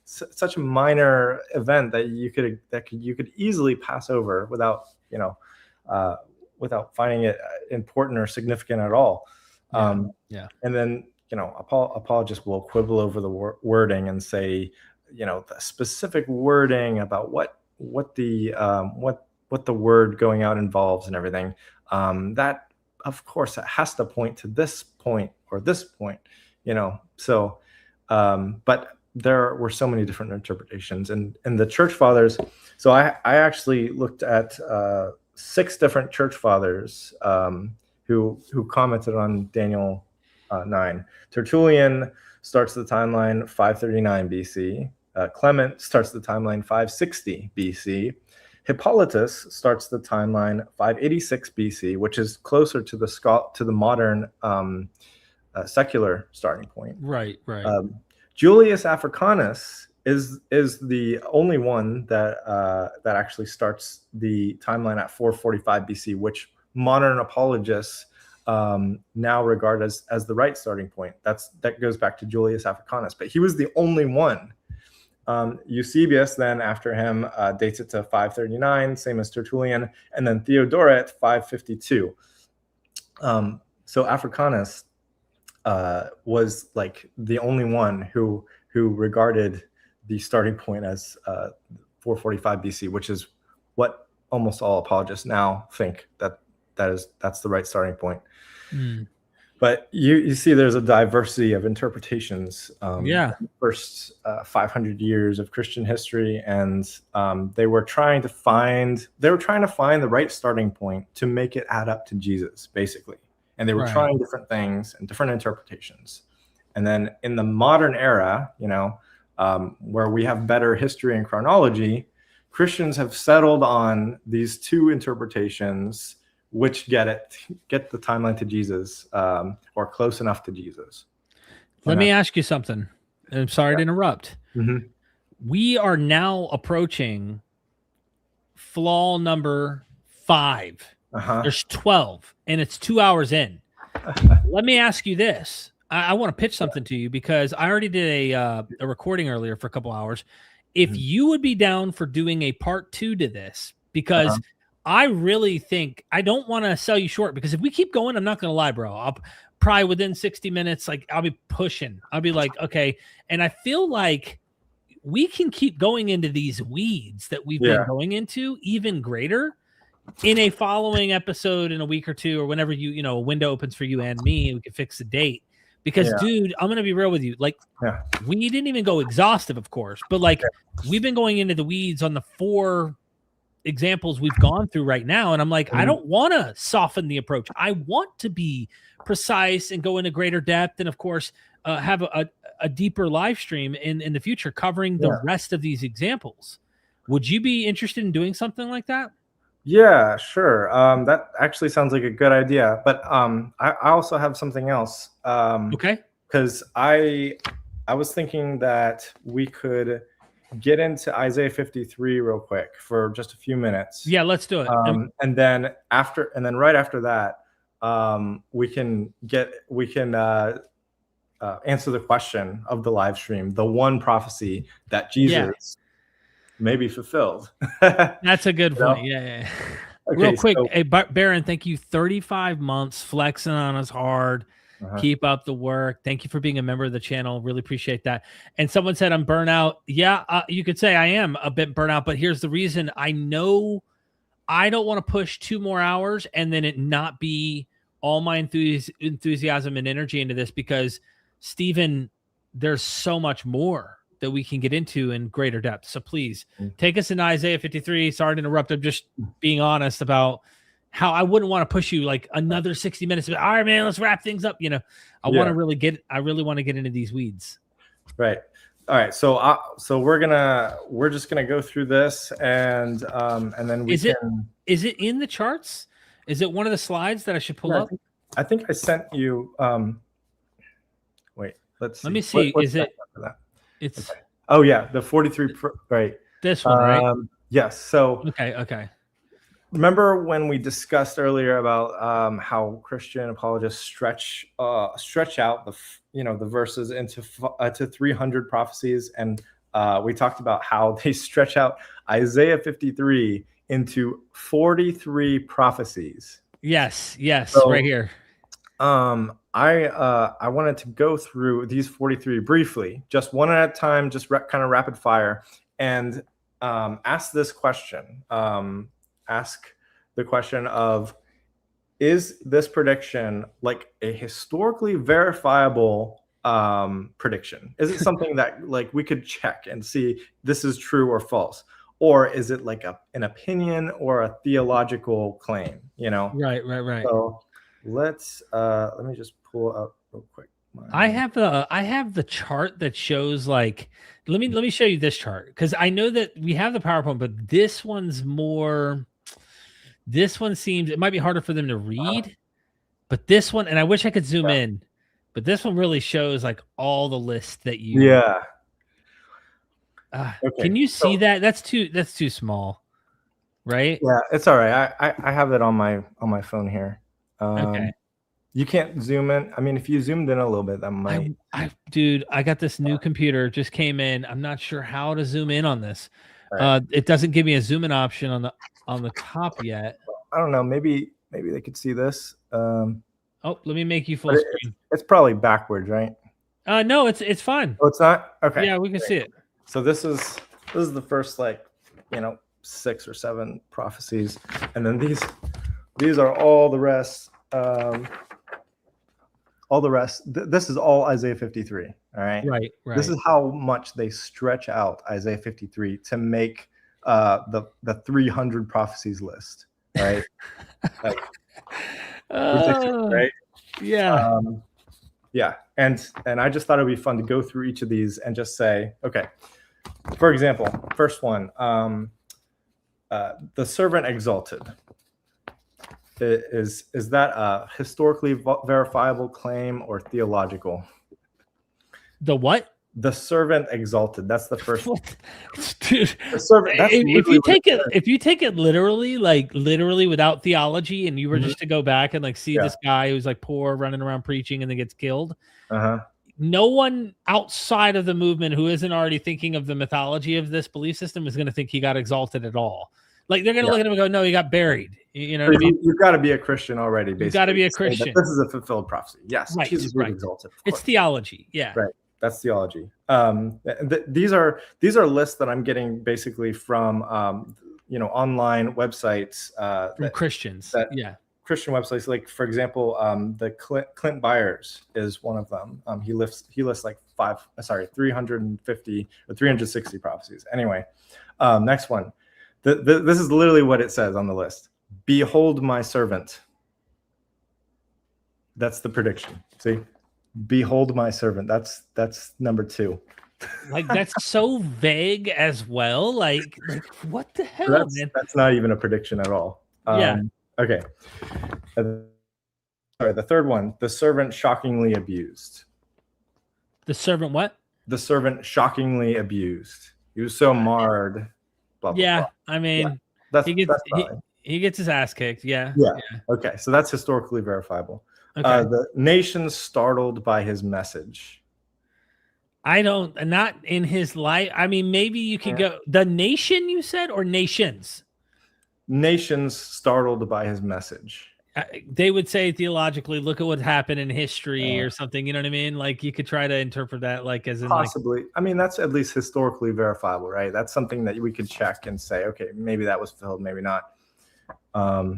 such a minor event that you could easily pass over without finding it important or significant at all? And then apologists will quibble over the wording and say, the specific wording about what the word going out involves and everything. That of course it has to point to this point or this point. So but there were so many different interpretations and the church fathers. So I actually looked at 6 different church fathers who commented on Daniel 9. Tertullian starts the timeline 539 BC. Clement starts the timeline 560 BC. Hippolytus starts the timeline 586 BC, which is closer to the modern secular starting point. Right. Julius Africanus is the only one that actually starts the timeline at 445 BC, which modern apologists now regard as the right starting point. That goes back to Julius Africanus, but he was the only one. Eusebius then after him dates it to 539, same as Tertullian, and then Theodoret 552. So Africanus was the only one who regarded the starting point as 445 BC, which is what almost all apologists now think that's the right starting point. But you see there's a diversity of interpretations. First 500 years of Christian history, and they were trying to find the right starting point to make it add up to Jesus, basically. And they were trying different things and different interpretations. And then in the modern era, where we have better history and chronology, Christians have settled on these two interpretations, which get the timeline to Jesus, or close enough to Jesus. Let me ask you something. I'm sorry to interrupt. Mm-hmm. We are now approaching flaw number 5. There's 12, and it's 2 hours in. Let me ask you this. I want to pitch something to you, because I already did a recording earlier for a couple hours. If you would be down for doing a part 2 to this, because I really think, I don't want to sell you short, because if we keep going, I'm not going to lie, bro. I'll probably within 60 minutes, like I'll be pushing. I'll be like, okay. And I feel like we can keep going into these weeds that we've been going into even greater in a following episode in a week or two, or whenever a window opens for you and me, and we can fix the date. Because dude, I'm going to be real with you. Like we didn't even go exhaustive, of course, but like we've been going into the weeds on the 4 examples we've gone through right now. And I'm like, I don't want to soften the approach. I want to be precise and go into greater depth. And of course, have a deeper live stream in the future covering the rest of these examples. Would you be interested in doing something like that? Yeah, sure. That actually sounds like a good idea. But I also have something else. Okay. Because I was thinking that we could get into Isaiah 53 real quick for just a few minutes. Yeah, let's do it. And then right after that, we can answer the question of the live stream, the one prophecy that Jesus may be fulfilled. That's a good point. Yeah. Okay, real quick, hey, Baron, thank you. 35 months flexing on us hard. Keep up the work. Thank you for being a member of the channel. Really appreciate that. And someone said I'm burnout. Yeah, you could say I am a bit burnout, but here's the reason. I know I don't want to push 2 more hours and then it not be all my enthusiasm and energy into this, because Stephen, there's so much more that we can get into in greater depth. So please take us into Isaiah 53. Sorry to interrupt. I'm just being honest about how I wouldn't want to push you like another 60 minutes. All right, man, let's wrap things up. I really want to get into these weeds. Right. All right. So we're just gonna go through this, and then we is it in the charts? Is it one of the slides that I should pull up? I think I sent you. Wait. Let me see. Is it? It's. Okay. Oh yeah, the 43. Right. This one, right? Yes. So. Okay. Remember when we discussed earlier about how Christian apologists stretch out the verses into 300 prophecies, and we talked about how they stretch out Isaiah 53 into 43 prophecies. Yes, so, right here. I wanted to go through these 43 briefly, just one at a time, just kind of rapid fire, and ask this question. Ask the question of, is this prediction like a historically verifiable prediction? Is it something that like we could check and see this is true or false? Or is it like an opinion or a theological claim, Right. So let me just pull up real quick. I have the chart that shows like, let me show you this chart, because I know that we have the PowerPoint, but this one seems, it might be harder for them to read, but this one, and I wish I could zoom in, but this one really shows like all the lists that you. Yeah. Okay. Can you see that? That's too small, right? Yeah, it's all right. I have it on my phone here. Okay. You can't zoom in. I mean, if you zoomed in a little bit, that might. Dude, I got this new computer, just came in. I'm not sure how to zoom in on this. Right. It doesn't give me a zoom in option on the top yet. I don't know. Maybe they could see this. Let me make you full screen. It's probably backwards, right? No, it's fine. Oh, it's not? Okay. Yeah, we can see it. So this is the first 6 or 7 prophecies, and then these are all the rest. all the rest. This is all Isaiah 53. All right. Right. This is how much they stretch out Isaiah 53 to make the 300 prophecies list. Right. Like, right. Yeah. Yeah. And I just thought it'd be fun to go through each of these and just say, okay, for example, first one, the servant exalted. Is that a historically verifiable claim or theological? The what? The servant exalted. That's the first one. Dude, the servant, if you take it literally, like literally without theology, and you were just to go back and like see this guy who's like poor running around preaching and then gets killed, no one outside of the movement who isn't already thinking of the mythology of this belief system is going to think he got exalted at all. Like they're going to look at him and go, no, he got buried. You know what I mean? You've got to be a Christian already. Basically, you've got to be a Christian. This is a fulfilled prophecy. Yes, right, Jesus was exalted. It's theology. Yeah, right. That's theology. These are lists that I'm getting basically from online websites from Christians. Christian websites. Like for example, the Clint Byers is one of them. He lists like 350 or 360 prophecies. Anyway, next one. This is literally what it says on the list. Behold my servant. That's the prediction. See? Behold my servant. That's number 2. Like that's so vague as well. Like what the hell? That's not even a prediction at all. Okay. Sorry, the third one. The servant shockingly abused. The servant what? The servant shockingly abused. He was so marred. Blah, blah, blah. I mean, he gets his ass kicked. Yeah. Okay, so that's historically verifiable. Okay. The nations startled by his message. Not in his life. I mean, maybe you could go the nation you said or nations. Nations startled by his message. They would say theologically, look at what happened in history or something. You know what I mean? Like you could try to interpret that like as in possibly. I mean, that's at least historically verifiable, right? That's something that we could check and say, okay, maybe that was fulfilled, maybe not.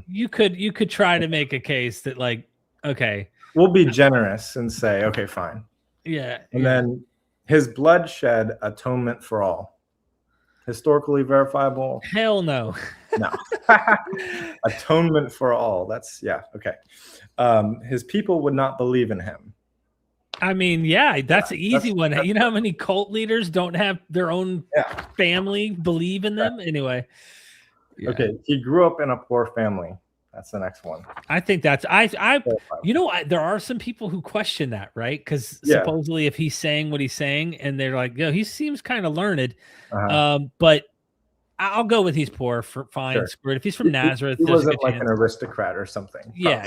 You could try to make a case that like, okay, we'll be generous and say, okay, fine. Yeah. And then his blood shed atonement for all. Historically verifiable? Hell no. No. Atonement for all. That's okay. His people would not believe in him. I mean, that's an easy one. You know how many cult leaders don't have their own family believe in them? Anyway. Yeah. Okay. He grew up in a poor family. That's the next one. I think that's there are some people who question that, right? Because supposedly if he's saying what he's saying and they're like, he seems kind of learned. But I'll go with he's poor for fine. Sure. Screw it. If he's from Nazareth, he wasn't like an aristocrat or something. Yeah.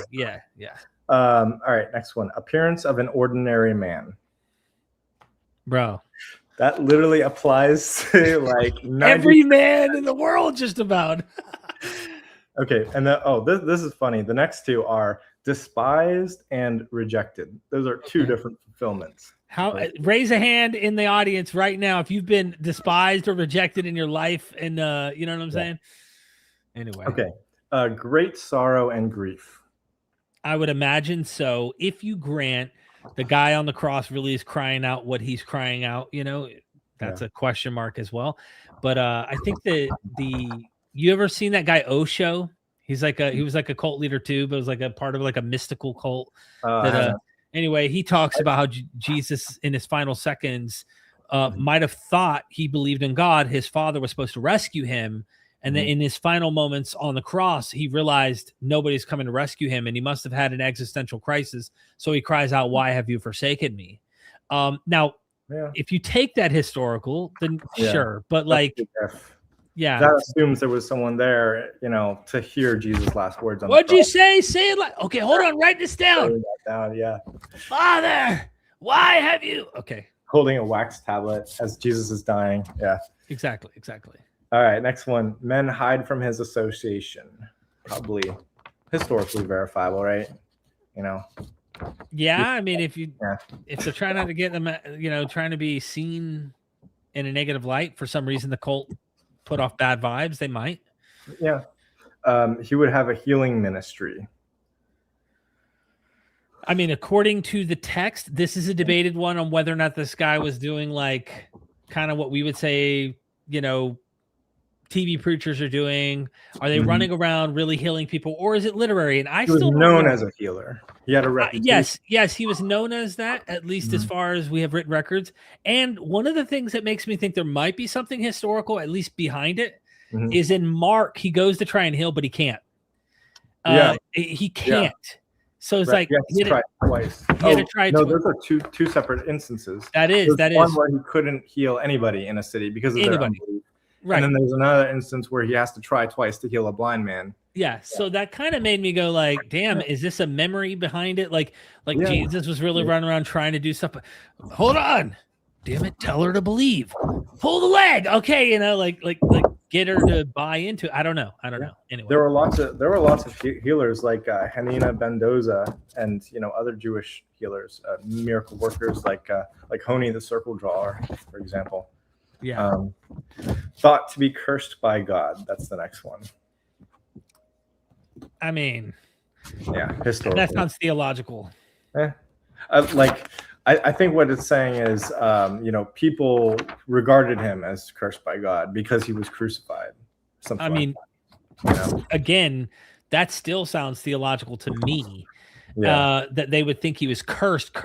All right, next one. Appearance of an ordinary man. Bro. That literally applies to like every man in the world just about. Okay, and this is funny. The next two are despised and rejected. Those are two different fulfillments. Raise a hand in the audience right now if you've been despised or rejected in your life, and you know what I'm saying? Anyway. Okay. Great sorrow and grief. I would imagine so. If you grant the guy on the cross really is crying out what he's crying out, that's a question mark as well. But I think that you ever seen that guy Osho? He was like a cult leader too, but it was like a part of like a mystical cult. Anyway, he talks about how Jesus in his final seconds might have thought he believed in God. His father was supposed to rescue him. And then in his final moments on the cross, he realized nobody's coming to rescue him. And he must have had an existential crisis. So he cries out, "Why have you forsaken me?" Now, if you take that historical, then sure. But like, that assumes there was someone there, to hear Jesus' last words. What'd you say? Say it like, okay, hold on, write this down. Father, why have you? Okay. Holding a wax tablet as Jesus is dying. Yeah. Exactly. All right, next one. Men hide from his association. Probably historically verifiable, right? Yeah, I mean, if they're trying not to get them, trying to be seen in a negative light for some reason, the cult put off bad vibes, they might. Yeah. He would have a healing ministry. I mean, according to the text, this is a debated one on whether or not this guy was doing like kind of what we would say, TV preachers are doing. Are they running around really healing people, or is it literary? And he was known as a healer. He had a reputation. Yes, he was known as that, at least as far as we have written records. And one of the things that makes me think there might be something historical, at least behind it, is in Mark. He goes to try and heal, but he can't. He can't. Yeah. So it's like he tried twice. He had to try twice. Those are two separate instances. There's one where he couldn't heal anybody in a city because of their unbelief. Right. And then there's another instance where he has to try twice to heal a blind man. Yeah. So that kind of made me go like, damn, is this a memory behind it? Like Jesus was really running around trying to do stuff. Hold on. Damn it. Tell her to believe. Pull the leg. Okay. Like get her to buy into it. I don't know. Anyway. There were lots of healers like Hanina Bendoza and, other Jewish healers, miracle workers like Honi the circle drawer, for example. Yeah. Thought to be cursed by God. That's the next one. I mean, historical. That sounds theological. I think what it's saying is, people regarded him as cursed by God because he was crucified. Again, that still sounds theological to me. That they would think he was cursed.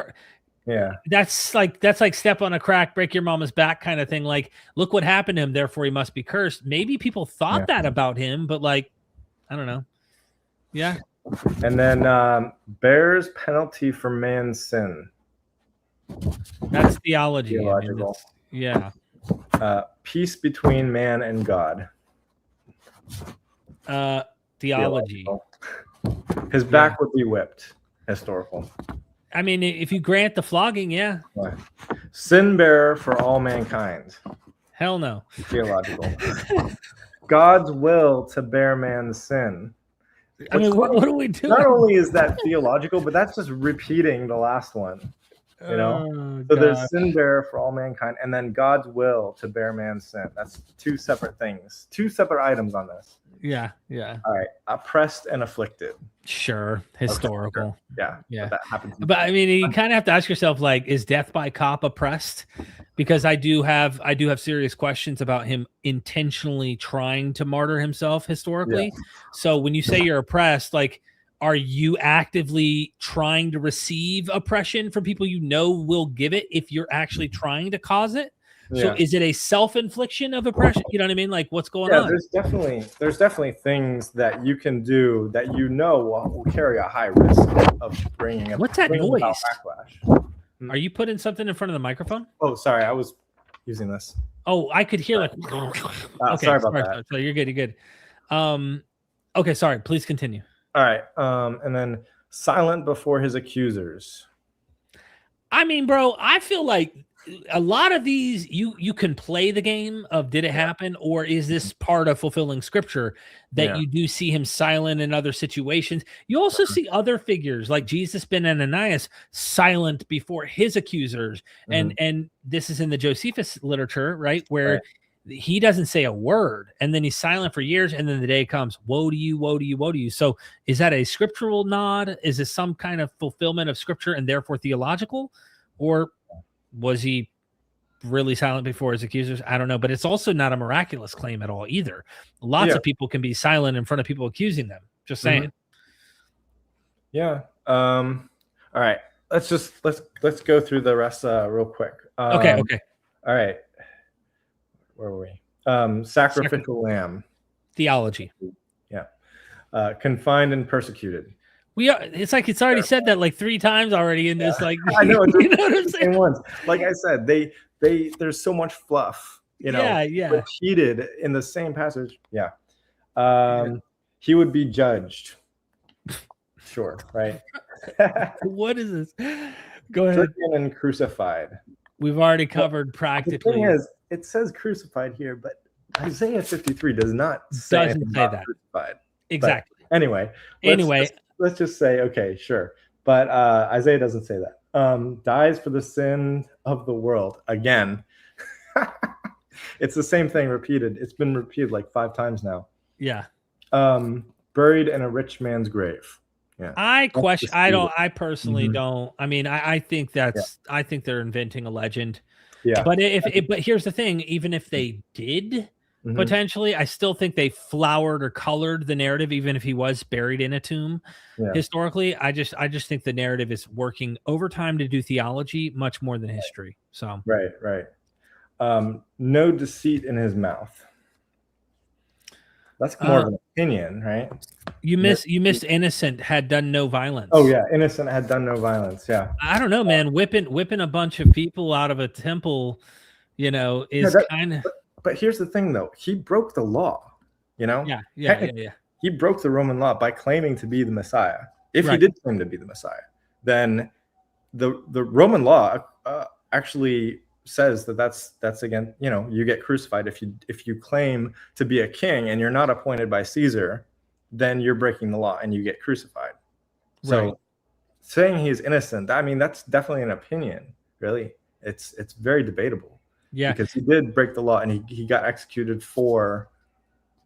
Yeah, that's like step on a crack, break your mama's back kind of thing. Like, look what happened to him, therefore he must be cursed. Maybe people thought that about him, but I don't know. Yeah. And then bears penalty for man's sin. That's theology. Theological. Peace between man and God. Theology. His back would be whipped. Historical. I mean, if you grant the flogging, Sin bearer for all mankind. Hell no. Theological. God's will to bear man's sin. I mean, what do we do? Not only is that theological, but that's just repeating the last one. So there's sin bearer for all mankind, and then God's will to bear man's sin. That's two separate things, two separate items on this. Yeah. All right, oppressed and afflicted. Sure, historical. Okay, yeah. That happens. But I mean, you kind of have to ask yourself, is death by cop oppressed? Because I do have serious questions about him intentionally trying to martyr himself historically. Yeah. So when you say you're oppressed, are you actively trying to receive oppression from people will give it if you're actually trying to cause it? So is it a self-infliction of oppression? You know what I mean? What's going on? There's definitely things that you can do that will carry a high risk of bringing up. What's that noise? Backlash. Are you putting something in front of the microphone? Oh, sorry, I was using this. Oh, I could hear okay, sorry about that. So you're good. Okay, sorry. Please continue. All right, and then silent before his accusers. I mean, bro, I feel like a lot of these you can play the game of did it happen, or is this part of fulfilling scripture that you do see him silent in other situations? You also see other figures like Jesus ben Ananias silent before his accusers, and this is in the Josephus literature, right, where he doesn't say a word, and then he's silent for years, and then the day comes, woe to you, woe to you, woe to you. So is that a scriptural nod? Is this some kind of fulfillment of scripture and therefore theological, or was he really silent before his accusers? I don't know, but it's also not a miraculous claim at all either. Lots of people can be silent in front of people accusing them. Just saying. Yeah. All right. Let's go through the rest real quick. Okay. All right. Where were we? Sacrificial lamb. Theology. Yeah. Confined and persecuted. It's like it's already said that 3 times already in this. I know. You know what I'm saying? Ones. Like I said, there's so much fluff. Repeated in the same passage. Yeah. He would be judged. Sure. Right. What is this? Go ahead. Stricken and crucified. We've already covered practically. The thing is, it says crucified here, but Isaiah 53 doesn't say that. Crucified. Exactly. But anyway. Let's just say, okay, sure. But Isaiah doesn't say that. Dies for the sin of the world. Again, it's the same thing repeated. It's been repeated 5 times now. Yeah. Buried in a rich man's grave. Yeah. I personally Mhm. don't. I mean, I think I think they're inventing a legend. Yeah. But but here's the thing, even if they did Mhm. potentially, I still think they flowered or colored the narrative, even if he was buried in a tomb. Yeah. Historically, I just think the narrative is working overtime to do theology much more than history. So Right. No deceit in his mouth. That's more of an opinion, right? You missed innocent had done no violence. Oh yeah, innocent had done no violence. Yeah. I don't know, man. Whipping a bunch of people out of a temple, is kind of. But here's the thing, though. He broke the law. Yeah. He broke the Roman law by claiming to be the Messiah. If he Right. did claim to be the Messiah, then the Roman law actually says that's again, you get crucified if you claim to be a king and you're not appointed by Caesar, then you're breaking the law and you get crucified. So saying he's innocent, I mean, that's definitely an opinion, really. It's very debatable. Yeah. Because he did break the law and he got executed for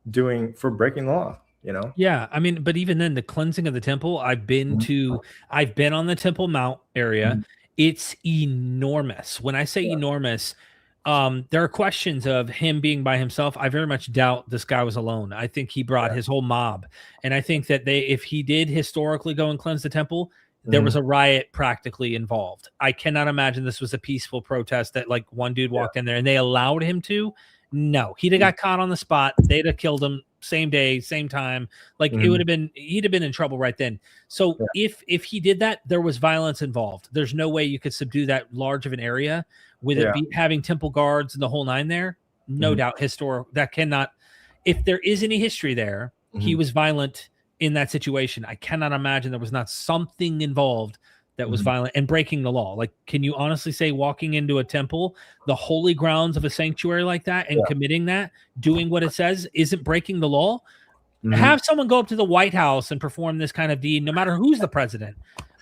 breaking the law, Yeah, I mean, but even then, the cleansing of the temple, I've been on the Temple Mount area. Mhm. It's enormous. When I say enormous, there are questions of him being by himself. I very much doubt this guy was alone. I think he brought his whole mob, and I think that if he did historically go and cleanse the temple, there was a riot practically involved. I cannot imagine this was a peaceful protest that like one dude walked in there and they allowed him to. No, he'd have got caught on the spot. They'd have killed him same day, same time. Like it would have been, he'd have been in trouble right then. So if he did that, there was violence involved. There's no way you could subdue that large of an area with it having temple guards and the whole nine there. No doubt that cannot, if there is any history there, he was violent in that situation. I cannot imagine there was not something involved that was violent and breaking the law. Like, can you honestly say walking into a temple, the holy grounds of a sanctuary like that, and committing that, doing what it says, isn't breaking the law? Have someone go up to the White House and perform this kind of deed, no matter who's the president.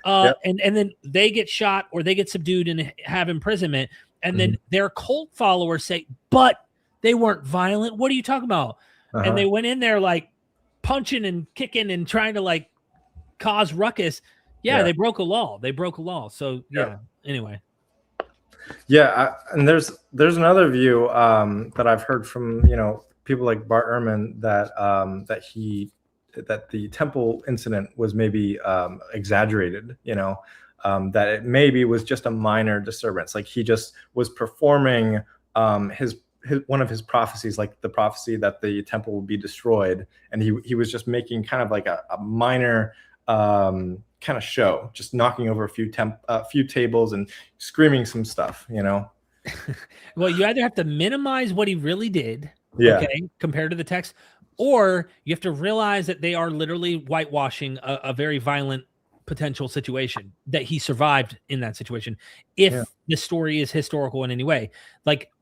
And then they get shot or they get subdued and have imprisonment. And then their cult followers say, but they weren't violent. What are you talking about? And they went in there like punching and kicking and trying to like cause ruckus. They broke a law. So anyway. And there's another view that I've heard from people like Bart Ehrman that the temple incident was maybe exaggerated. That it maybe was just a minor disturbance. Like he just was performing his one of his prophecies, like the prophecy that the temple will be destroyed, and he was just making kind of like a minor kind of show, just knocking over a few tables and screaming some stuff. Well, you either have to minimize what he really did, compared to the text, or you have to realize that they are literally whitewashing a very violent potential situation, that he survived in that situation. If the story is historical in any way, like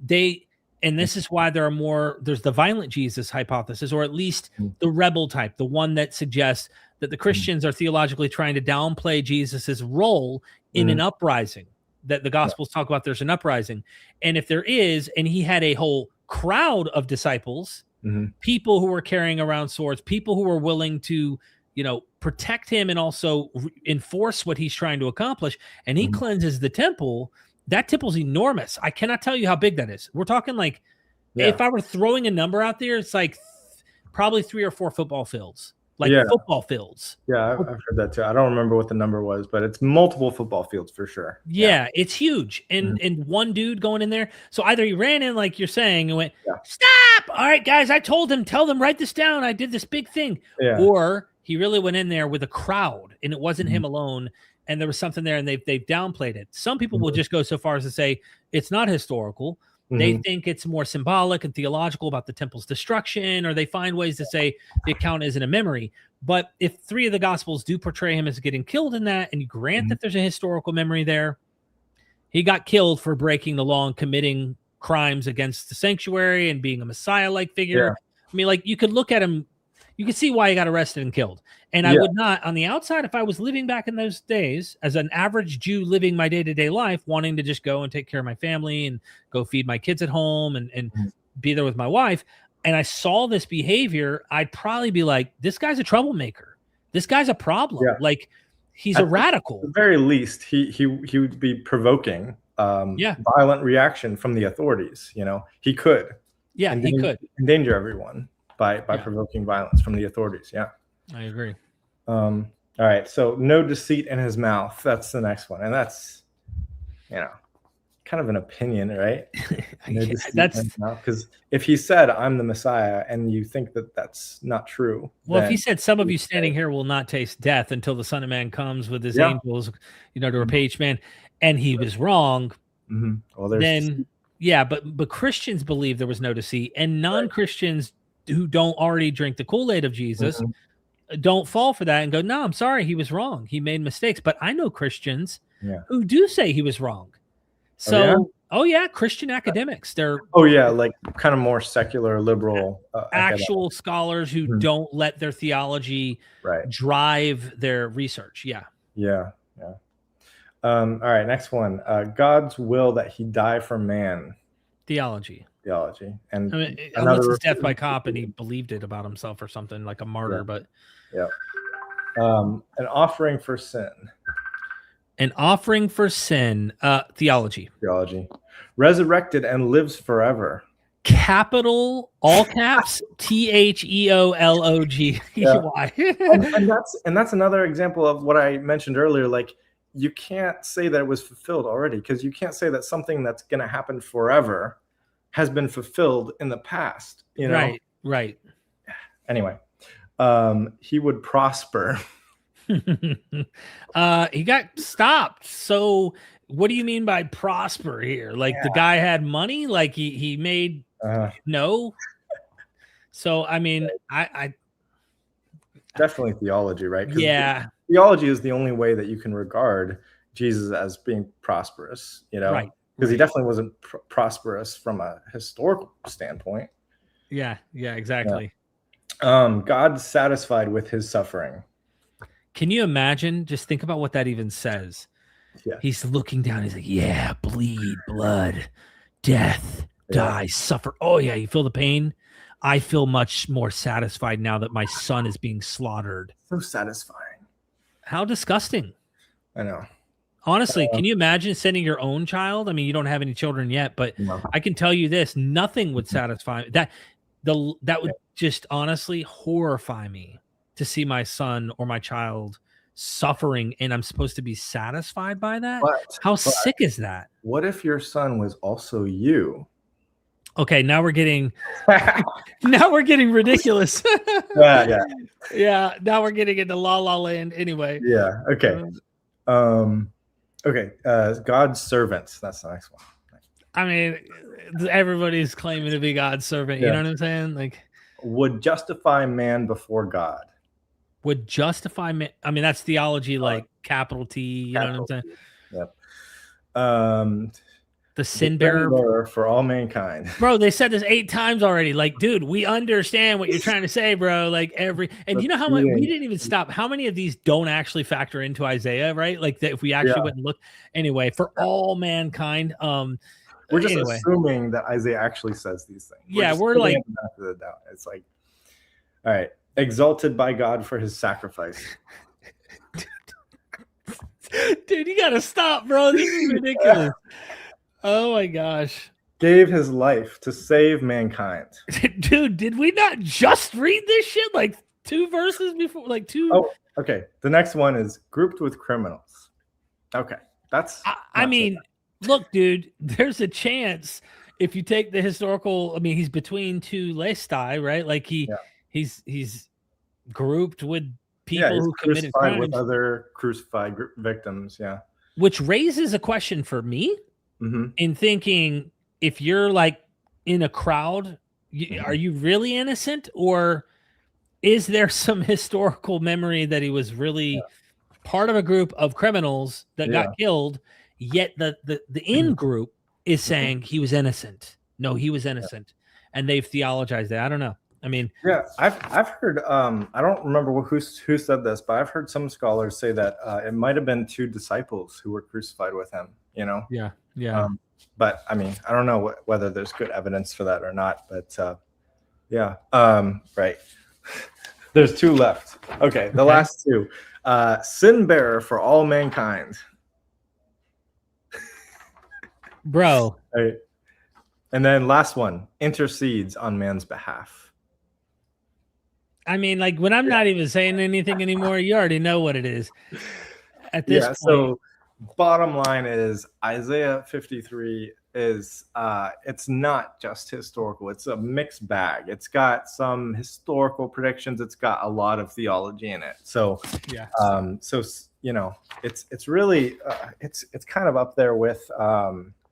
and this is why there's the violent Jesus hypothesis, or at least the rebel type, the one that suggests that the Christians are theologically trying to downplay Jesus's role in an uprising, that the Gospels talk about there's an uprising. And if there is, and he had a whole crowd of disciples, people who were carrying around swords, people who were willing to, protect him and also enforce what he's trying to accomplish, and he cleanses the temple, that temple's enormous. I cannot tell you how big that is. We're talking like, if I were throwing a number out there, it's like probably 3 or 4 football fields. Football fields. Yeah, I've heard that too. I don't remember what the number was, but it's multiple football fields for sure. Yeah, it's huge. And one dude going in there. So either he ran in like you're saying and went, stop! All right, guys, tell them, write this down. I did this big thing. Yeah. Or he really went in there with a crowd and it wasn't him alone. And there was something there and they've downplayed it. Some people will just go so far as to say it's not historical. They think it's more symbolic and theological about the temple's destruction, or they find ways to say the account isn't a memory. But if 3 of the Gospels do portray him as getting killed in that, and you grant that there's a historical memory there, he got killed for breaking the law and committing crimes against the sanctuary and being a Messiah-like figure. Yeah. I mean, like, you could look at him, you could see why he got arrested and killed. And I would not, on the outside, if I was living back in those days as an average Jew living my day-to-day life, wanting to just go and take care of my family and go feed my kids at home and be there with my wife, and I saw this behavior, I'd probably be like, this guy's a troublemaker. this guy's a problem. Yeah. Like he's a radical. At the very least, he would be provoking violent reaction from the authorities. He could. Yeah, he could endanger everyone by provoking violence from the authorities. Yeah, I agree. All right, so no deceit in his mouth. That's the next one, and that's kind of an opinion, right? No That's because if he said, "I'm the Messiah," and you think that that's not true, well, if he said, "Some of you standing here will not taste death until the Son of Man comes with his angels, to repay each man," and he was wrong, well, then but Christians believe there was no deceit, and non-Christians who don't already drink the Kool-Aid of Jesus don't fall for that and go, "No, I'm sorry, he was wrong. He made mistakes." But I know Christians who do say he was wrong. So, Christian academics. They're like kind of more secular, liberal, actual scholars who don't let their theology drive their research. Yeah. All right, next one. God's will that he die for man. Theology. And unless it's death by cop and he believed it about himself or something, like a martyr, but an offering for sin. An offering for sin. Theology. Resurrected and lives forever. Capital, all caps, THEOLOGY. and that's another example of what I mentioned earlier. Like, you can't say that it was fulfilled already, because you can't say that something that's going to happen forever has been fulfilled in the past. Right. Anyway, he would prosper. He got stopped. So what do you mean by prosper here? Like the guy had money? Like he made no? So I mean, I definitely theology, right? Yeah. Theology is the only way that you can regard Jesus as being prosperous, right? Because he definitely wasn't prosperous from a historical standpoint. Yeah, exactly. God's satisfied with his suffering. Can you imagine? Just think about what that even says. Yeah. He's looking down. He's like, bleed, blood, death, die, suffer. Oh, yeah, you feel the pain? I feel much more satisfied now that my son is being slaughtered. So satisfying. How disgusting. I know. Honestly, can you imagine sending your own child? I mean, you don't have any children yet, but I can tell you this, nothing would satisfy me. That would just honestly horrify me to see my son or my child suffering, and I'm supposed to be satisfied by that. How sick is that? What if your son was also you? Okay, now we're getting ridiculous. Yeah. Now we're getting into La La Land. Anyway. Yeah. Okay. God's servants. That's the next one. I mean, everybody's claiming to be God's servant. You know what I'm saying? Like, would justify man before God. Would justify man. I mean, that's theology, like capital T. You know what I'm saying? Yep. The sin bearer for all mankind. Bro, they said this 8 times already. Like, dude, we understand what you're trying to say, bro. Like and you know how much we didn't even stop. How many of these don't actually factor into Isaiah, right? Like that if we actually went and looked anyway, for all mankind. We're just assuming that Isaiah actually says these things. We're like the doubt. It's like, all right, exalted by God for his sacrifice. Dude, you gotta stop, bro. This is ridiculous. Oh my gosh. Gave his life to save mankind. Dude, did we not just read this shit like 2 verses before? Like 2. Oh, okay. The next one is grouped with criminals. Okay. That's I mean, look, dude, there's a chance if you take the historical, I mean, he's between 2 lestai, right? Like he's grouped with people who committed crimes with other crucified victims, which raises a question for me. In thinking, if you're like in a crowd, are you really innocent, or is there some historical memory that he was really part of a group of criminals that got killed, yet the in group is saying he was innocent? No, he was innocent, and they've theologized that. I don't know. I mean, I've heard. I don't remember who said this, but I've heard some scholars say that it might have been 2 disciples who were crucified with him. Yeah. But I mean, I don't know whether there's good evidence for that or not. But right. There's two left. Okay, the last two. Sin bearer for all mankind. Bro. Right. And then last one, intercedes on man's behalf. I mean, like when I'm not even saying anything anymore, you already know what it is. At this point. So bottom line is Isaiah 53 is it's not just historical. It's a mixed bag. It's got some historical predictions. It's got a lot of theology in it. So yeah. So you know, it's really it's kind of up there with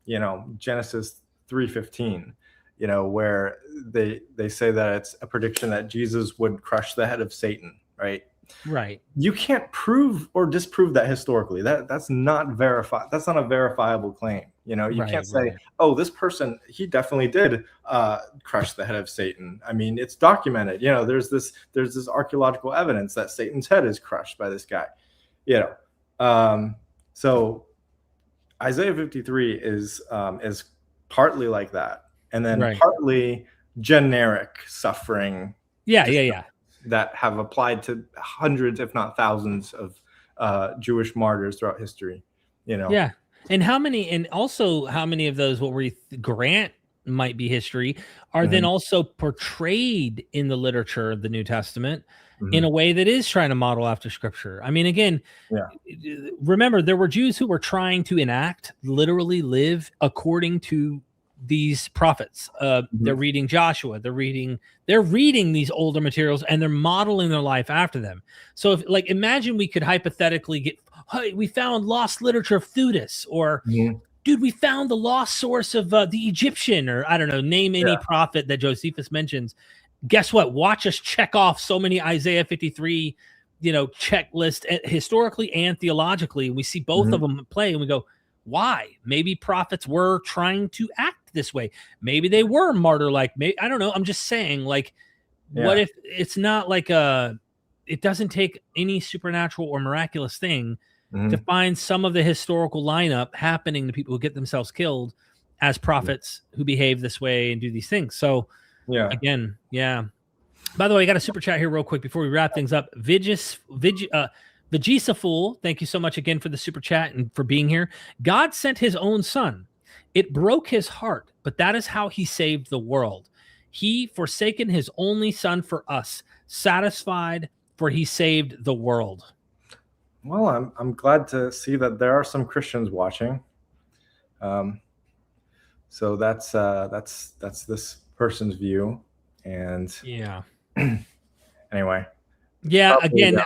you know, Genesis 3:15, you know, where they say that it's a prediction that Jesus would crush the head of Satan, right? Right. You can't prove or disprove that historically. That's not verified. That's not a verifiable claim. You know, you can't say, oh, this person, he definitely did crush the head of Satan. I mean, it's documented. You know, there's this archaeological evidence that Satan's head is crushed by this guy. You know, so Isaiah 53 is partly like that, and then partly generic suffering. Yeah. That have applied to hundreds, if not thousands, of Jewish martyrs throughout history. You know. Yeah, and how many of those what we grant might be history are then also portrayed in the literature of the New Testament in a way that is trying to model after Scripture. I mean, again, remember there were Jews who were trying to literally live according to these prophets. They're reading Joshua, they're reading these older materials, and they're modeling their life after them. So if, like, imagine we could hypothetically get, hey, we found lost literature of Theudas, or dude, we found the lost source of the Egyptian, or I don't know, name any prophet that Josephus mentions. Guess what? Watch us check off so many Isaiah 53, you know, checklist historically and theologically. We see both of them at play, and we go, why? Maybe prophets were trying to act this way. Maybe they were martyr-like. I don't know. I'm just saying, like, what if it's not like it doesn't take any supernatural or miraculous thing to find some of the historical lineup happening to people who get themselves killed as prophets who behave this way and do these things. So again, by the way, I got a super chat here real quick before we wrap things up. Vegisa Fool, thank you so much again for the super chat and for being here. God sent his own son. It broke his heart, but that is how he saved the world. He forsaken his only son for us, satisfied, for he saved the world. Well, I'm glad to see that there are some Christians watching. So that's this person's view, and anyway. Yeah, again,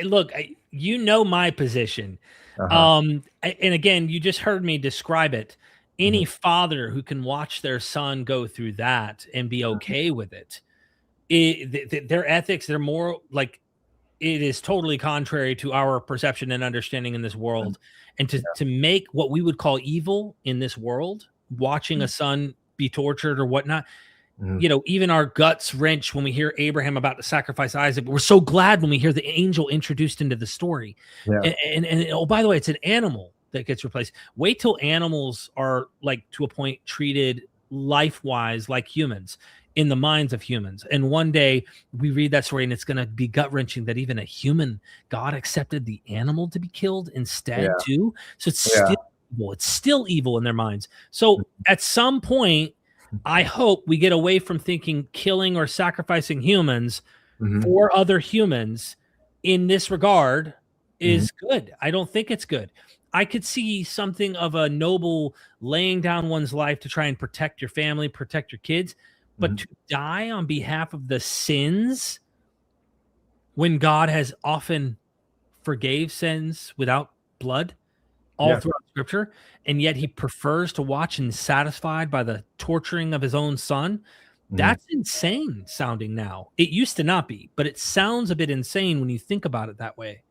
look, you know my position. And again, you just heard me describe it. Any father who can watch their son go through that and be okay with it, their ethics, their moral, like, it is totally contrary to our perception and understanding in this world. And to make what we would call evil in this world, watching a son be tortured or whatnot, you know, even our guts wrench when we hear Abraham about to sacrifice Isaac, but we're so glad when we hear the angel introduced into the story. And oh, by the way, it's an animal that gets replaced. Wait till animals are, like, to a point treated life-wise like humans in the minds of humans. And one day we read that story and it's going to be gut-wrenching that even a human, God accepted the animal to be killed instead too. So it's still evil. It's still evil in their minds. So at some point, I hope we get away from thinking killing or sacrificing humans for other humans in this regard is good. I don't think it's good. I could see something of a noble laying down one's life to try and protect your family, protect your kids, but to die on behalf of the sins when God has often forgave sins without blood all throughout Scripture, and yet he prefers to watch and is satisfied by the torturing of his own son. That's insane sounding now. It used to not be, but it sounds a bit insane when you think about it that way.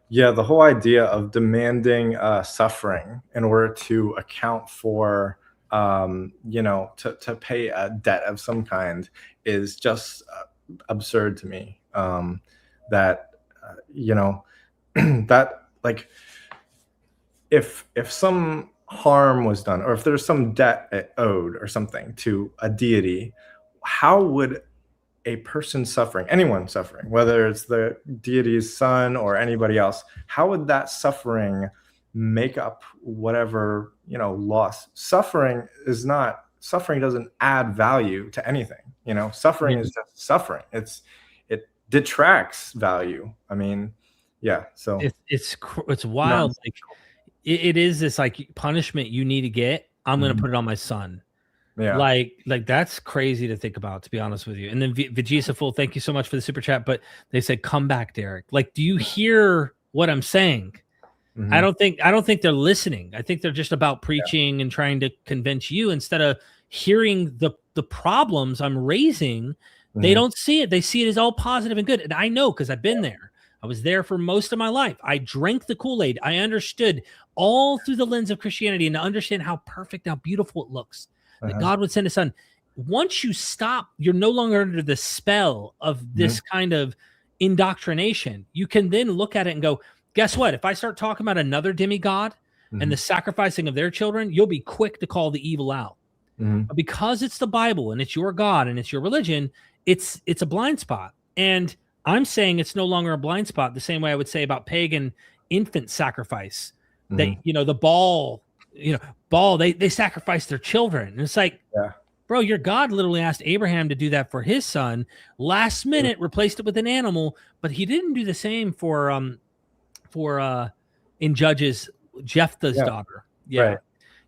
Yeah, the whole idea of demanding suffering in order to account for, you know, to pay a debt of some kind is just absurd to me. That, you know, that, like, if some harm was done, or if there's some debt owed or something to a deity, how would a person suffering, anyone suffering, whether it's the deity's son or anybody else, how would that suffering make up whatever, loss? Suffering doesn't add value to anything. Suffering is just suffering. It detracts value. I mean, yeah. So it's wild. Like it is this like punishment you need to get. I'm going to put it on my son. Yeah. Like that's crazy to think about, to be honest with you. And then Vegisa Full, thank you so much for the super chat. But they said, come back, Derek. Like, do you hear what I'm saying? Mm-hmm. I don't think they're listening. I think they're just about preaching and trying to convince you instead of hearing the problems I'm raising. Mm-hmm. They don't see it. They see it as all positive and good. And I know, because I've been there. I was there for most of my life. I drank the Kool-Aid. I understood all through the lens of Christianity and to understand how perfect, how beautiful it looks. That God would send a son. Once you stop, you're no longer under the spell of this kind of indoctrination. You can then look at it and go, guess what? If I start talking about another demigod and the sacrificing of their children, you'll be quick to call the evil out. But because it's the Bible and it's your God and it's your religion, it's a blind spot. And I'm saying it's no longer a blind spot the same way I would say about pagan infant sacrifice. That, the Baal, they sacrifice their children. And it's like, bro, your God literally asked Abraham to do that for his son. Last minute, replaced it with an animal, but he didn't do the same for in Judges, Jephthah's daughter. Yeah. Right.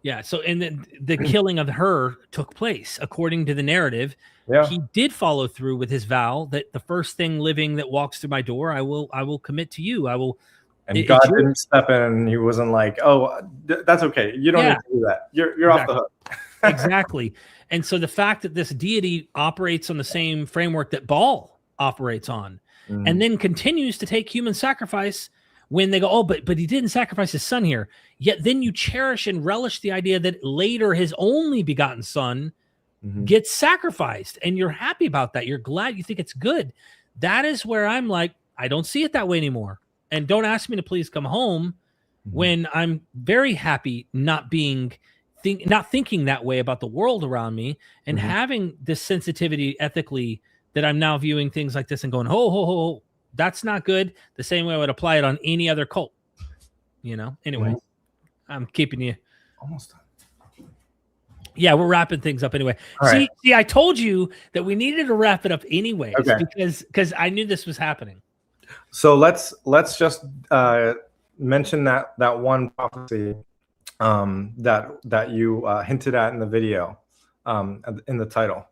Yeah. So, and then the killing of her took place according to the narrative. Yeah. He did follow through with his vow that the first thing living that walks through my door, I will commit to you. I will. And God didn't step in. He wasn't like, oh, that's okay. You don't need to do that. You're off the hook. Exactly. And so the fact that this deity operates on the same framework that Baal operates on, and then continues to take human sacrifice when they go, oh, but he didn't sacrifice his son here. Yet then you cherish and relish the idea that later his only begotten son gets sacrificed. And you're happy about that. You're glad, you think it's good. That is where I'm like, I don't see it that way anymore. And don't ask me to please come home when I'm very happy not thinking that way about the world around me and having this sensitivity ethically that I'm now viewing things like this and going, ho, that's not good. The same way I would apply it on any other cult, Anyway, I'm keeping you almost done. Yeah, we're wrapping things up anyway. See, I told you that we needed to wrap it up anyways because I knew this was happening. So let's just mention that one prophecy that you hinted at in the video, in the title.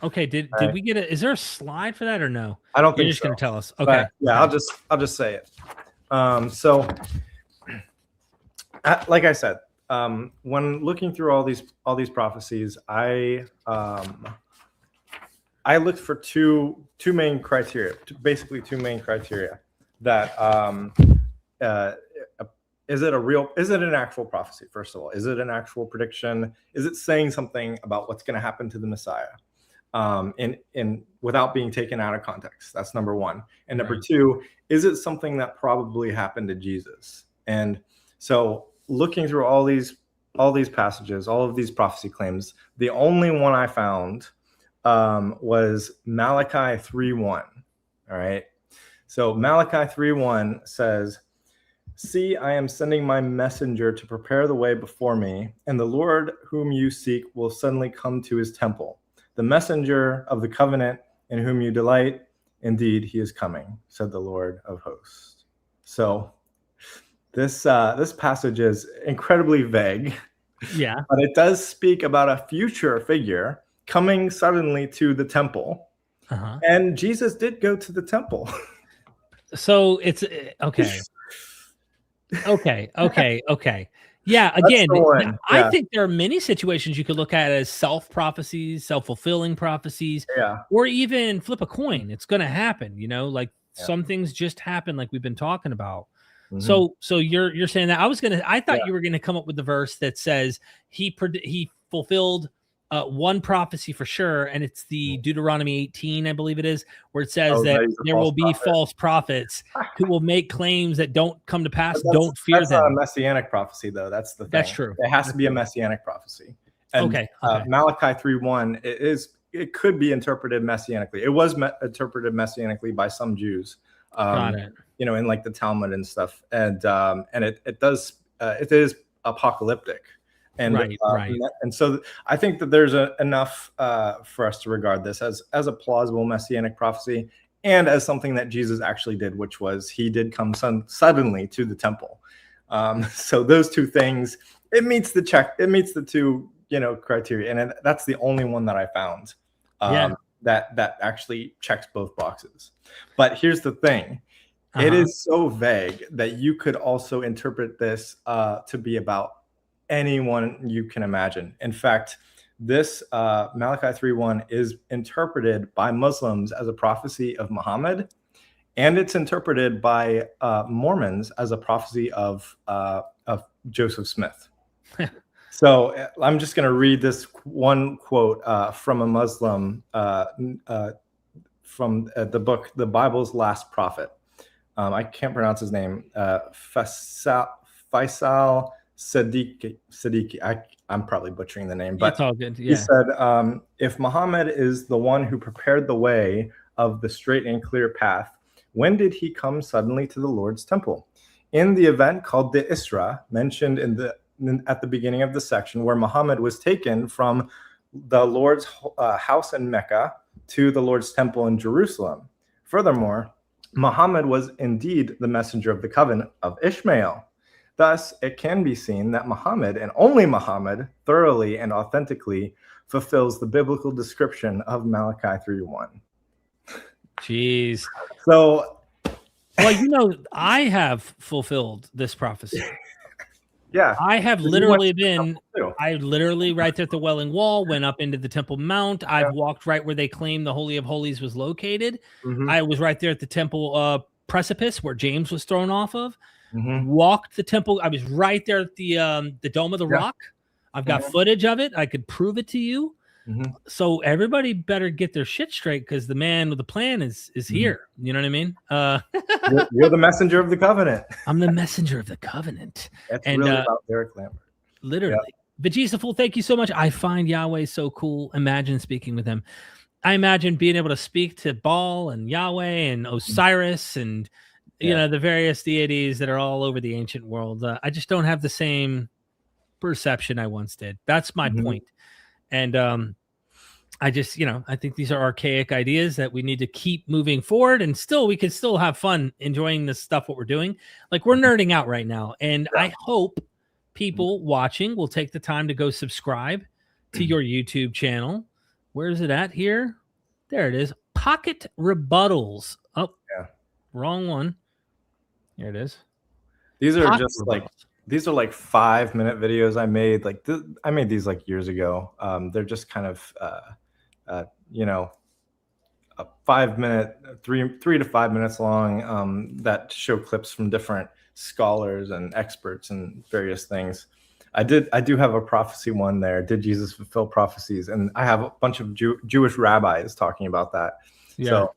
Okay. Did we get is there a slide for that or no? I don't think you're just going to tell us. Okay. But, yeah, I'll just say it. So like I said, when looking through all these prophecies, I looked for two main criteria, basically two main criteria that is it an actual prophecy? First of all, is it an actual prediction? Is it saying something about what's going to happen to the Messiah? In without being taken out of context. That's number one. And number two, is it something that probably happened to Jesus? And so looking through all these passages, all of these prophecy claims, the only one I found was Malachi 3:1. All right. So Malachi 3:1 says, "See, I am sending my messenger to prepare the way before me, and the Lord whom you seek will suddenly come to his temple. The messenger of the covenant in whom you delight, indeed he is coming, said the Lord of hosts." So this passage is incredibly vague. Yeah. But it does speak about a future figure coming suddenly to the temple. And Jesus did go to the temple. So it's okay. Okay. Yeah, again, I think there are many situations you could look at as self-prophecies, self-fulfilling prophecies, or even flip a coin. It's going to happen, some things just happen like we've been talking about. So you're saying that I thought you were going to come up with the verse that says he fulfilled one prophecy for sure, and it's the Deuteronomy 18, I believe it is, where it says that there will be false prophets who will make claims that don't come to pass. Don't fear them. That's not a messianic prophecy, though. That's the thing. That's true. It has to be a messianic prophecy. And Malachi 3:1 is it could be interpreted messianically. It was interpreted messianically by some Jews. Got it. In like the Talmud and stuff, and it is apocalyptic, and right. And so I think that there's enough for us to regard this as a plausible messianic prophecy, and as something that Jesus actually did, which was he did come suddenly to the temple. So those two things, it meets the two criteria, and that's the only one that I found that actually checks both boxes. But here's the thing. It is so vague that you could also interpret this to be about anyone you can imagine. In fact, this Malachi 3:1 is interpreted by Muslims as a prophecy of Muhammad, and it's interpreted by Mormons as a prophecy of Joseph Smith. So I'm just going to read this one quote from a Muslim from the book, The Bible's Last Prophet. I can't pronounce his name. Faisal Siddiqui. I'm probably butchering the name, but it's all good. He said, if Muhammad is the one who prepared the way of the straight and clear path, when did he come suddenly to the Lord's temple? In the event called the Isra, mentioned at the beginning of the section, where Muhammad was taken from the Lord's house in Mecca to the Lord's temple in Jerusalem. Furthermore, Muhammad was indeed the messenger of the covenant of Ishmael. Thus, it can be seen that Muhammad, and only Muhammad, thoroughly and authentically fulfills the biblical description of Malachi 3:1. Jeez. So, well, I have fulfilled this prophecy. Yeah. I have literally right there at the Wailing Wall, went up into the Temple Mount. I've walked right where they claim the Holy of Holies was located. I was right there at the temple precipice where James was thrown off of. Walked the temple. I was right there at the Dome of the Rock. I've got footage of it. I could prove it to you. So everybody better get their shit straight, because the man with the plan is here. You know what I mean? You're the messenger of the covenant. I'm the messenger of the covenant. That's really about Derek Lambert. Literally. But Jesus, thank you so much. I find Yahweh so cool. Imagine speaking with him. I imagine being able to speak to Baal and Yahweh and Osiris and the various deities that are all over the ancient world. I just don't have the same perception I once did. That's my point. And I just, I think these are archaic ideas that we need to keep moving forward, and we can still have fun enjoying this stuff, what we're doing. Like, we're nerding out right now. And I hope people watching will take the time to go subscribe to your YouTube channel. Where is it at here? There it is. Pocket Rebuttals. Oh, wrong one. Here it is. These are These are like 5-minute videos I made. I made these years ago. They're just kind of, a 5-minute, 3 to 5 minutes long, that show clips from different scholars and experts and various things. I do have a prophecy one there. Did Jesus fulfill prophecies? And I have a bunch of Jewish rabbis talking about that. So,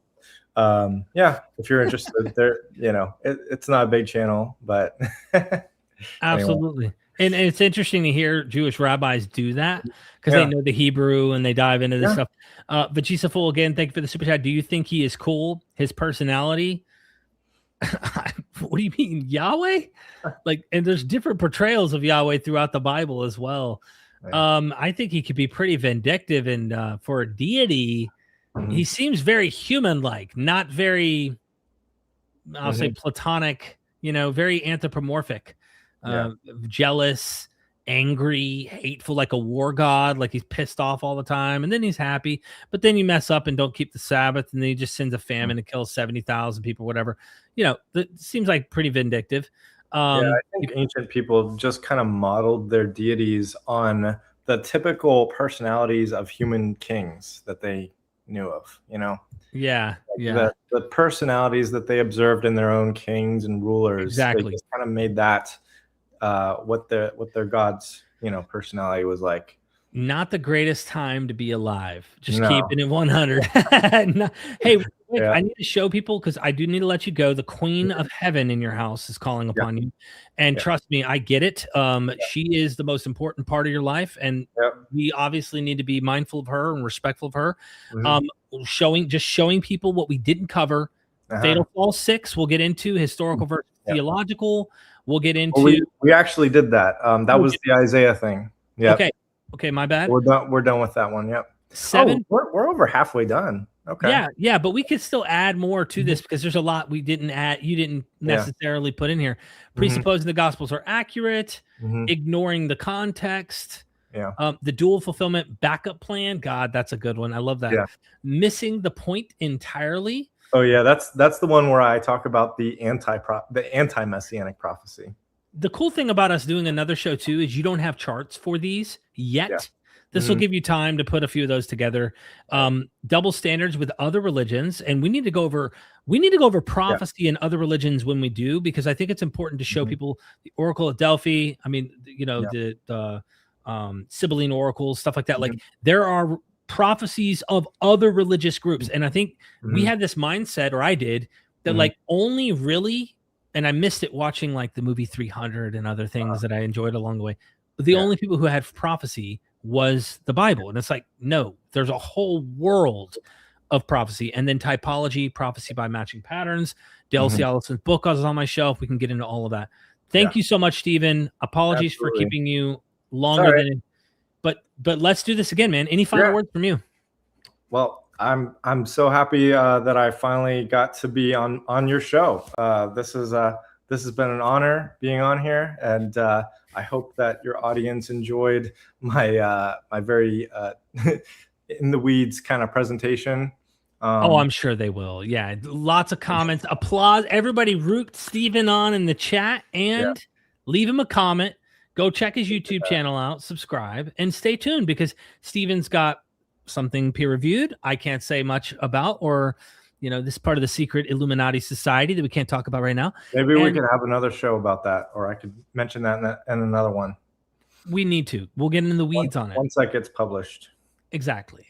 if you're interested, it's not a big channel, but. Absolutely. Anyway. And it's interesting to hear Jewish rabbis do that, because they know the Hebrew and they dive into this stuff. Vajisaful, again, thank you for the super chat. Do you think he is cool? His personality? What do you mean, Yahweh? And there's different portrayals of Yahweh throughout the Bible as well. Right. I think he could be pretty vindictive, and for a deity, he seems very human-like, not very, I'll say, platonic, very anthropomorphic. Jealous, angry, hateful, like a war god, like he's pissed off all the time, and then he's happy, but then you mess up and don't keep the Sabbath, and then he just sends a famine and kills 70,000 people, whatever. That seems like pretty vindictive. I think ancient people just kind of modeled their deities on the typical personalities of human kings that they knew of. The personalities that they observed in their own kings and rulers. Exactly. They just kind of made that what their god's personality was like. Not the greatest time to be alive. Just keeping it 100. Hey, quick, I need to show people, because I do need to let you go. The Queen of Heaven in your house is calling upon you. And trust me, I get it. She is the most important part of your life. And we obviously need to be mindful of her and respectful of her. Showing people what we didn't cover. Fatal Fall 6, we'll get into historical versus theological. We'll get into. We actually did that. That was the Isaiah thing. Yeah. Okay, my bad. We're done with that one. Yep. 7. We're over halfway done. Okay. Yeah, but we could still add more to this, because there's a lot we didn't add. You didn't necessarily put in here. Presupposing the Gospels are accurate, ignoring the context. The dual fulfillment backup plan. God, that's a good one. I love that. Missing the point entirely. Oh yeah, that's the one where I talk about the anti-messianic prophecy. The cool thing about us doing another show too is you don't have charts for these yet. This will give you time to put a few of those together. Double standards with other religions, and we need to go over prophecy and other religions when we do, because I think it's important to show people the Oracle of Delphi. I mean, the Sibylline oracles, stuff like that. Like, there are prophecies of other religious groups, and I think we had this mindset, or I did, that like only really, and I missed it watching like the movie 300 and other things that I enjoyed along the way. But the only people who had prophecy was the Bible. And it's like, no, there's a whole world of prophecy. And then typology, prophecy by matching patterns. Dale C. Allison's book is on my shelf. We can get into all of that. Thank you so much, Stephen. Apologies for keeping you longer than, but let's do this again, man. Any final words from you? Well, I'm so happy that I finally got to be on your show. This has been an honor being on here, and I hope that your audience enjoyed my my very in the weeds kind of presentation. I'm sure they will. Yeah, lots of comments, applause. Everybody root Stephen on in the chat, and leave him a comment. Go check his YouTube channel out, subscribe, and stay tuned, because Stephen's got something peer-reviewed I can't say much about, or this part of the secret Illuminati society that we can't talk about right now. Maybe we could have another show about that, or I could mention that in another one. We need to. We'll get into the weeds on it once that gets published. Exactly.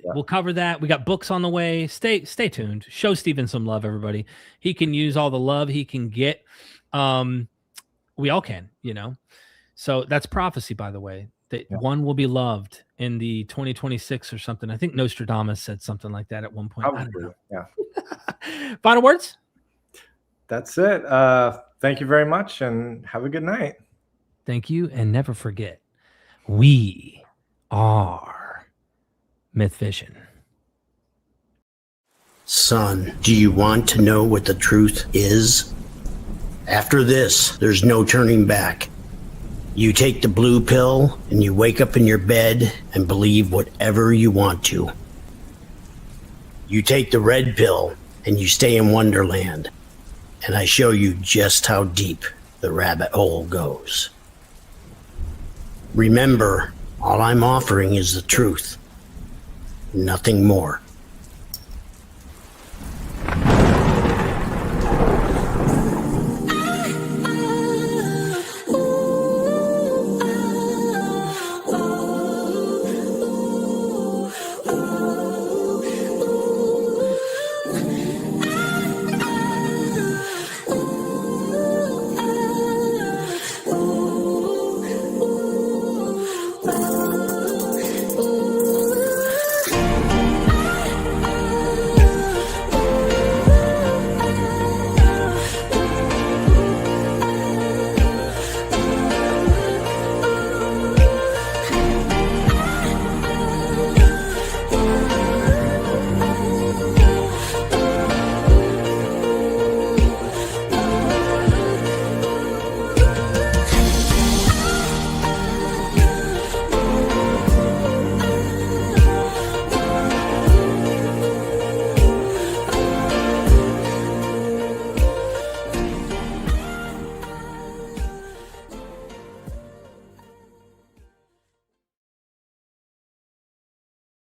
We'll cover that. We got books on the way. Stay tuned. Show Stephen some love, everybody. He can use all the love he can get. We all can, So that's prophecy, by the way, that one will be loved in the 2026 or something. I think Nostradamus said something like that at one point. Probably, Final words? That's it. Thank you very much, and have a good night. Thank you, and never forget, we are MythVision. Son, do you want to know what the truth is? After this, there's no turning back. You take the blue pill and you wake up in your bed and believe whatever you want to. You take the red pill and you stay in Wonderland, and I show you just how deep the rabbit hole goes. Remember, all I'm offering is the truth, nothing more.